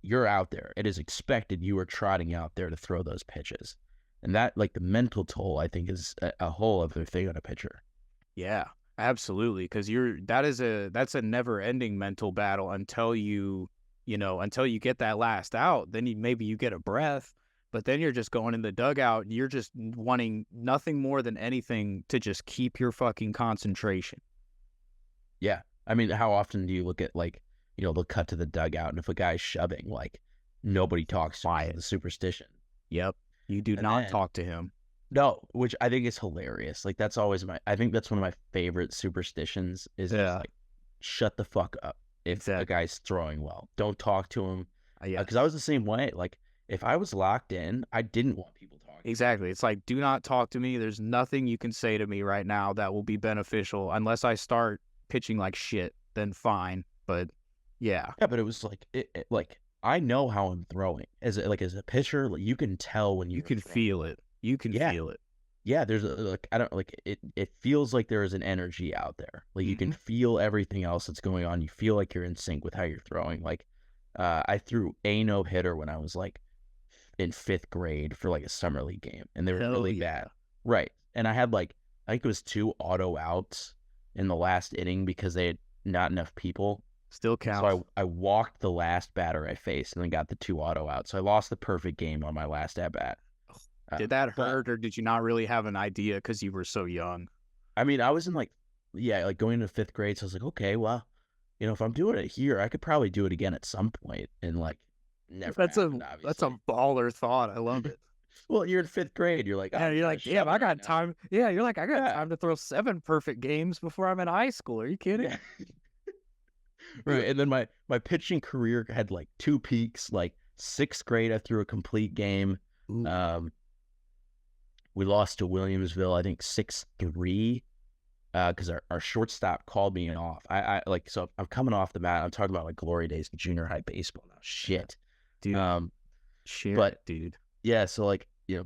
Speaker 1: You're out there. It is expected you are trotting out there to throw those pitches. And that, like, the mental toll, I think, is a whole other thing on a pitcher.
Speaker 3: Yeah, absolutely. Because that's a never-ending mental battle until you get that last out. Then maybe you get a breath. But then you're just going in the dugout, and you're just wanting nothing more than anything to just keep your fucking concentration.
Speaker 1: Yeah. I mean, how often do you look at, like, they'll cut to the dugout, and if a guy's shoving, like, nobody talks to him. The superstition.
Speaker 3: Yep. You do not talk to him.
Speaker 1: No, which I think is hilarious. Like, that's always I think that's one of my favorite superstitions is like, shut the fuck up if a guy's throwing well. Don't talk to him. Because I was the same way. Like, if I was locked in, I didn't want people talking.
Speaker 3: Exactly. It's like, do not talk to me. There's nothing you can say to me right now that will be beneficial unless I start pitching like shit. Then fine. But yeah.
Speaker 1: Yeah, but it was like I know how I'm throwing as a pitcher. Like, you can tell when
Speaker 3: you can feel it. You can feel it.
Speaker 1: Yeah, there's it feels like there is an energy out there. Like, you can feel everything else that's going on. You feel like you're in sync with how you're throwing. Like, I threw a no-hitter when I was like in 5th grade for like a summer league game, and they were really bad. Right. And I had I think it was 2 auto outs in the last inning because they had not enough people.
Speaker 3: Still counts.
Speaker 1: So I walked the last batter I faced and then got the 2 auto outs. So I lost the perfect game on my last at bat.
Speaker 3: Did that hurt, or did you not really have an idea because you were so young?
Speaker 1: I mean, I was in going into 5th grade, so I was like, okay, well, if I'm doing it here, I could probably do it again at some point, and never.
Speaker 3: That's a baller thought. I love it.
Speaker 1: Well, you're in 5th grade. You're like,
Speaker 3: I got time. Yeah, you're like, I got time to throw 7 perfect games before I'm in high school. Are you kidding?
Speaker 1: Yeah. Right. And then my pitching career had 2 peaks. 6th grade, I threw a complete game. We lost to Williamsville, I think 6-3. Because our shortstop called me off. So I'm coming off the mat. I'm talking about glory days in junior high baseball now. Shit,
Speaker 3: dude. Dude.
Speaker 1: Yeah. So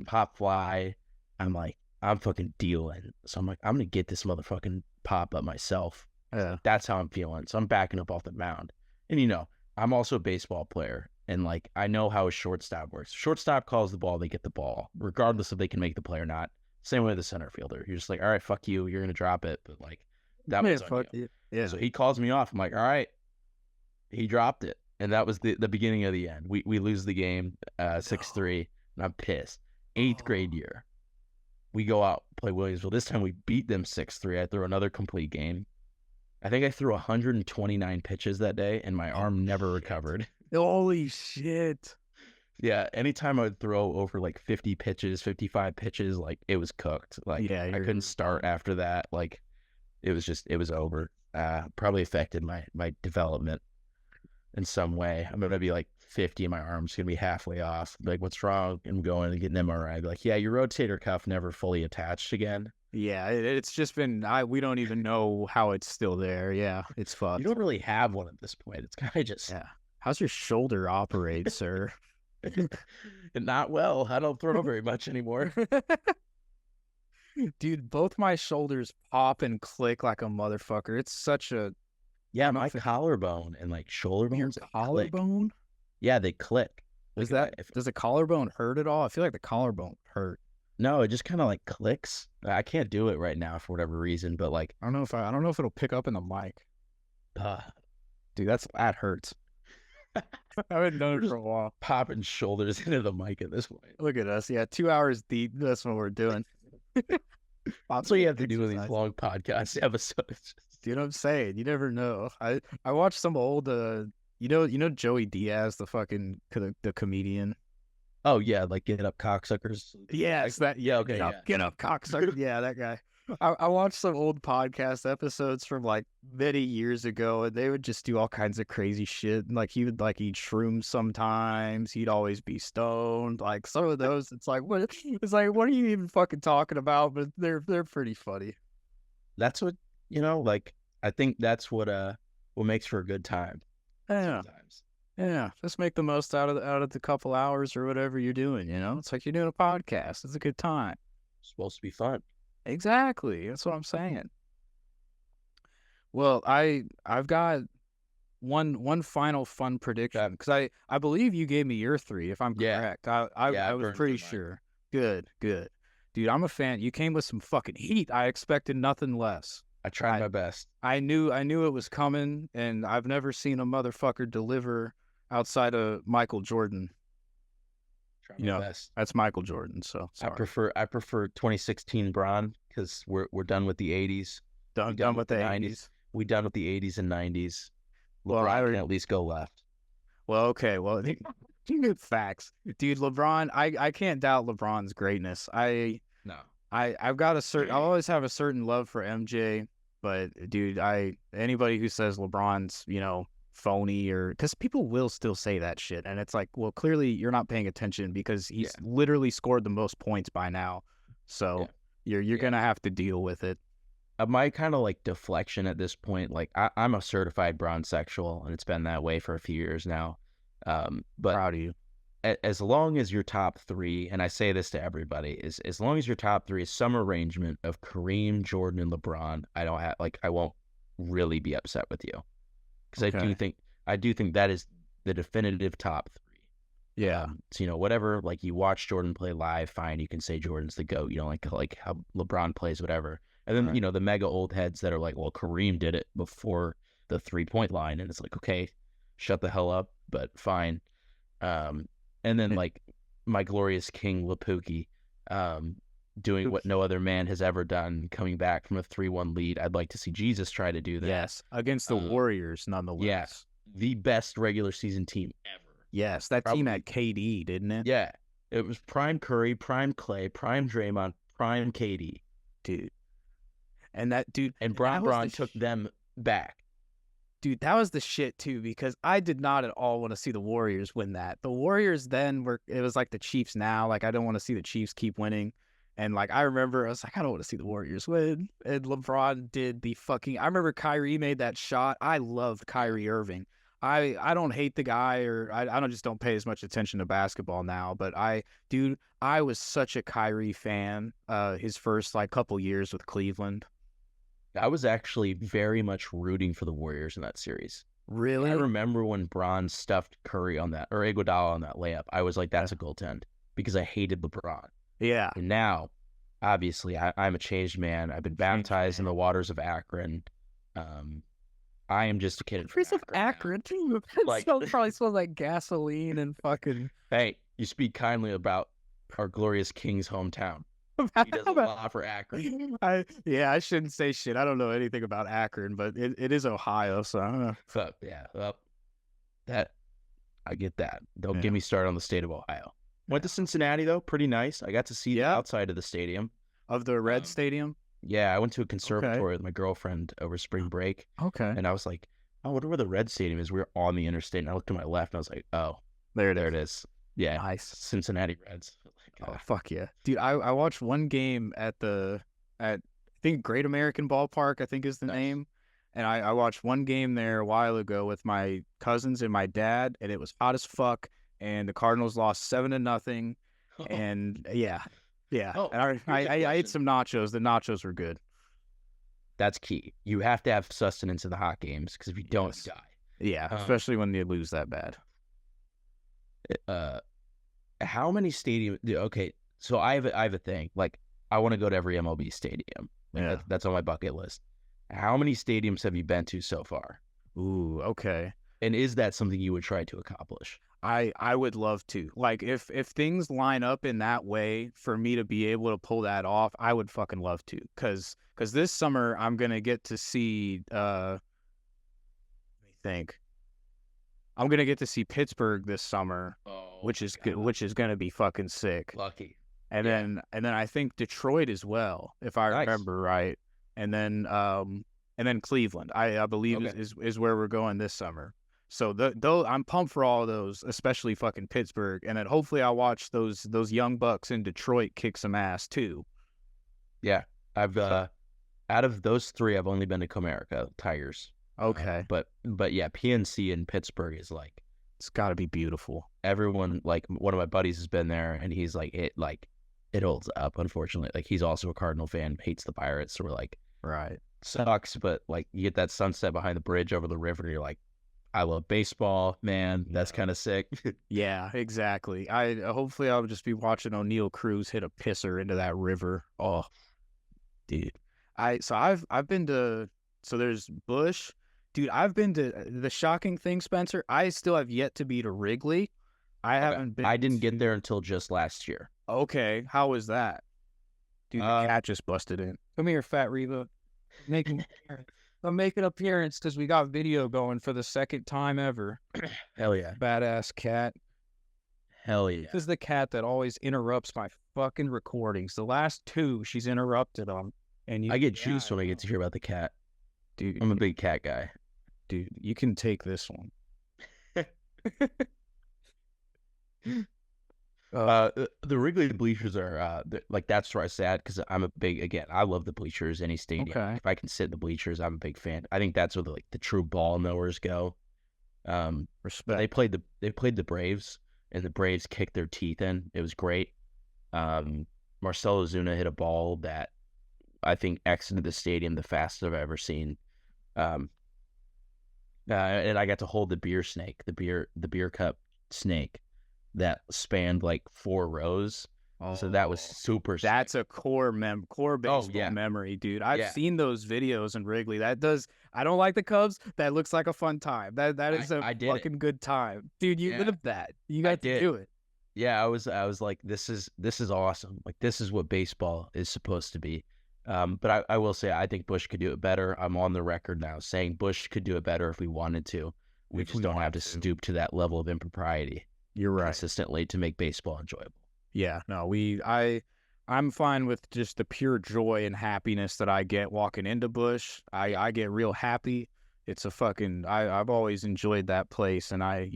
Speaker 1: pop fly. I'm fucking dealing. So I'm like, I'm gonna get this motherfucking pop up myself.
Speaker 3: Yeah.
Speaker 1: That's how I'm feeling. So I'm backing up off the mound, and I'm also a baseball player, and I know how a shortstop works. Shortstop calls the ball, they get the ball, regardless if they can make the play or not. Same way with the center fielder. You're just like, all right, fuck you. You're going to drop it. But that was on you.
Speaker 3: Yeah.
Speaker 1: So he calls me off. I'm like, all right. He dropped it. And that was the beginning of the end. We lose the game 6-3. And I'm pissed. 8th grade year. We go out, play Williamsville. This time we beat them 6-3. I threw another complete game. I think I threw 129 pitches that day, and my arm never recovered.
Speaker 3: Holy shit.
Speaker 1: Yeah, anytime I would throw over 50 pitches, 55 pitches, it was cooked. I couldn't start after that. It was over. Probably affected my development in some way. I'm going to be 50 and my arm's going to be halfway off. What's wrong? I'm going to get an MRI. Yeah, your rotator cuff never fully attached again.
Speaker 3: Yeah, it's just been, we don't even know how it's still there. Yeah, it's fucked.
Speaker 1: You don't really have one at this point. It's kind of just
Speaker 3: How's your shoulder operate, sir?
Speaker 1: Not well. I don't throw very much anymore.
Speaker 3: Dude, both my shoulders pop and click like a motherfucker. It's such a
Speaker 1: Yeah, my collarbone and like shoulder bones.
Speaker 3: your collarbone.
Speaker 1: Yeah, they click.
Speaker 3: Does
Speaker 1: Like,
Speaker 3: does the collarbone hurt at all? I feel like the collarbone hurt.
Speaker 1: No, it just kind of like clicks. I can't do it right now for whatever reason, but like,
Speaker 2: I don't know if it'll pick up in the mic.
Speaker 3: Dude, that hurts. I haven't done it for a while.
Speaker 1: popping shoulders into the mic at this point.
Speaker 3: Look at us. Yeah, 2 hours deep. That's what we're doing.
Speaker 1: That's what you have to do with these long podcast episodes.
Speaker 3: You know what I'm saying? You never know. I watched some old you know Joey Diaz, the comedian.
Speaker 1: Oh yeah, like get up cocksuckers.
Speaker 3: Yes, that
Speaker 1: Yeah, okay,
Speaker 3: get up, cocksucker. Yeah, that guy. I watched some old podcast episodes from like many years ago, and they would just do all kinds of crazy shit. Like he would like eat shrooms sometimes. He'd always be stoned. Like some of those, it's like what are you even fucking talking about? But they're pretty funny.
Speaker 1: That's what like I think that's what makes for a good time.
Speaker 3: Yeah.
Speaker 1: Sometimes.
Speaker 3: Yeah, just make the most out of the couple hours or whatever you're doing. It's like you're doing a podcast. It's a good time.
Speaker 1: It's supposed to be fun.
Speaker 3: Exactly. That's what I'm saying. Well, I've got one final fun prediction because I believe you gave me your 3 if I'm correct. I was pretty sure. Good. Dude, I'm a fan. You came with some fucking heat. I expected nothing less.
Speaker 1: I tried my best.
Speaker 3: I knew it was coming, and I've never seen a motherfucker deliver outside of Michael Jordan.
Speaker 1: Best.
Speaker 3: That's Michael Jordan. So sorry.
Speaker 1: I prefer 2016 Bron because we're done with the 80s.
Speaker 3: Done with the 90s.
Speaker 1: We done with the 80s and 90s.
Speaker 3: Well,
Speaker 1: LeBron can at least go left.
Speaker 3: Well, okay. Well, facts, dude. LeBron. I can't doubt LeBron's greatness. I've got I'll always have a certain love for MJ, but dude, anybody who says LeBron's phony or because people will still say that shit, and it's like, well, clearly you're not paying attention because he's literally scored the most points by now, so you're gonna have to deal with it.
Speaker 1: My kind of like deflection at this point, like I'm a certified bronsexual, and it's been that way for a few years now. But
Speaker 3: Proud of you.
Speaker 1: As long as your top 3, and I say this to everybody, is as long as your top 3 is some arrangement of Kareem, Jordan, and LeBron, I won't really be upset with you. Because I do think that is the definitive top 3.
Speaker 3: Yeah.
Speaker 1: So whatever, like you watch Jordan play live, fine, you can say Jordan's the GOAT. You don't like how LeBron plays, whatever. And then the mega old heads that are like, well, Kareem did it before the 3-point line, and it's like, okay, shut the hell up, but fine. And then like my glorious king Lapuki, doing what no other man has ever done, coming back from a 3-1 lead. I'd like to see Jesus try to do that.
Speaker 3: Yes, against the Warriors, nonetheless.
Speaker 1: Yes, the best regular season team ever.
Speaker 3: Yes, that team had KD, didn't it?
Speaker 1: Yeah, it was prime Curry, prime Clay, prime Draymond, prime KD,
Speaker 3: dude. And that dude,
Speaker 1: and Bron took them back.
Speaker 3: Dude, that was the shit too, because I did not at all want to see the Warriors win that. The Warriors then it was like the Chiefs now. Like, I don't want to see the Chiefs keep winning. And like, I remember I was like, I don't want to see the Warriors win. And LeBron did I remember Kyrie made that shot. I loved Kyrie Irving. I don't hate the guy, or I don't pay as much attention to basketball now, but I was such a Kyrie fan his first like couple years with Cleveland.
Speaker 1: I was actually very much rooting for the Warriors in that series.
Speaker 3: Really?
Speaker 1: I remember when Bron stuffed Curry on that, or Iguodala on that layup. I was like, that's a goaltend, because I hated LeBron.
Speaker 3: Yeah.
Speaker 1: And now, obviously, I'm a changed man. I've been baptized in the waters of Akron. I am just a kid from
Speaker 3: Akron. Like, probably smells like gasoline and fucking...
Speaker 1: Hey, you speak kindly about our glorious king's hometown. He does a lot for Akron.
Speaker 3: I shouldn't say shit. I don't know anything about Akron, but it is Ohio, so I don't know.
Speaker 1: So, that I get that. Don't get me started on the state of Ohio. Went to Cincinnati though, pretty nice. I got to see the outside of the stadium.
Speaker 3: Of the Red Stadium?
Speaker 1: Yeah, I went to a conservatory with my girlfriend over spring break.
Speaker 3: Okay.
Speaker 1: And I was like, I wonder where the Red Stadium is. We were on the interstate, and I looked to my left, and I was like, oh, there it is. Yeah,
Speaker 3: nice.
Speaker 1: Cincinnati Reds.
Speaker 3: Oh, fuck yeah. Dude, I watched one game at I think Great American Ballpark, I think is the name.
Speaker 2: And I watched one game there a while ago with my cousins and my dad, and it was hot as fuck. And the Cardinals lost 7-0. And yeah.
Speaker 1: Oh,
Speaker 2: And I ate
Speaker 1: question.
Speaker 2: some nachos. The nachos were good.
Speaker 1: That's key. You have to have sustenance in the hot games because if you don't,
Speaker 2: Yes.
Speaker 1: you die.
Speaker 2: Yeah, especially when they lose that bad.
Speaker 1: How many stadiums? Okay, so I have a thing. Like, I want to go to every MLB stadium. Like,
Speaker 2: Yeah.
Speaker 1: that's on my bucket list. How many stadiums have you been to so far?
Speaker 2: Ooh, okay.
Speaker 1: And is that something you would try to accomplish?
Speaker 2: I would love to. Like, if things line up in that way for me to be able to pull that off, I would fucking love to. Cause this summer I'm gonna get to see let me think. I'm gonna get to see Pittsburgh this summer, which is good, which is gonna be fucking sick.
Speaker 1: Lucky.
Speaker 2: And
Speaker 1: Yeah.
Speaker 2: then I think Detroit as well, if I
Speaker 1: Nice.
Speaker 2: remember right. And then Cleveland, I believe
Speaker 1: Okay.
Speaker 2: is where we're going this summer. So though I'm pumped for all of those, especially fucking Pittsburgh, and then hopefully I'll watch those young bucks in Detroit kick some ass too.
Speaker 1: Yeah, I've out of those three, I've only been to Comerica Tigers.
Speaker 2: Okay,
Speaker 1: But yeah, PNC in Pittsburgh is like
Speaker 2: it's got to be beautiful.
Speaker 1: everyone. Like, one of my buddies has been there, and he's like it holds up. Unfortunately, like, he's also a Cardinal fan, hates the Pirates, so we're like,
Speaker 2: Right.
Speaker 1: sucks. But like, you get that sunset behind the bridge over the river, and you're like, I love baseball, man. That's
Speaker 2: Yeah.
Speaker 1: kind of sick.
Speaker 2: Yeah, exactly. Hopefully I'll just be watching O'Neal Cruz hit a pisser into that river. Oh, dude. I've been to, so there's Busch. Dude, I've been to, the shocking thing, Spencer, I still have yet to be to Wrigley. I haven't been.
Speaker 1: I didn't get there until just last year.
Speaker 2: Okay, how was that? Dude, the cat just busted in.
Speaker 3: Come here, Fat Reba. I'm making appearance because we got video going for the second time ever.
Speaker 1: Hell yeah.
Speaker 3: Badass cat.
Speaker 1: Hell yeah.
Speaker 3: This is the cat that always interrupts my fucking recordings. The last two, she's interrupted them. And
Speaker 1: I get juiced when I get to hear about the cat.
Speaker 2: Dude,
Speaker 1: I'm a big cat guy.
Speaker 2: dude, you can take this one.
Speaker 1: The Wrigley bleachers are like, that's where I sat because I'm a big, again, I love the bleachers, any stadium.
Speaker 2: Okay.
Speaker 1: If I can sit in the bleachers, I'm a big fan. I think that's where the true ball knowers go.
Speaker 2: Respect.
Speaker 1: They played the Braves, and the Braves kicked their teeth in. It was great. Marcell Ozuna hit a ball that I think exited the stadium the fastest I've ever seen. And I got to hold the beer snake, the beer cup snake that spanned like 4 rows. So that was super sick.
Speaker 2: That's a core baseball
Speaker 1: yeah.
Speaker 2: memory, dude. I've
Speaker 1: Yeah.
Speaker 2: seen those videos in Wrigley. I don't like the Cubs. That looks like a fun time. That is a
Speaker 1: I did it.
Speaker 2: fucking good time. Dude, you
Speaker 1: Yeah.
Speaker 2: lived that. You got to
Speaker 1: did.
Speaker 2: do it.
Speaker 1: Yeah, I was like, this is awesome. Like, this is what baseball is supposed to be. But I will say, I think Busch could do it better. I'm on the record now saying Busch could do it better if we wanted to. We
Speaker 2: If
Speaker 1: just
Speaker 2: we
Speaker 1: don't have
Speaker 2: wanted
Speaker 1: to
Speaker 2: to.
Speaker 1: stoop to that level of impropriety
Speaker 2: You're right.
Speaker 1: consistently to make baseball enjoyable.
Speaker 2: Yeah, no, I'm fine with just the pure joy and happiness that I get walking into Busch. I get real happy. It's a fucking, I've always enjoyed that place, and I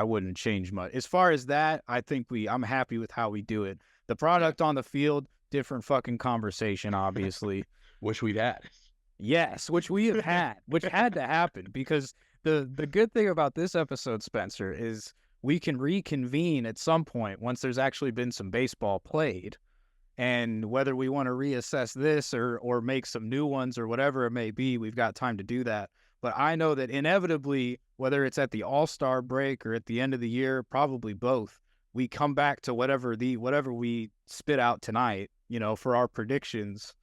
Speaker 2: wouldn't change much. As far as that, I think I'm happy with how we do it. The product on the field, different fucking conversation, obviously.
Speaker 1: Which we've had.
Speaker 2: Yes, which we have had, which had to happen, because the good thing about this episode, Spencer, is we can reconvene at some point once there's actually been some baseball played. And whether we want to reassess this or make some new ones or whatever it may be, we've got time to do that. But I know that inevitably, whether it's at the All-Star break or at the end of the year, probably both, we come back to whatever we spit out tonight, for our predictions,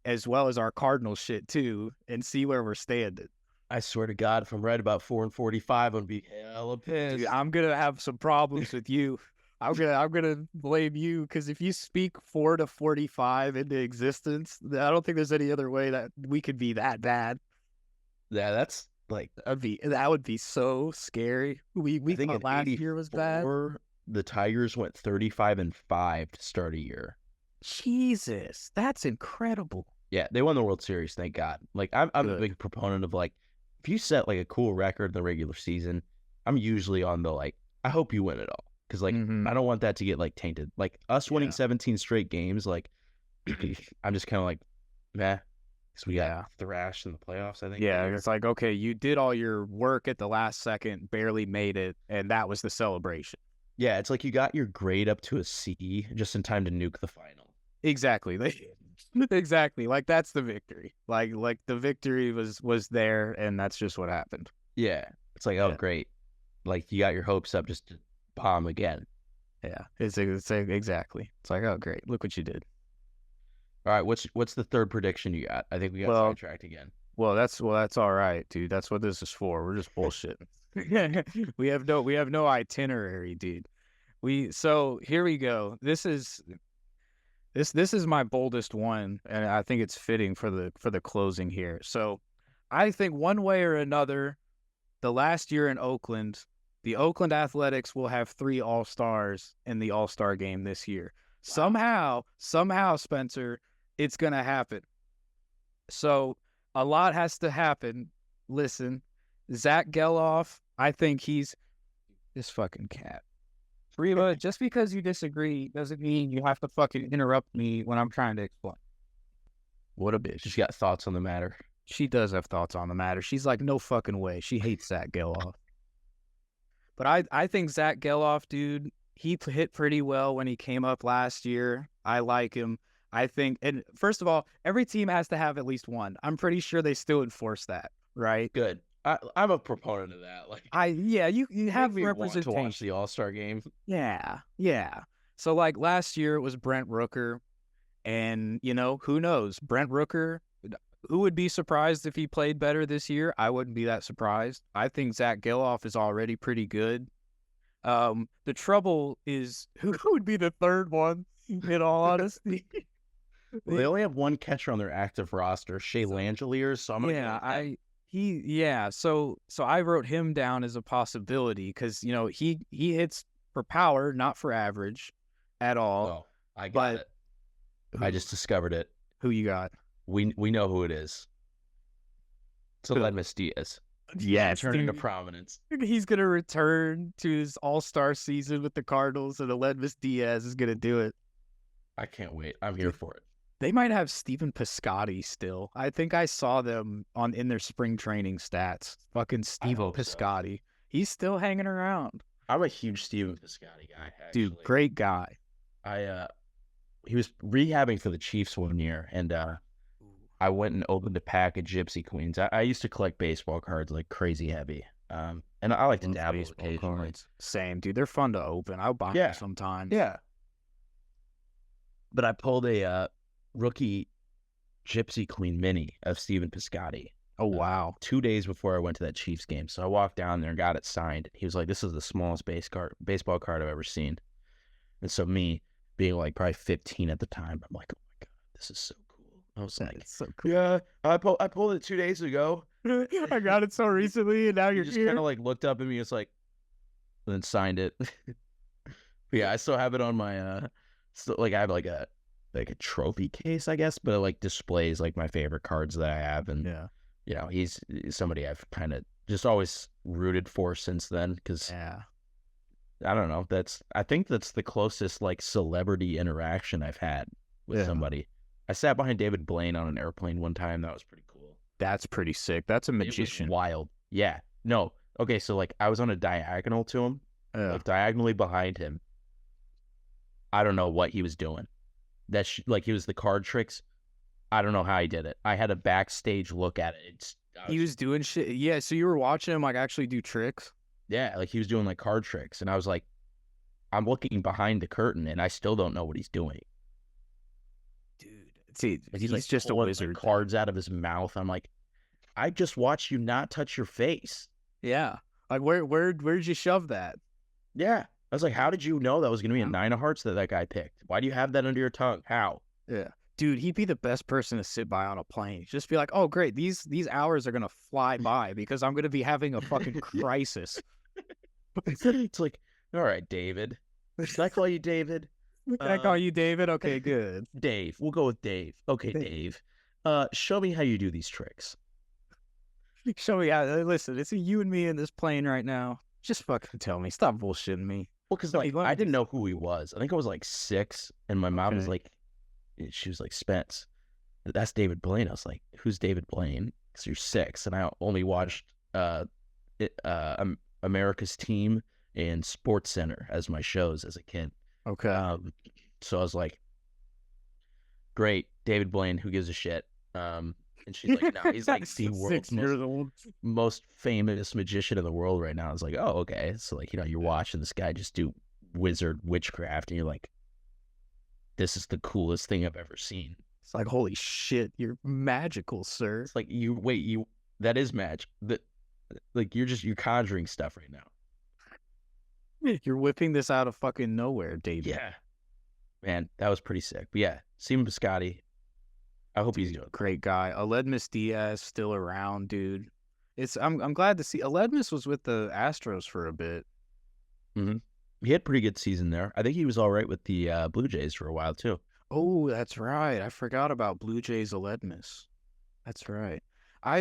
Speaker 2: as well as our Cardinals shit too, and see where we're standing.
Speaker 1: I swear to God, if I'm right about 4-45, I'm gonna be hella pissed.
Speaker 2: Dude, I'm gonna have some problems with you. I'm gonna blame you, because if you speak 4-45 into existence, I don't think there's any other way that we could be that bad.
Speaker 1: Yeah, that's like,
Speaker 2: That would be so scary. We
Speaker 1: I think
Speaker 2: thought
Speaker 1: in
Speaker 2: last year was bad.
Speaker 1: 84, the Tigers went 35-5 to start a year.
Speaker 2: Jesus, that's incredible.
Speaker 1: Yeah, they won the World Series, thank God. Like, I'm a
Speaker 2: Good.
Speaker 1: big proponent of, like, if you set like a cool record in the regular season, I'm usually on the, like, I hope you win it all, because like,
Speaker 2: Mhm.
Speaker 1: I don't want that to get like tainted. Like, us winning
Speaker 2: Yeah.
Speaker 1: 17 straight games, like, I'm just kind of like, meh. because we got thrashed in the playoffs, I think.
Speaker 3: Yeah, it's like, okay, you did all your work at the last second, barely made it, and that was the celebration.
Speaker 1: Yeah, it's like you got your grade up to a C just in time to nuke the final.
Speaker 3: Exactly. Exactly. Like, that's the victory. Like the victory was there, and that's just what happened.
Speaker 1: Yeah. It's like, oh, great. Like, you got your hopes up just to bomb again.
Speaker 3: Yeah, it's exactly. It's like, oh, great. Look what you did.
Speaker 1: All right, what's the third prediction you got? I think we got sidetracked again.
Speaker 3: Well, that's all right, dude. That's what this is for. We're just bullshitting. we have no itinerary, dude. So here we go. This is my boldest one, and I think it's fitting for the closing here. So I think one way or another, the last year in Oakland, the Oakland Athletics will have 3 All-Stars in the All-Star game this year. Wow. Somehow, Spencer, it's going to happen. So a lot has to happen. Listen, Zach Geloff, I think he's this fucking cat. Reba, just because you disagree doesn't mean you have to fucking interrupt me when I'm trying to explain. What a bitch.
Speaker 1: She's got thoughts on the matter.
Speaker 3: She does have thoughts on the matter. She's like, no fucking way. She hates Zach Geloff. But I think Zach Geloff, dude, he hit pretty well when he came up last year. I like him. I think, and first of all, every team has to have at least one. I'm pretty sure they still enforce that, right?
Speaker 1: Good. I'm a proponent of that. Like,
Speaker 3: you have
Speaker 1: me
Speaker 3: representation.
Speaker 1: Want to watch the All-Star game.
Speaker 3: Yeah. So like last year it was Brent Rooker, and who knows? Brent Rooker, who would be surprised if he played better this year? I wouldn't be that surprised. I think Zach Geloff is already pretty good. The trouble is who would be the third one, in all honesty.
Speaker 1: They only have one catcher on their active roster, Shea Langeliers, so I'm gonna
Speaker 3: So I wrote him down as a possibility because he hits for power, not for average at all.
Speaker 1: Oh, I got it. I just discovered it.
Speaker 3: Who you got?
Speaker 1: We know who it is. It's Aledmus Diaz.
Speaker 3: Yes,
Speaker 1: returning to prominence.
Speaker 3: He's gonna return to his All-Star season with the Cardinals, and Aledmus Diaz is gonna do it.
Speaker 1: I can't wait. I'm here for it.
Speaker 3: They might have Stephen Piscotty still. I think I saw them in their spring training stats. Fucking Stephen Piscotty. So. He's still hanging around.
Speaker 1: I'm a huge Stephen Piscotty guy, actually.
Speaker 3: Dude, great guy.
Speaker 1: He was rehabbing for the Chiefs one year, and I went and opened a pack of Gypsy Queens. I used to collect baseball cards like crazy heavy. And I like to dabble occasionally. Cards.
Speaker 3: Same, dude. They're fun to open. I'll buy them sometimes.
Speaker 1: Yeah. But I pulled a rookie Gypsy Queen mini of Stephen Piscotty.
Speaker 3: Oh, wow.
Speaker 1: 2 days before I went to that Chiefs game. So I walked down there and got it signed. He was like, this is the smallest baseball card I've ever seen. And so me, being like probably 15 at the time, I'm like, oh my God, this is so cool. I was like,
Speaker 3: so cool.
Speaker 1: Yeah, I pulled it 2 days ago.
Speaker 3: I got it so recently, and now you're
Speaker 1: just kind of like looked up at me. It's like, and then signed it. But yeah, I still have it on my, I have like a trophy case, I guess, but it like displays like my favorite cards that I have. And, he's somebody I've kind of just always rooted for since then. Cause I don't know. I think that's the closest like celebrity interaction I've had with somebody. I sat behind David Blaine on an airplane one time. That was pretty cool.
Speaker 3: That's pretty sick. That's a magician.
Speaker 1: It was wild. Yeah. No. Okay. So like I was on a diagonal to him, like diagonally behind him. I don't know what he was doing. Like he was the card tricks. I don't know how he did it. I had a backstage look at it.
Speaker 3: He was doing shit. Yeah. So you were watching him like actually do tricks?
Speaker 1: Yeah. Like he was doing like card tricks. And I was like, I'm looking behind the curtain and I still don't know what he's doing.
Speaker 3: See, he's
Speaker 1: like
Speaker 3: just a wizard.
Speaker 1: Like cards out of his mouth. I'm like, I just watched you not touch your face.
Speaker 3: Yeah. Like where'd you shove that?
Speaker 1: Yeah. I was like, how did you know that was going to be a 9 of hearts that guy picked? Why do you have that under your tongue? How?
Speaker 3: Yeah. Dude, he'd be the best person to sit by on a plane. Just be like, oh, great. These hours are going to fly by because I'm going to be having a fucking crisis.
Speaker 1: It's like, all right, David. Should I call you David?
Speaker 3: Can I call you David? Okay, good.
Speaker 1: Dave. We'll go with Dave. Okay, Dave. Show me how you do these tricks.
Speaker 3: Show me how. Listen, it's you and me in this plane right now. Just fucking tell me. Stop bullshitting me.
Speaker 1: Well, because like, I didn't know who he was. I think I was like 6, and my mom was like, she was like, Spence, that's David Blaine. I was like, who's David Blaine? Because you're 6, and I only watched America's Team and Sports Center as my shows as a kid.
Speaker 2: Okay.
Speaker 1: So I was like, great, David Blaine, who gives a shit? And she's like, no, he's like the world's most famous magician in the world right now. I was like, oh, okay. So like, you're watching this guy just do wizard witchcraft, and you're like, this is the coolest thing I've ever seen.
Speaker 3: It's like, holy shit, you're magical, sir.
Speaker 1: It's like, that is magic. Like, you're conjuring stuff right now.
Speaker 3: You're whipping this out of fucking nowhere, David.
Speaker 1: Yeah. Man, that was pretty sick. But yeah, Seaman Biscotti, I hope he's doing
Speaker 3: great guy. Aledmus Diaz still around, dude. I'm glad to see. Aledmus was with the Astros for a bit.
Speaker 1: Mm-hmm. He had a pretty good season there. I think he was all right with the Blue Jays for a while too.
Speaker 3: Oh, that's right. I forgot about Blue Jays Aledmus. That's right. I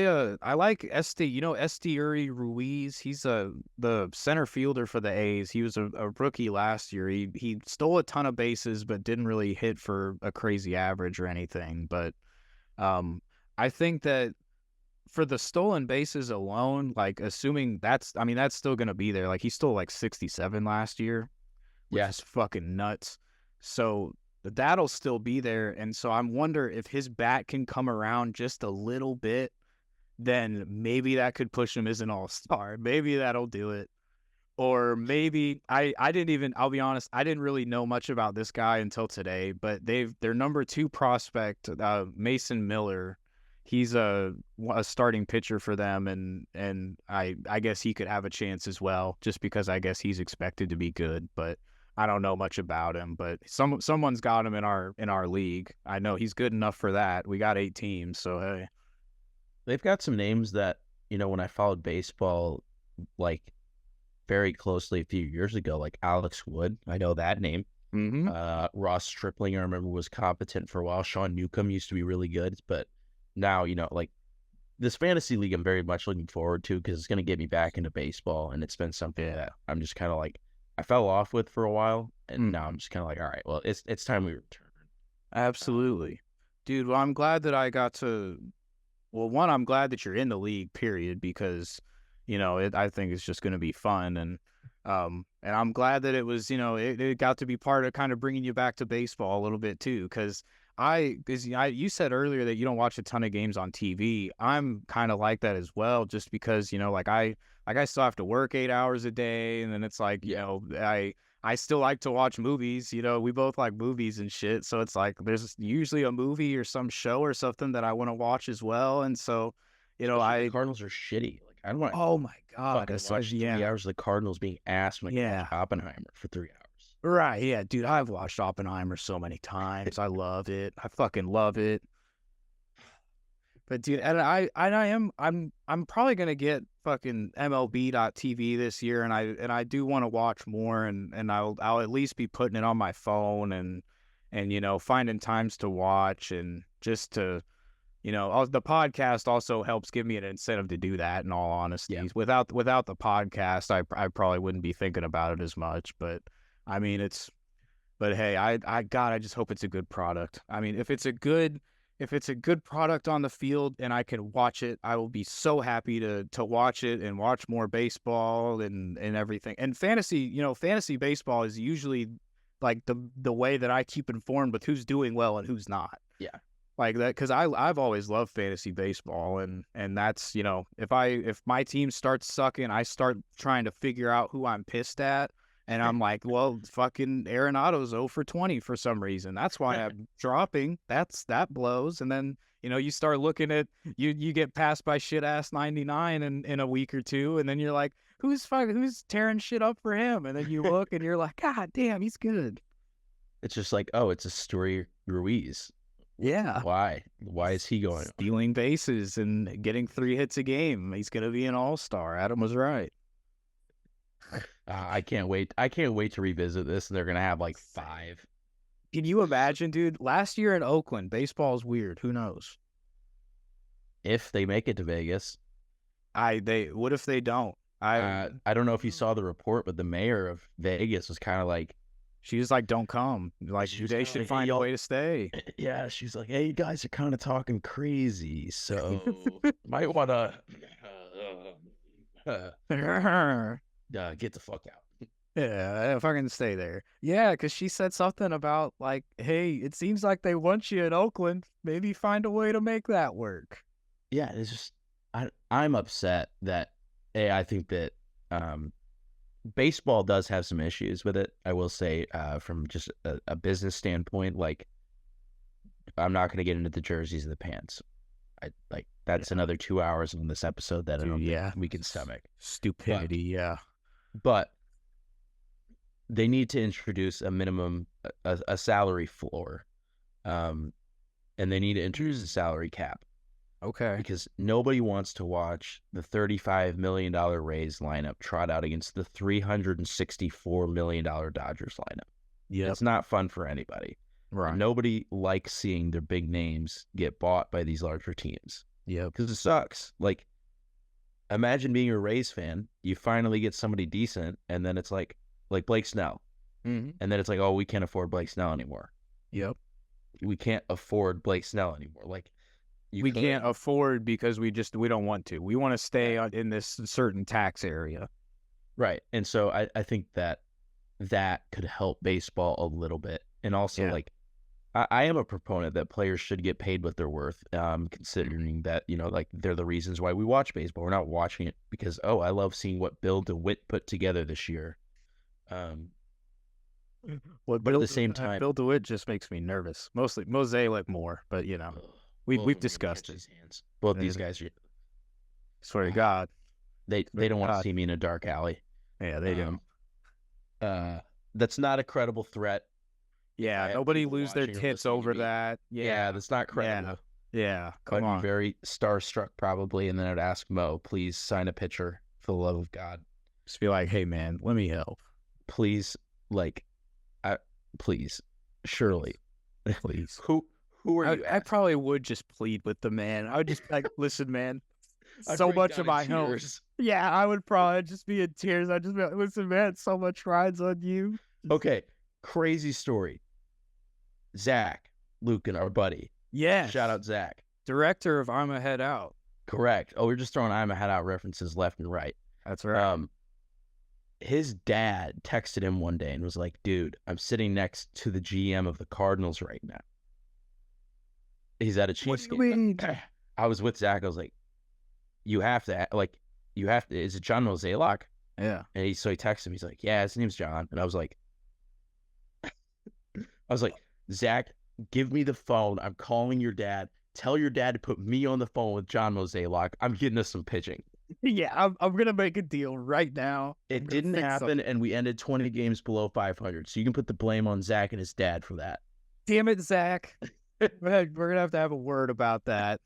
Speaker 3: like Esteury Ruiz. He's the center fielder for the A's. He was a rookie last year. He stole a ton of bases, but didn't really hit for a crazy average or anything. But I think that for the stolen bases alone, like assuming that's still gonna be there. Like he stole like 67 last year, which is fucking nuts. So that'll still be there. And so I'm wonder if his bat can come around just a little bit, then maybe that could push him as an all-star. Maybe that'll do it. Or maybe I'll be honest, I didn't really know much about this guy until today, but their number 2 prospect, Mason Miller, he's a starting pitcher for them, and I guess he could have a chance as well, just because I guess he's expected to be good, but I don't know much about him. But someone's got him in our league. I know he's good enough for that. We got 8 teams, so hey.
Speaker 1: They've got some names that, when I followed baseball, like, very closely a few years ago, like Alex Wood. I know that name.
Speaker 3: Mm-hmm.
Speaker 1: Ross Stripling, I remember, was competent for a while. Sean Newcomb used to be really good. But now, like, this fantasy league I'm very much looking forward to because it's going to get me back into baseball. And it's been something that I'm just kind of like, I fell off with for a while. And now I'm just kind of like, all right, well, it's time we return.
Speaker 3: Absolutely. Dude, well, I'm glad that I got to... Well, one, I'm glad that you're in the league, period, because, I think it's just going to be fun. And I'm glad that it was, it got to be part of kind of bringing you back to baseball a little bit too. Because you said earlier that you don't watch a ton of games on TV. I'm kind of like that as well, just because, I still have to work 8 hours a day. And then it's like, I still like to watch movies. We both like movies and shit. So it's like there's usually a movie or some show or something that I want to watch as well. And so,
Speaker 1: the Cardinals are shitty. Like, I don't want.
Speaker 3: Oh my god!
Speaker 1: Watch 3 hours of the Cardinals being asked when I watch Oppenheimer for 3 hours.
Speaker 3: Right? Yeah, dude. I've watched Oppenheimer so many times. I love it. I fucking love it. But dude, and I'm probably gonna get fucking MLB.TV this year, and I do want to watch more, and I'll at least be putting it on my phone and finding times to watch, and just to the podcast also helps give me an incentive to do that. In all honesty, without the podcast, I probably wouldn't be thinking about it as much. But I mean, but hey, I just hope it's a good product. I mean, if it's a good product on the field and I can watch it, I will be so happy to watch it and watch more baseball and everything. And fantasy baseball is usually like the way that I keep informed with who's doing well and who's not.
Speaker 1: Yeah.
Speaker 3: Like that, because I've always loved fantasy baseball, and that's, if my team starts sucking, I start trying to figure out who I'm pissed at. And I'm like, well, fucking Arenado's 0 for 20 for some reason. That's why I'm dropping. That blows. And then, you start looking at, you get passed by shit ass 99 in a week or two. And then you're like, who's tearing shit up for him? And then you look and you're like, God damn, he's good.
Speaker 1: It's just like, oh, it's a Story Ruiz.
Speaker 3: Yeah.
Speaker 1: Why is he going?
Speaker 3: Stealing bases and getting 3 hits a game. He's going to be an all-star. Adam was right.
Speaker 1: I can't wait. I can't wait to revisit this, and they're going to have like 5.
Speaker 3: Can you imagine, dude? Last year in Oakland, baseball's weird. Who knows?
Speaker 1: If they make it to Vegas.
Speaker 3: What if they don't?
Speaker 1: I don't know if you saw the report, but the mayor of Vegas was kind of like,
Speaker 3: She was like, "Don't come. Like
Speaker 1: She was
Speaker 3: they
Speaker 1: kinda
Speaker 3: should
Speaker 1: like, "Hey,
Speaker 3: find a
Speaker 1: y'all."
Speaker 3: way to stay."
Speaker 1: Yeah, she's like, "Hey, you guys are kind of talking crazy, so might want to get the fuck out."
Speaker 3: Yeah, if I can stay there. Yeah, because she said something about like, "Hey, it seems like they want you in Oakland. Maybe find a way to make that work."
Speaker 1: Yeah, it's just I'm upset that I think that baseball does have some issues with it. I will say, from just a business standpoint, like I'm not going to get into the jerseys and the pants. That's another 2 hours on this episode that I don't think we can stomach.
Speaker 3: Stupidity, yeah.
Speaker 1: But they need to introduce a minimum, a salary floor, and they need to introduce a salary cap.
Speaker 3: Okay.
Speaker 1: Because nobody wants to watch the $35 million Rays lineup trot out against the $364 million Dodgers lineup.
Speaker 3: Yeah.
Speaker 1: It's not fun for anybody.
Speaker 3: Right.
Speaker 1: And nobody likes seeing their big names get bought by these larger teams.
Speaker 3: Yeah.
Speaker 1: Because it sucks. Like, imagine being a Rays fan. You finally get somebody decent, and then it's like Blake Snell.
Speaker 3: Mm-hmm.
Speaker 1: And then it's like, oh, we can't afford Blake Snell anymore.
Speaker 3: Yep.
Speaker 1: We can't afford Blake Snell anymore. Like,
Speaker 3: we can't afford because we don't want to. We want to stay in this certain tax area.
Speaker 1: Right. And so I think that could help baseball a little bit. And also, like, I am a proponent that players should get paid what they're worth, considering that, like, they're the reasons why we watch baseball. We're not watching it because, oh, I love seeing what Bill DeWitt put together this year. But at the same time,
Speaker 3: Bill DeWitt just makes me nervous. Mostly Mosaic more, but we've discussed it.
Speaker 1: Both these guys are.
Speaker 3: Swear to God,
Speaker 1: they don't want to see me in a dark alley.
Speaker 3: Yeah, they don't.
Speaker 1: That's not a credible threat.
Speaker 3: Yeah, nobody lose their tits over that.
Speaker 1: Yeah, that's not credible.
Speaker 3: Yeah, come on.
Speaker 1: I'd be very starstruck probably, and then I'd ask Mo, please sign a pitcher for the love of God.
Speaker 3: Just be like, hey man, let me help.
Speaker 1: Please, please, surely,
Speaker 3: please.
Speaker 1: Who are you?
Speaker 3: I probably would just plead with the man. I would just like, listen, man. So much of my help. Yeah, I would probably just be in tears. I'd just be like, listen, man, so much rides on you.
Speaker 1: Okay, crazy story. Zak Luken, our buddy.
Speaker 3: Yeah.
Speaker 1: Shout out Zak.
Speaker 3: Director of Imma Head Out.
Speaker 1: Correct. Oh, we're just throwing Imma Head Out references left and right.
Speaker 3: That's right.
Speaker 1: His dad texted him one day and was like, dude, I'm sitting next to the GM of the Cardinals right now. He's at a Chiefs game. I was with Zak. I was like, you have to, is it John Mozeliak?
Speaker 3: Yeah.
Speaker 1: And he texted me. He's like, yeah, his name's John. And I was like, Zak, give me the phone. I'm calling your dad. Tell your dad to put me on the phone with John Mozeliak. I'm getting us some pitching.
Speaker 3: Yeah, I'm going to make a deal right now.
Speaker 1: It didn't happen, and we ended 20 games below 500. So you can put the blame on Zak and his dad for that.
Speaker 3: Damn it, Zak. We're going to have a word about that.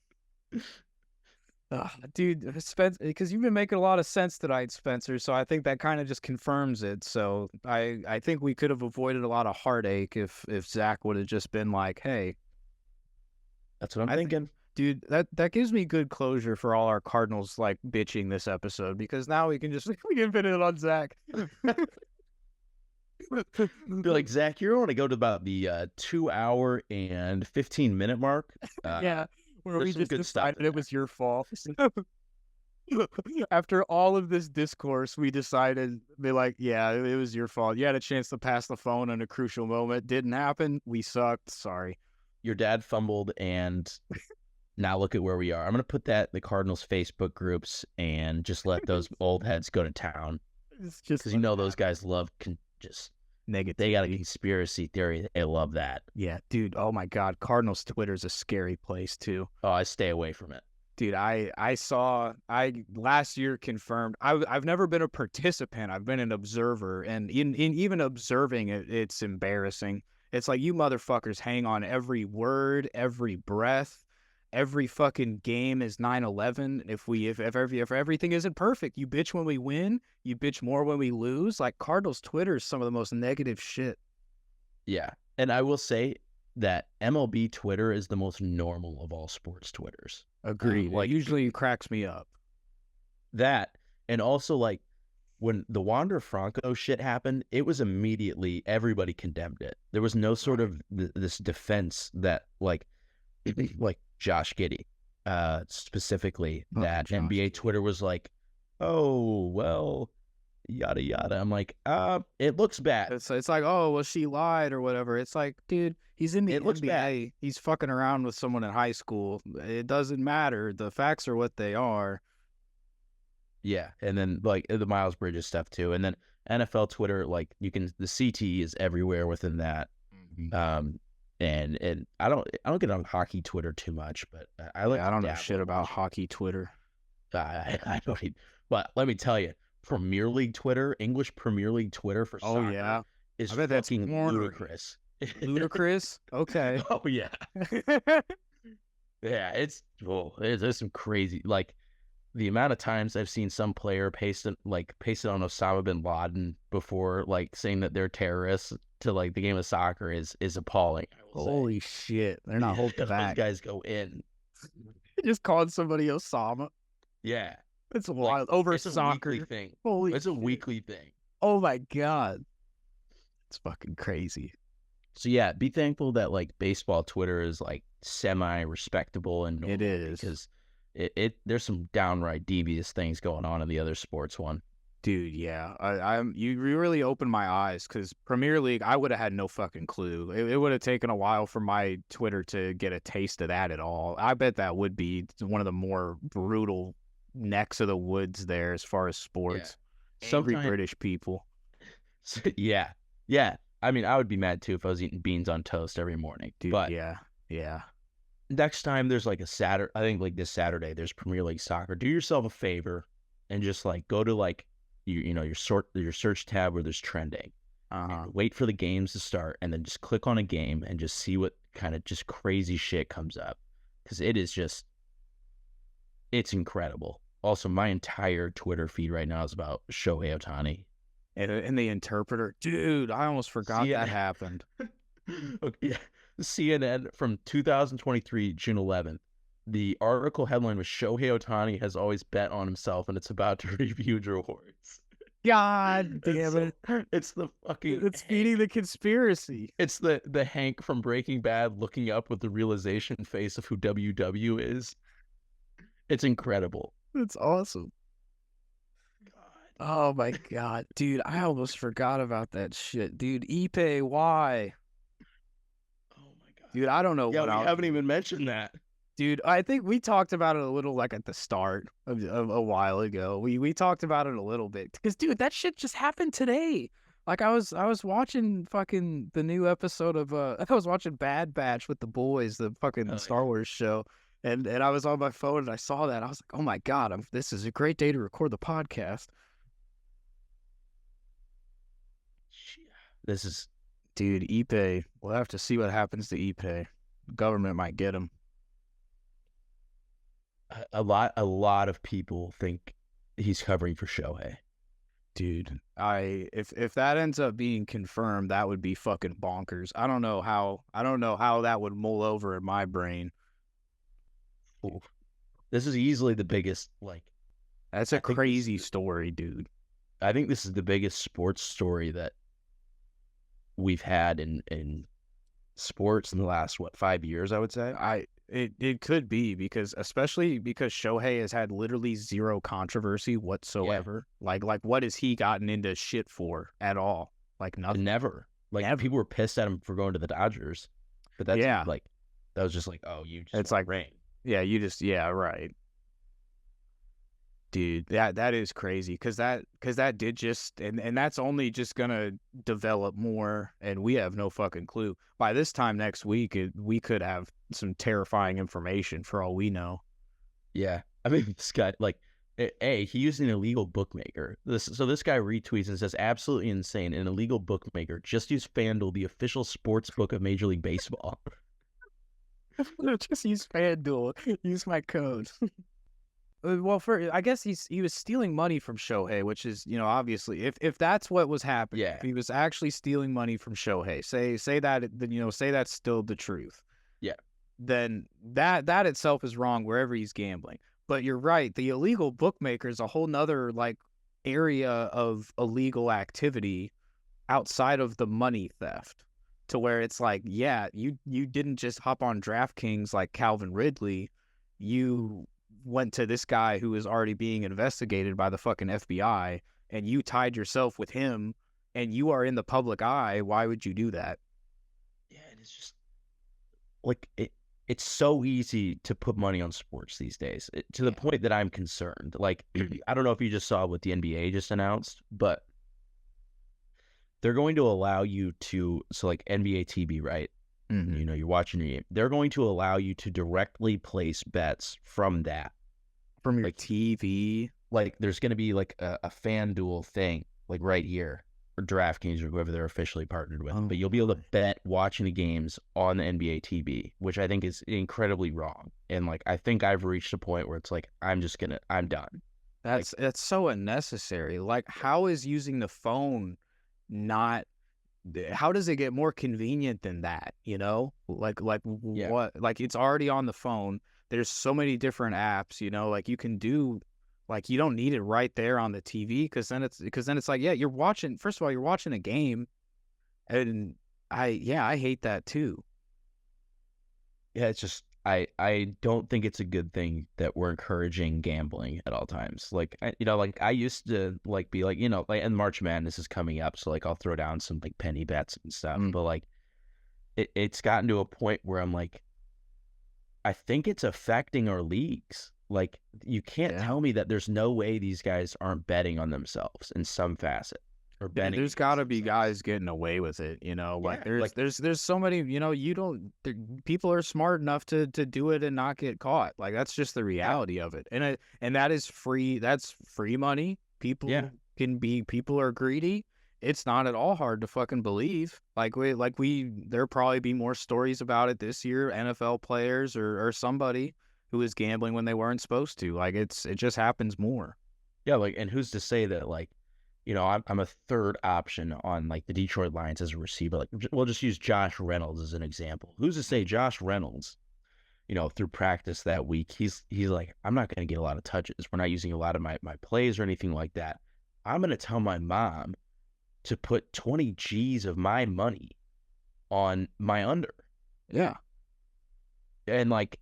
Speaker 3: Dude, Spencer, because you've been making a lot of sense tonight, Spencer, so I think that kind of just confirms it. So I think we could have avoided a lot of heartache if Zak would have just been like, hey.
Speaker 1: That's what I'm thinking.
Speaker 3: Dude, that gives me good closure for all our Cardinals like bitching this episode, because now we can put it on Zak.
Speaker 1: Be like, Zak, you're going to go to about the 2 hour and 15-minute mark.
Speaker 3: Yeah, where we just decided it was your fault. After all of this discourse, we decided, be like, yeah, it was your fault. You had a chance to pass the phone in a crucial moment. Didn't happen. We sucked. Sorry.
Speaker 1: Your dad fumbled, and now look at where we are. I'm going to put that in the Cardinals Facebook groups and just let those old heads go to town. Because those guys love just
Speaker 3: negative.
Speaker 1: They got a conspiracy theory. They love that.
Speaker 3: Yeah, dude. Oh my God. Cardinals Twitter is a scary place too.
Speaker 1: Oh, I stay away from it.
Speaker 3: Dude, I last year confirmed. I've never been a participant. I've been an observer, and in even observing it, it's embarrassing. It's like, you motherfuckers hang on every word, every breath. Every fucking game is 9/11. If everything isn't perfect, you bitch when we win, you bitch more when we lose. Like, Cardinals Twitter is some of the most negative shit.
Speaker 1: Yeah, and I will say that MLB Twitter is the most normal of all sports Twitters.
Speaker 3: Agreed. Usually it cracks me up.
Speaker 1: That, and also, like, when the Wander Franco shit happened, it was immediately everybody condemned it. There was no sort of this defense that like Josh Giddey, specifically, that NBA Twitter was like, oh well, yada yada. I'm like, it looks bad.
Speaker 3: It's like, oh, well, she lied or whatever. It's like, dude, he's in the
Speaker 1: It looks
Speaker 3: NBA.
Speaker 1: bad.
Speaker 3: He's fucking around with someone in high school. It doesn't matter. The facts are what they are.
Speaker 1: Yeah, and then like the Miles Bridges stuff too, and then NFL Twitter, like the CTE is everywhere within that. And I don't get on hockey Twitter too much, but I like.
Speaker 3: I don't know shit about hockey Twitter.
Speaker 1: I don't even, but let me tell you, Premier League Twitter, English Premier League Twitter for soccer is
Speaker 3: I bet that's
Speaker 1: fucking ludicrous.
Speaker 3: Ludicrous? Okay.
Speaker 1: Oh yeah, yeah. There's some crazy, like the amount of times I've seen some player paste on Osama bin Laden before, like saying that they're terrorists to like the game of soccer is appalling.
Speaker 3: Holy shit. They're not holding back.
Speaker 1: Those guys go in.
Speaker 3: Just calling somebody Osama.
Speaker 1: Yeah.
Speaker 3: It's wild. Over
Speaker 1: it's
Speaker 3: soccer.
Speaker 1: A weekly thing.
Speaker 3: Holy
Speaker 1: it's a
Speaker 3: shit.
Speaker 1: weekly thing.
Speaker 3: Oh my God. It's fucking crazy.
Speaker 1: So yeah, be thankful that like baseball Twitter is like semi-respectable and normal,
Speaker 3: it is,
Speaker 1: because there's some downright devious things going on in the other sports one.
Speaker 3: Dude, yeah. You really opened my eyes, because Premier League, I would have had no fucking clue. It would have taken a while for my Twitter to get a taste of that at all. I bet that would be one of the more brutal necks of the woods there as far as sports.
Speaker 1: Yeah.
Speaker 3: Angry British people.
Speaker 1: Yeah. I mean, I would be mad too if I was eating beans on toast every morning.
Speaker 3: Dude,
Speaker 1: but
Speaker 3: yeah.
Speaker 1: Next time there's like a Saturday, I think like this Saturday, there's Premier League soccer. Do yourself a favor and just like go to like your search tab where there's trending. Wait for the games to start and then just click on a game and just see what kind of just crazy shit comes up, because it's incredible. Also, my entire Twitter feed right now is about Shohei Ohtani.
Speaker 3: And the interpreter, dude, I almost forgot that happened.
Speaker 1: Okay, yeah. CNN from 2023, June 11th. The article headline was Shohei Ohtani has always bet on himself and it's about to reap huge rewards.
Speaker 3: God damn it.
Speaker 1: It's the fucking...
Speaker 3: It's feeding the conspiracy.
Speaker 1: It's the Hank from Breaking Bad looking up with the realization face of who WW is. It's incredible.
Speaker 3: It's awesome. Oh my God, dude! I almost forgot about that shit, dude. Ipe, why?
Speaker 1: Oh my God,
Speaker 3: dude! I don't know.
Speaker 1: Yeah, we haven't even mentioned that,
Speaker 3: dude. I think we talked about it a little, like at the start of a while ago. We talked about it a little bit, because dude, that shit just happened today. Like I was watching fucking the new episode of I was watching Bad Batch with the boys, the fucking Star Wars show, and I was on my phone and I saw that. I was like, oh my God, this is a great day to record the podcast.
Speaker 1: This is,
Speaker 3: dude, Ipe. We'll have to see what happens to Ipe. The government might get him.
Speaker 1: A lot of people think he's covering for Shohei.
Speaker 3: Dude, if that ends up being confirmed, that would be fucking bonkers. I don't know how that would mull over in my brain.
Speaker 1: Ooh. This is easily the biggest, like...
Speaker 3: That's a crazy story, dude.
Speaker 1: I think this is the biggest sports story that we've had in sports in the last 5 years, I would say.
Speaker 3: It could be, especially because Shohei has had literally zero controversy whatsoever. Yeah. Like what has he gotten into shit for at all? Like nothing.
Speaker 1: Never. Like people were pissed at him for going to the Dodgers, but that's like that was just like, oh, you just
Speaker 3: it's like
Speaker 1: rain.
Speaker 3: Yeah, right. Dude, that is crazy, because that did just and that's only just gonna develop more, and we have no fucking clue. By this time next week, we could have some terrifying information for all we know.
Speaker 1: Yeah, I mean, this guy, like, he used an illegal bookmaker. This guy retweets and says, absolutely insane, an illegal bookmaker. Just use FanDuel, the official sports book of Major League Baseball.
Speaker 3: Just use FanDuel. Use my code. Well, I guess he was stealing money from Shohei, which is, obviously, if that's what was happening, if he was actually stealing money from Shohei, say that's still the truth.
Speaker 1: Yeah.
Speaker 3: Then that itself is wrong wherever he's gambling. But you're right, the illegal bookmaker is a whole nother, like, area of illegal activity outside of the money theft, to where it's like, yeah, you didn't just hop on DraftKings like Calvin Ridley. You went to this guy who is already being investigated by the fucking FBI, and you tied yourself with him, and you are in the public eye. Why would you do that?
Speaker 1: Yeah, and it's just like it's so easy to put money on sports these days, to the point that I'm concerned. Like, I don't know if you just saw what the NBA just announced, but they're going to allow you to, so like NBA TV, right?
Speaker 3: Mm-hmm.
Speaker 1: You know, you're watching your game. They're going to allow you to directly place bets from that.
Speaker 3: From your
Speaker 1: like
Speaker 3: TV.
Speaker 1: Like, there's going to be like a FanDuel thing, like right here, or DraftKings or whoever they're officially partnered with. But you'll be able to bet watching the games on the NBA TV, which I think is incredibly wrong. And like, I think I've reached a point where it's like, I'm done.
Speaker 3: That's so unnecessary. Like, how is using the phone not? How does it get more convenient than that? You know, like what? Like, it's already on the phone. There's so many different apps. You know, like you can do. Like, you don't need it right there on the TV, because then it's like, yeah, you're watching. First of all, you're watching a game, and I hate that too.
Speaker 1: Yeah, it's just I don't think it's a good thing that we're encouraging gambling at all times. Like, I used to like be like, like, and March Madness is coming up, so like I'll throw down some like penny bets and stuff. But like, it's gotten to a point where I'm like, I think it's affecting our leagues. Like, you can't tell me that there's no way these guys aren't betting on themselves in some facet. Or betting.
Speaker 3: There's got to be guys getting away with it, Like, there's so many, people are smart enough to do it and not get caught. Like, that's just the reality of it. And that is free. That's free money. People are greedy. It's not at all hard to fucking believe. There'll probably be more stories about it this year. NFL players or somebody who is gambling when they weren't supposed to. Like, it just happens more.
Speaker 1: Yeah, like, and who's to say that, like, I'm a third option on like the Detroit Lions as a receiver. Like, we'll just use Josh Reynolds as an example. Who's to say Josh Reynolds, through practice that week, he's like, I'm not going to get a lot of touches. We're not using a lot of my plays or anything like that. I'm going to tell my mom to put 20 G's of my money on my under.
Speaker 3: Yeah.
Speaker 1: And like,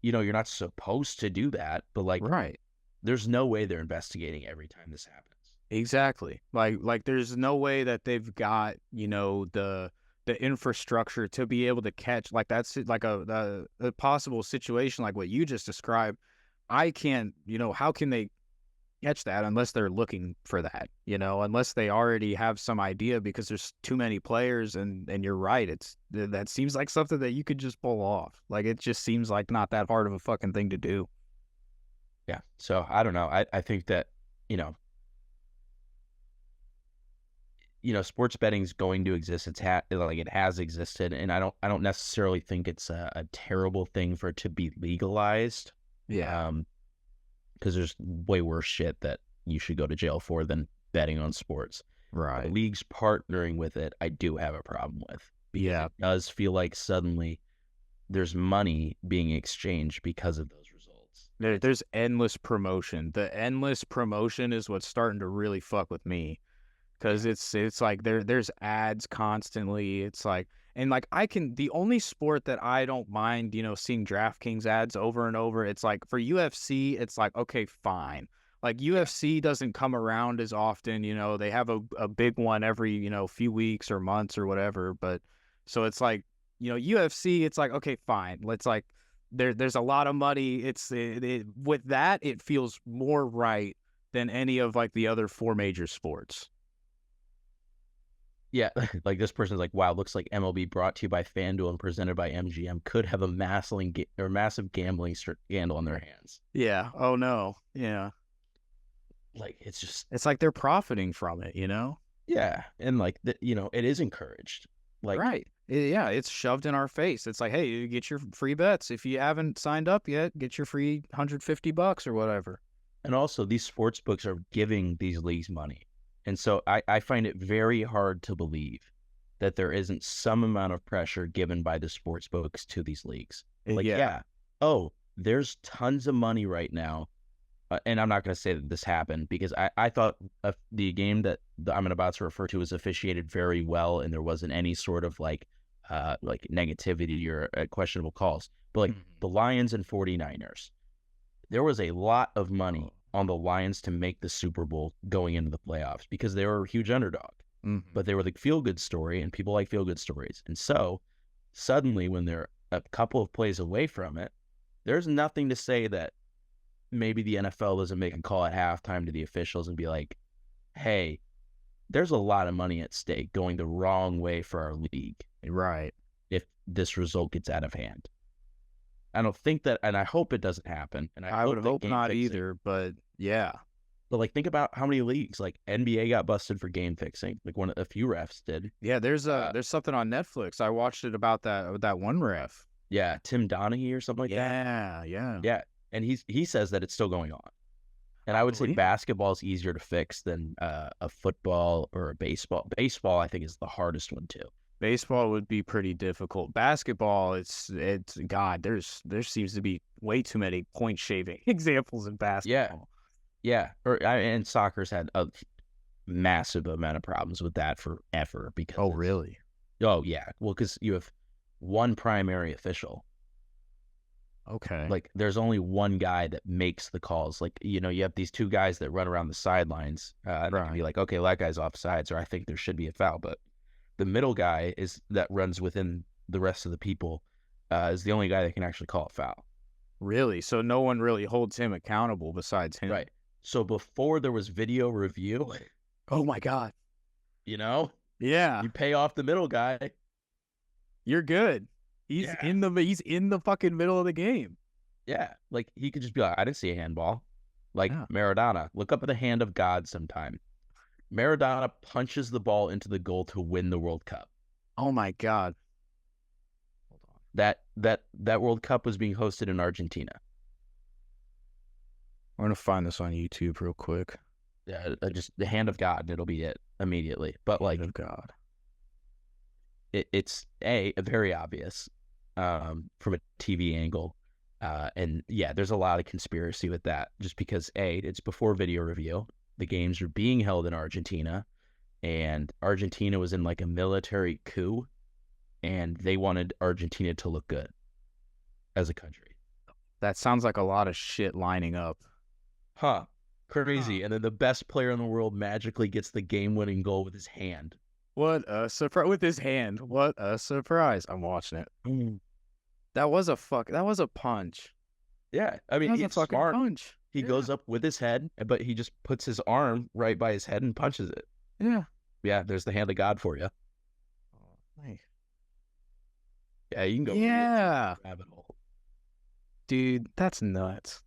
Speaker 1: you're not supposed to do that, but like,
Speaker 3: right.
Speaker 1: There's no way they're investigating every time this happens.
Speaker 3: Exactly. Like there's no way that they've got, the infrastructure to be able to catch, like, that's like a possible situation like what you just described. I can't, how can they catch that unless they're looking for that, unless they already have some idea, because there's too many players, and you're right. That seems like something that you could just pull off. Like, it just seems like not that hard of a fucking thing to do.
Speaker 1: Yeah. So I don't know. I think that, sports betting is going to exist. It has existed, and I don't necessarily think it's a terrible thing for it to be legalized.
Speaker 3: Yeah.
Speaker 1: Because there's way worse shit that you should go to jail for than betting on sports.
Speaker 3: Right.
Speaker 1: The leagues partnering with it, I do have a problem with. Yeah. It does feel like suddenly there's money being exchanged because of those results.
Speaker 3: There's endless promotion. The endless promotion is what's starting to really fuck with me. Because it's like there's ads constantly. It's like, and like, the only sport that I don't mind, seeing DraftKings ads over and over, it's like for UFC, it's like, okay, fine. Like, UFC doesn't come around as often, they have a big one every, few weeks or months or whatever. But so it's like, UFC, it's like, okay, fine. Let's like, there's a lot of money. With that, it feels more right than any of like the other four major sports.
Speaker 1: Yeah, like this person's like, wow, looks like MLB brought to you by FanDuel and presented by MGM could have a massive gambling scandal on their hands.
Speaker 3: Yeah. Oh no. Yeah.
Speaker 1: Like,
Speaker 3: it's like they're profiting from it,
Speaker 1: Yeah, and like it is encouraged. Like,
Speaker 3: right. Yeah, it's shoved in our face. It's like, hey, you get your free bets. If you haven't signed up yet, get your free $150 or whatever.
Speaker 1: And also, these sports books are giving these leagues money. And so I find it very hard to believe that there isn't some amount of pressure given by the sports books to these leagues. Like, oh, there's tons of money right now and I'm not going to say that this happened because I thought the game that I'm about to refer to was officiated very well, and there wasn't any sort of like negativity or questionable calls. But like the Lions and 49ers, there was a lot of money on the Lions to make the Super Bowl going into the playoffs because they were a huge underdog. But they were the feel-good story, and people like feel-good stories. And so suddenly when they're a couple of plays away from it, there's nothing to say that maybe the NFL doesn't make a call at halftime to the officials and be like, hey, there's a lot of money at stake going the wrong way for our league.
Speaker 2: Right.
Speaker 1: If this result gets out of hand. I don't think that, and I hope it doesn't happen. And
Speaker 2: I would hope not either, but yeah.
Speaker 1: But like, think about how many leagues, like NBA got busted for game fixing. Like a few refs did.
Speaker 2: Yeah, there's something on Netflix. I watched it about that one ref.
Speaker 1: Yeah, Tim Donaghy or something like that. Yeah. And he says that it's still going on. And I would say basketball is easier to fix than a football or a baseball. Baseball, I think, is the hardest one too.
Speaker 2: Baseball would be pretty difficult. Basketball, it's God. There seems to be way too many point shaving examples in basketball.
Speaker 1: Yeah. And soccer's had a massive amount of problems with that forever because.
Speaker 2: Oh, really?
Speaker 1: Oh, yeah. Well, because you have one primary official.
Speaker 2: Okay.
Speaker 1: Like, there's only one guy that makes the calls. Like, you have these two guys that run around the sidelines. And they can be like, okay, well, that guy's offsides, or I think there should be a foul. But the middle guy that runs within the rest of the people is the only guy that can actually call a foul.
Speaker 2: Really? So no one really holds him accountable besides him?
Speaker 1: Right. So before there was video review.
Speaker 2: Oh, my God.
Speaker 1: Yeah. You pay off the middle guy.
Speaker 2: You're good. He's in the fucking middle of the game.
Speaker 1: Yeah. Like, he could just be like, I didn't see a handball. Like Maradona. Look up at the hand of God sometime. Maradona punches the ball into the goal to win the World Cup.
Speaker 2: Oh my God.
Speaker 1: Hold on. That World Cup was being hosted in Argentina.
Speaker 2: I'm going to find this on YouTube real quick.
Speaker 1: Yeah, just the hand of God, and it'll be it immediately. But like,
Speaker 2: hand of God.
Speaker 1: It's very obvious from a TV angle. And yeah, there's a lot of conspiracy with that just because it's before video review. The games are being held in Argentina, and Argentina was in like a military coup, and they wanted Argentina to look good as a country.
Speaker 2: That sounds like a lot of shit lining up.
Speaker 1: Huh. Crazy. And then the best player in the world magically gets the game-winning goal with his hand.
Speaker 2: What a surprise. With his hand. What a surprise. I'm watching it. That was a punch.
Speaker 1: Yeah. I mean, he's
Speaker 2: a fucking
Speaker 1: smart.
Speaker 2: Punch.
Speaker 1: He goes up with his head, but he just puts his arm right by his head and punches it.
Speaker 2: Yeah.
Speaker 1: Yeah, there's the hand of God for you.
Speaker 2: Oh, nice.
Speaker 1: Yeah, you can go.
Speaker 2: Yeah.
Speaker 1: Rabbit hole.
Speaker 2: Dude, that's nuts.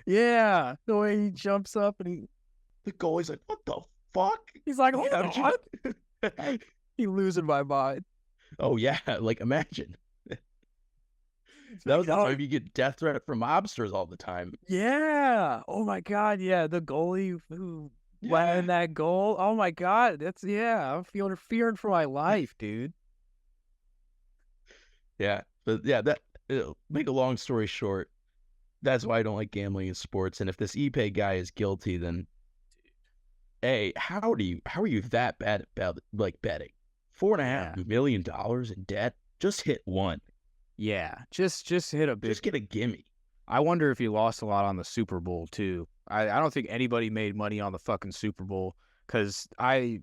Speaker 2: Yeah. The way he jumps up and
Speaker 1: the goalie's like, what the fuck?
Speaker 2: He's like, hold on. He losing my mind.
Speaker 1: Oh, yeah. Like, imagine. That was the time you get death threat from mobsters all the time.
Speaker 2: Yeah. Oh my God. Yeah. The goalie who let in that goal. Oh my God. I'm feeling fearing for my life, dude.
Speaker 1: Yeah. But yeah, make a long story short, that's why I don't like gambling in sports. And if this Ipe guy is guilty, then how are you that bad at betting? $4.5 million in debt? Just hit one.
Speaker 2: Yeah, just hit a big.
Speaker 1: Just get a gimme.
Speaker 2: I wonder if he lost a lot on the Super Bowl too. I don't think anybody made money on the fucking Super Bowl because I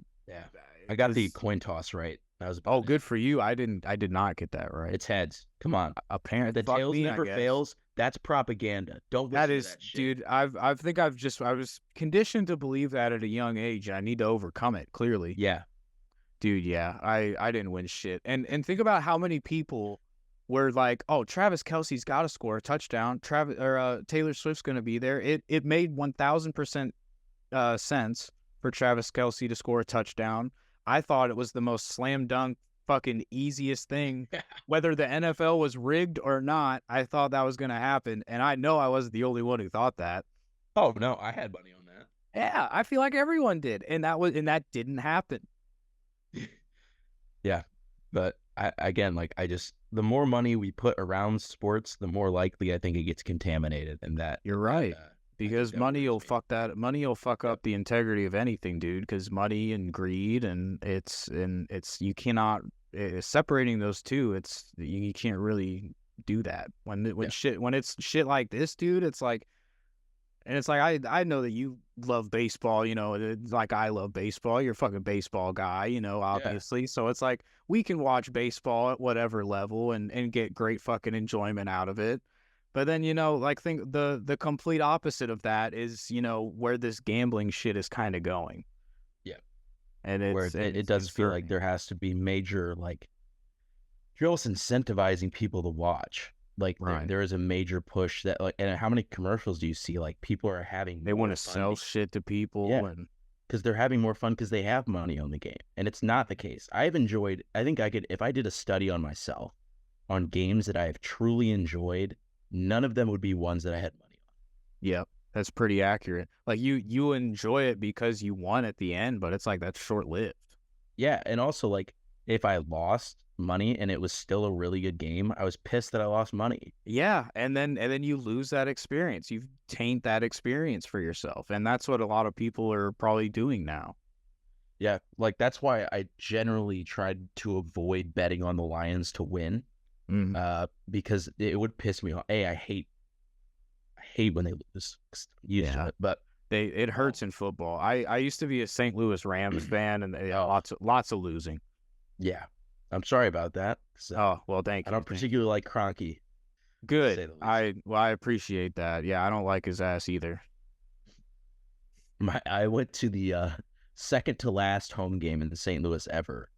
Speaker 1: got the coin toss right. That was
Speaker 2: good for you. I did not get that right.
Speaker 1: It's heads. Come on.
Speaker 2: Apparently,
Speaker 1: the tails never fails. That's propaganda. Don't listen to that shit.
Speaker 2: Dude. I was conditioned to believe that at a young age. And I need to overcome it. Clearly.
Speaker 1: Yeah.
Speaker 2: Dude. Yeah. I didn't win shit. And think about how many people were like, oh, Travis Kelce's got to score a touchdown. Taylor Swift's going to be there. It made 1,000% sense for Travis Kelce to score a touchdown. I thought it was the most slam dunk, fucking easiest thing. Whether the NFL was rigged or not, I thought that was going to happen. And I know I wasn't the only one who thought that.
Speaker 1: Oh, no, I had money on that.
Speaker 2: Yeah, I feel like everyone did. And that didn't happen.
Speaker 1: Yeah, but again, like the more money we put around sports, the more likely I think it gets contaminated, and that
Speaker 3: You're right. Because
Speaker 1: that
Speaker 3: money will
Speaker 1: worries me.
Speaker 3: money will fuck up the integrity of anything, dude. Because money and greed, and you cannot separating those two. You can't really do that when it's shit like this, dude. It's like, and it's like I know that you love baseball, you know, like I love baseball. You're a fucking baseball guy, you know, obviously. So it's like we can watch baseball at whatever level and get great fucking enjoyment out of it. But then, you know, like think the complete opposite of that is, you know, where this gambling shit is kind of going.
Speaker 1: Yeah.
Speaker 3: And
Speaker 1: Where it does feel like there has to be major, like, you're almost incentivizing people to watch. Like there is a major push that, like, and how many commercials do you see? Like, people are having
Speaker 3: they want to sell shit to people, and
Speaker 1: because they're having more fun because they have money on the game, and it's not the case. I think I could, if I did a study on myself on games that I have truly enjoyed, none of them would be ones that I had money on.
Speaker 3: Yeah, that's pretty accurate. Like you enjoy it because you won at the end, but it's like that's short lived.
Speaker 1: Yeah, and also, like, if I lost money and it was still a really good game, I was pissed that I lost money.
Speaker 3: Yeah, and then you lose that experience. You taint that experience for yourself, and that's what a lot of people are probably doing now.
Speaker 1: Yeah, like that's why I generally tried to avoid betting on the Lions to win, because it would piss me off. I hate when they lose. But
Speaker 3: it hurts in football. I used to be a St. Louis Rams fan, and they lots of losing.
Speaker 1: Yeah, I'm sorry about that.
Speaker 3: Oh, well, thank you.
Speaker 1: I don't particularly like Kroenke.
Speaker 3: Good. I appreciate that. Yeah, I don't like his ass either.
Speaker 1: I went to the second to last home game in the St. Louis ever,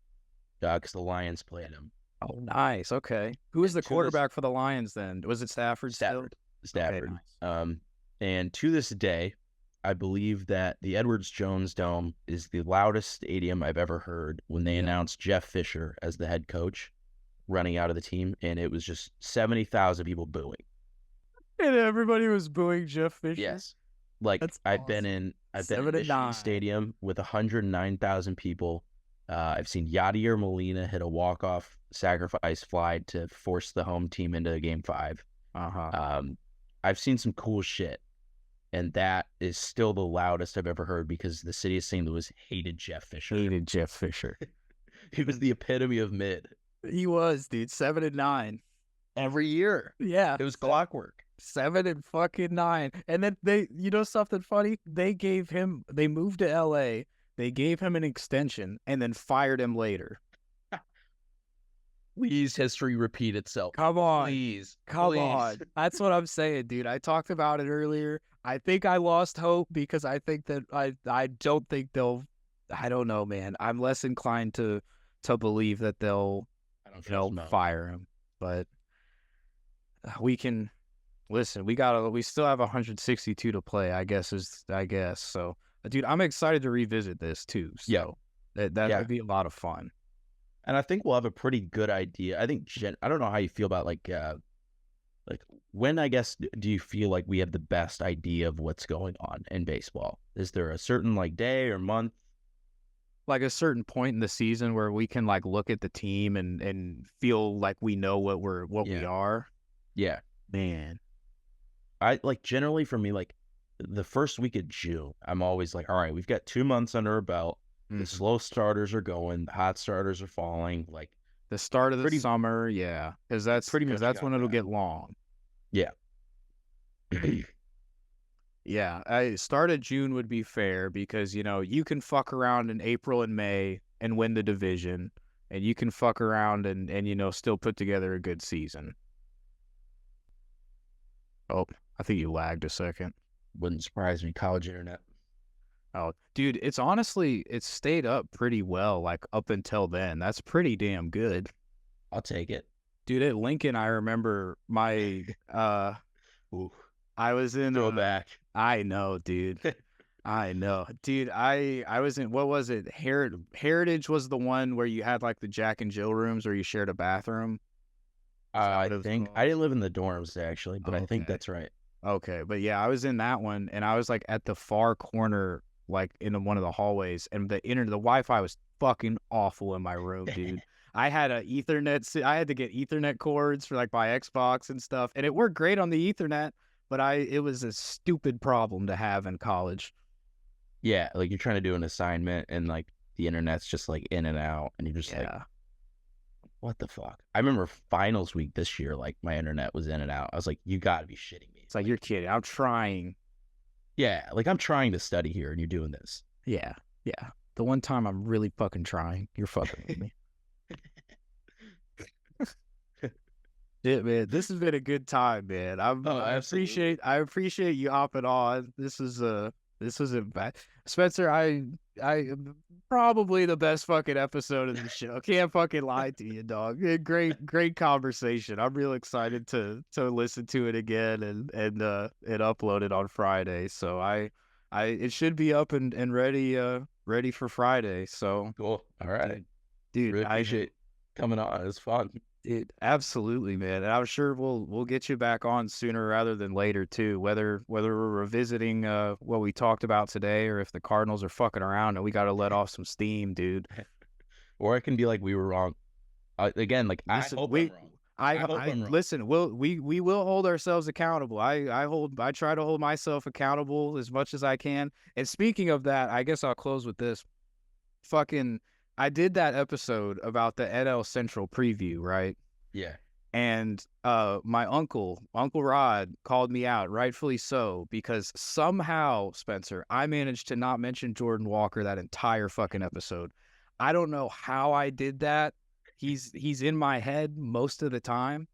Speaker 1: because the Lions played him.
Speaker 3: Oh, nice. Okay. Who is the quarterback for the Lions then? Was it Stafford?
Speaker 1: Stafford.
Speaker 3: Okay, nice.
Speaker 1: And to this day, I believe that the Edwards-Jones Dome is the loudest stadium I've ever heard when they announced Jeff Fisher as the head coach running out of the team, and it was just 70,000 people booing.
Speaker 3: And everybody was booing Jeff Fisher?
Speaker 1: Yes. Like, that's I've been in Michigan Stadium with 109,000 people. I've seen Yadier Molina hit a walk-off sacrifice fly to force the home team into Game 5. I've seen some cool shit. And that is still the loudest I've ever heard because the city of St. Louis hated Jeff Fisher. He was the epitome of mid.
Speaker 3: He was, dude. 7-9
Speaker 1: every year.
Speaker 3: Yeah,
Speaker 1: it was clockwork.
Speaker 3: 7-9, and then you know something funny? They moved to L.A. They gave him an extension and then fired him later.
Speaker 1: Please, history repeat itself.
Speaker 3: Come on.
Speaker 1: Please.
Speaker 3: Come on. That's what I'm saying, dude. I talked about it earlier. I think I lost hope because I think that I don't think they'll, I don't know, man. I'm less inclined to believe that they'll fire him. But we can listen, we still have 162 to play, I guess. So, dude, I'm excited to revisit this too. So that would be a lot of fun.
Speaker 1: And I think we'll have a pretty good idea. I think I don't know how you feel about like when, I guess, do you feel like we have the best idea of what's going on in baseball? Is there a certain like day or month?
Speaker 3: Like a certain point in the season where we can like look at the team and feel like we know what we are.
Speaker 1: Yeah.
Speaker 3: Man.
Speaker 1: I like generally for me, like the first week of June, I'm always like, all right, we've got 2 months under our belt. The slow starters are going, the hot starters are falling. Like
Speaker 3: the start of the summer, yeah, because that's when it'll get long.
Speaker 1: Yeah,
Speaker 3: yeah. I started June would be fair because you can fuck around in April and May and win the division, and you can fuck around and still put together a good season. Oh, I think you lagged a second.
Speaker 1: Wouldn't surprise me. College internet.
Speaker 3: Oh, dude, it's stayed up pretty well, like up until then. That's pretty damn good.
Speaker 1: I'll take it.
Speaker 3: Dude, at Lincoln, I remember my, I was in.
Speaker 1: Throwback.
Speaker 3: I know, dude. I know. Dude, I was in, what was it? Heritage was the one where you had like the Jack and Jill rooms where you shared a bathroom.
Speaker 1: I think, I didn't live in the dorms actually, but I think that's right.
Speaker 3: Okay, but yeah, I was in that one, and I was like at the far corner, like in one of the hallways, and the Wi-Fi was fucking awful in my room, dude. I had a Ethernet. I had to get Ethernet cords for like my Xbox and stuff, and it worked great on the Ethernet. But it was a stupid problem to have in college.
Speaker 1: Yeah, like you're trying to do an assignment and like the internet's just like in and out, and you're just like, what the fuck? I remember finals week this year, like my internet was in and out. I was like, you gotta be shitting me.
Speaker 3: It's like, you're kidding. I'm trying.
Speaker 1: Yeah, like I'm trying to study here and you're doing this.
Speaker 3: Yeah. The one time I'm really fucking trying, you're fucking with me. Yeah, man, this has been a good time, man. I appreciate you hopping on. This was a bad. Spencer, I probably the best fucking episode of the show. Can't fucking lie to you, dog. Great conversation. I'm real excited to listen to it again and upload it on Friday. So it should be up and ready for Friday. So
Speaker 1: cool. All right,
Speaker 3: dude.
Speaker 1: Really appreciate coming on. It was fun.
Speaker 3: Dude, absolutely, man. And I'm sure we'll get you back on sooner rather than later too. Whether we're revisiting what we talked about today, or if the Cardinals are fucking around and we got to let off some steam, dude.
Speaker 1: Or it can be like we were wrong. Again, like
Speaker 3: listen,
Speaker 1: I hope I'm wrong. I hope I'm wrong.
Speaker 3: Listen, we will hold ourselves accountable. I try to hold myself accountable as much as I can. And speaking of that, I guess I'll close with this. I did that episode about the NL Central preview, right?
Speaker 1: Yeah.
Speaker 3: And my Uncle Rod called me out, rightfully so, because somehow, Spencer, I managed to not mention Jordan Walker that entire fucking episode. I don't know how I did that. He's in my head most of the time,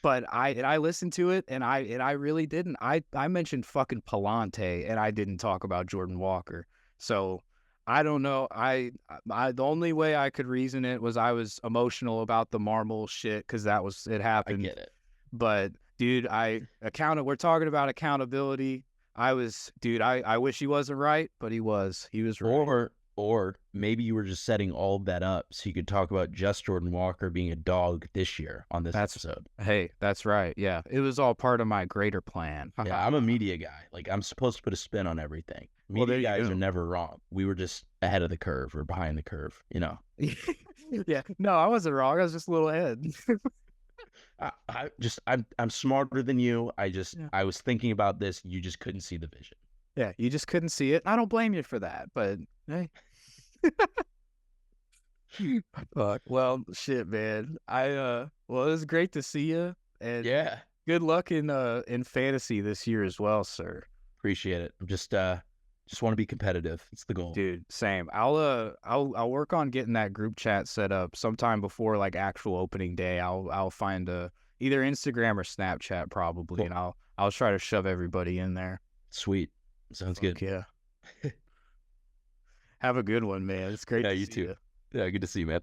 Speaker 3: but I listened to it and I really didn't. I mentioned fucking Palante and I didn't talk about Jordan Walker. So I don't know. The only way I could reason it was I was emotional about the Marmol shit because it happened.
Speaker 1: I get it.
Speaker 3: But dude, we're talking about accountability. I wish he wasn't right, but he was. He was right.
Speaker 1: Or maybe you were just setting all of that up so you could talk about just Jordan Walker being a dog this year on this episode.
Speaker 3: Hey, that's right. Yeah, it was all part of my greater plan.
Speaker 1: Yeah, I'm a media guy. Like, I'm supposed to put a spin on everything. Media guys are never wrong. We were just ahead of the curve or behind the curve, you know?
Speaker 3: Yeah. No, I wasn't wrong. I was just a little ahead.
Speaker 1: I'm smarter than you. I was thinking about this. You just couldn't see the vision.
Speaker 3: Yeah, you just couldn't see it. I don't blame you for that, but hey. Fuck. Well, shit, man. Well, it was great to see you, and
Speaker 1: yeah,
Speaker 3: good luck in fantasy this year as well, sir.
Speaker 1: Appreciate it. I'm just want to be competitive. It's the goal,
Speaker 3: dude. Same. I'll work on getting that group chat set up sometime before like actual opening day. I'll find either Instagram or Snapchat probably, cool. And I'll try to shove everybody in there.
Speaker 1: Sweet. Sounds good.
Speaker 3: Yeah. Have a good one, man. It's great to see
Speaker 1: you too.
Speaker 3: you.
Speaker 1: Yeah, good to see you, man.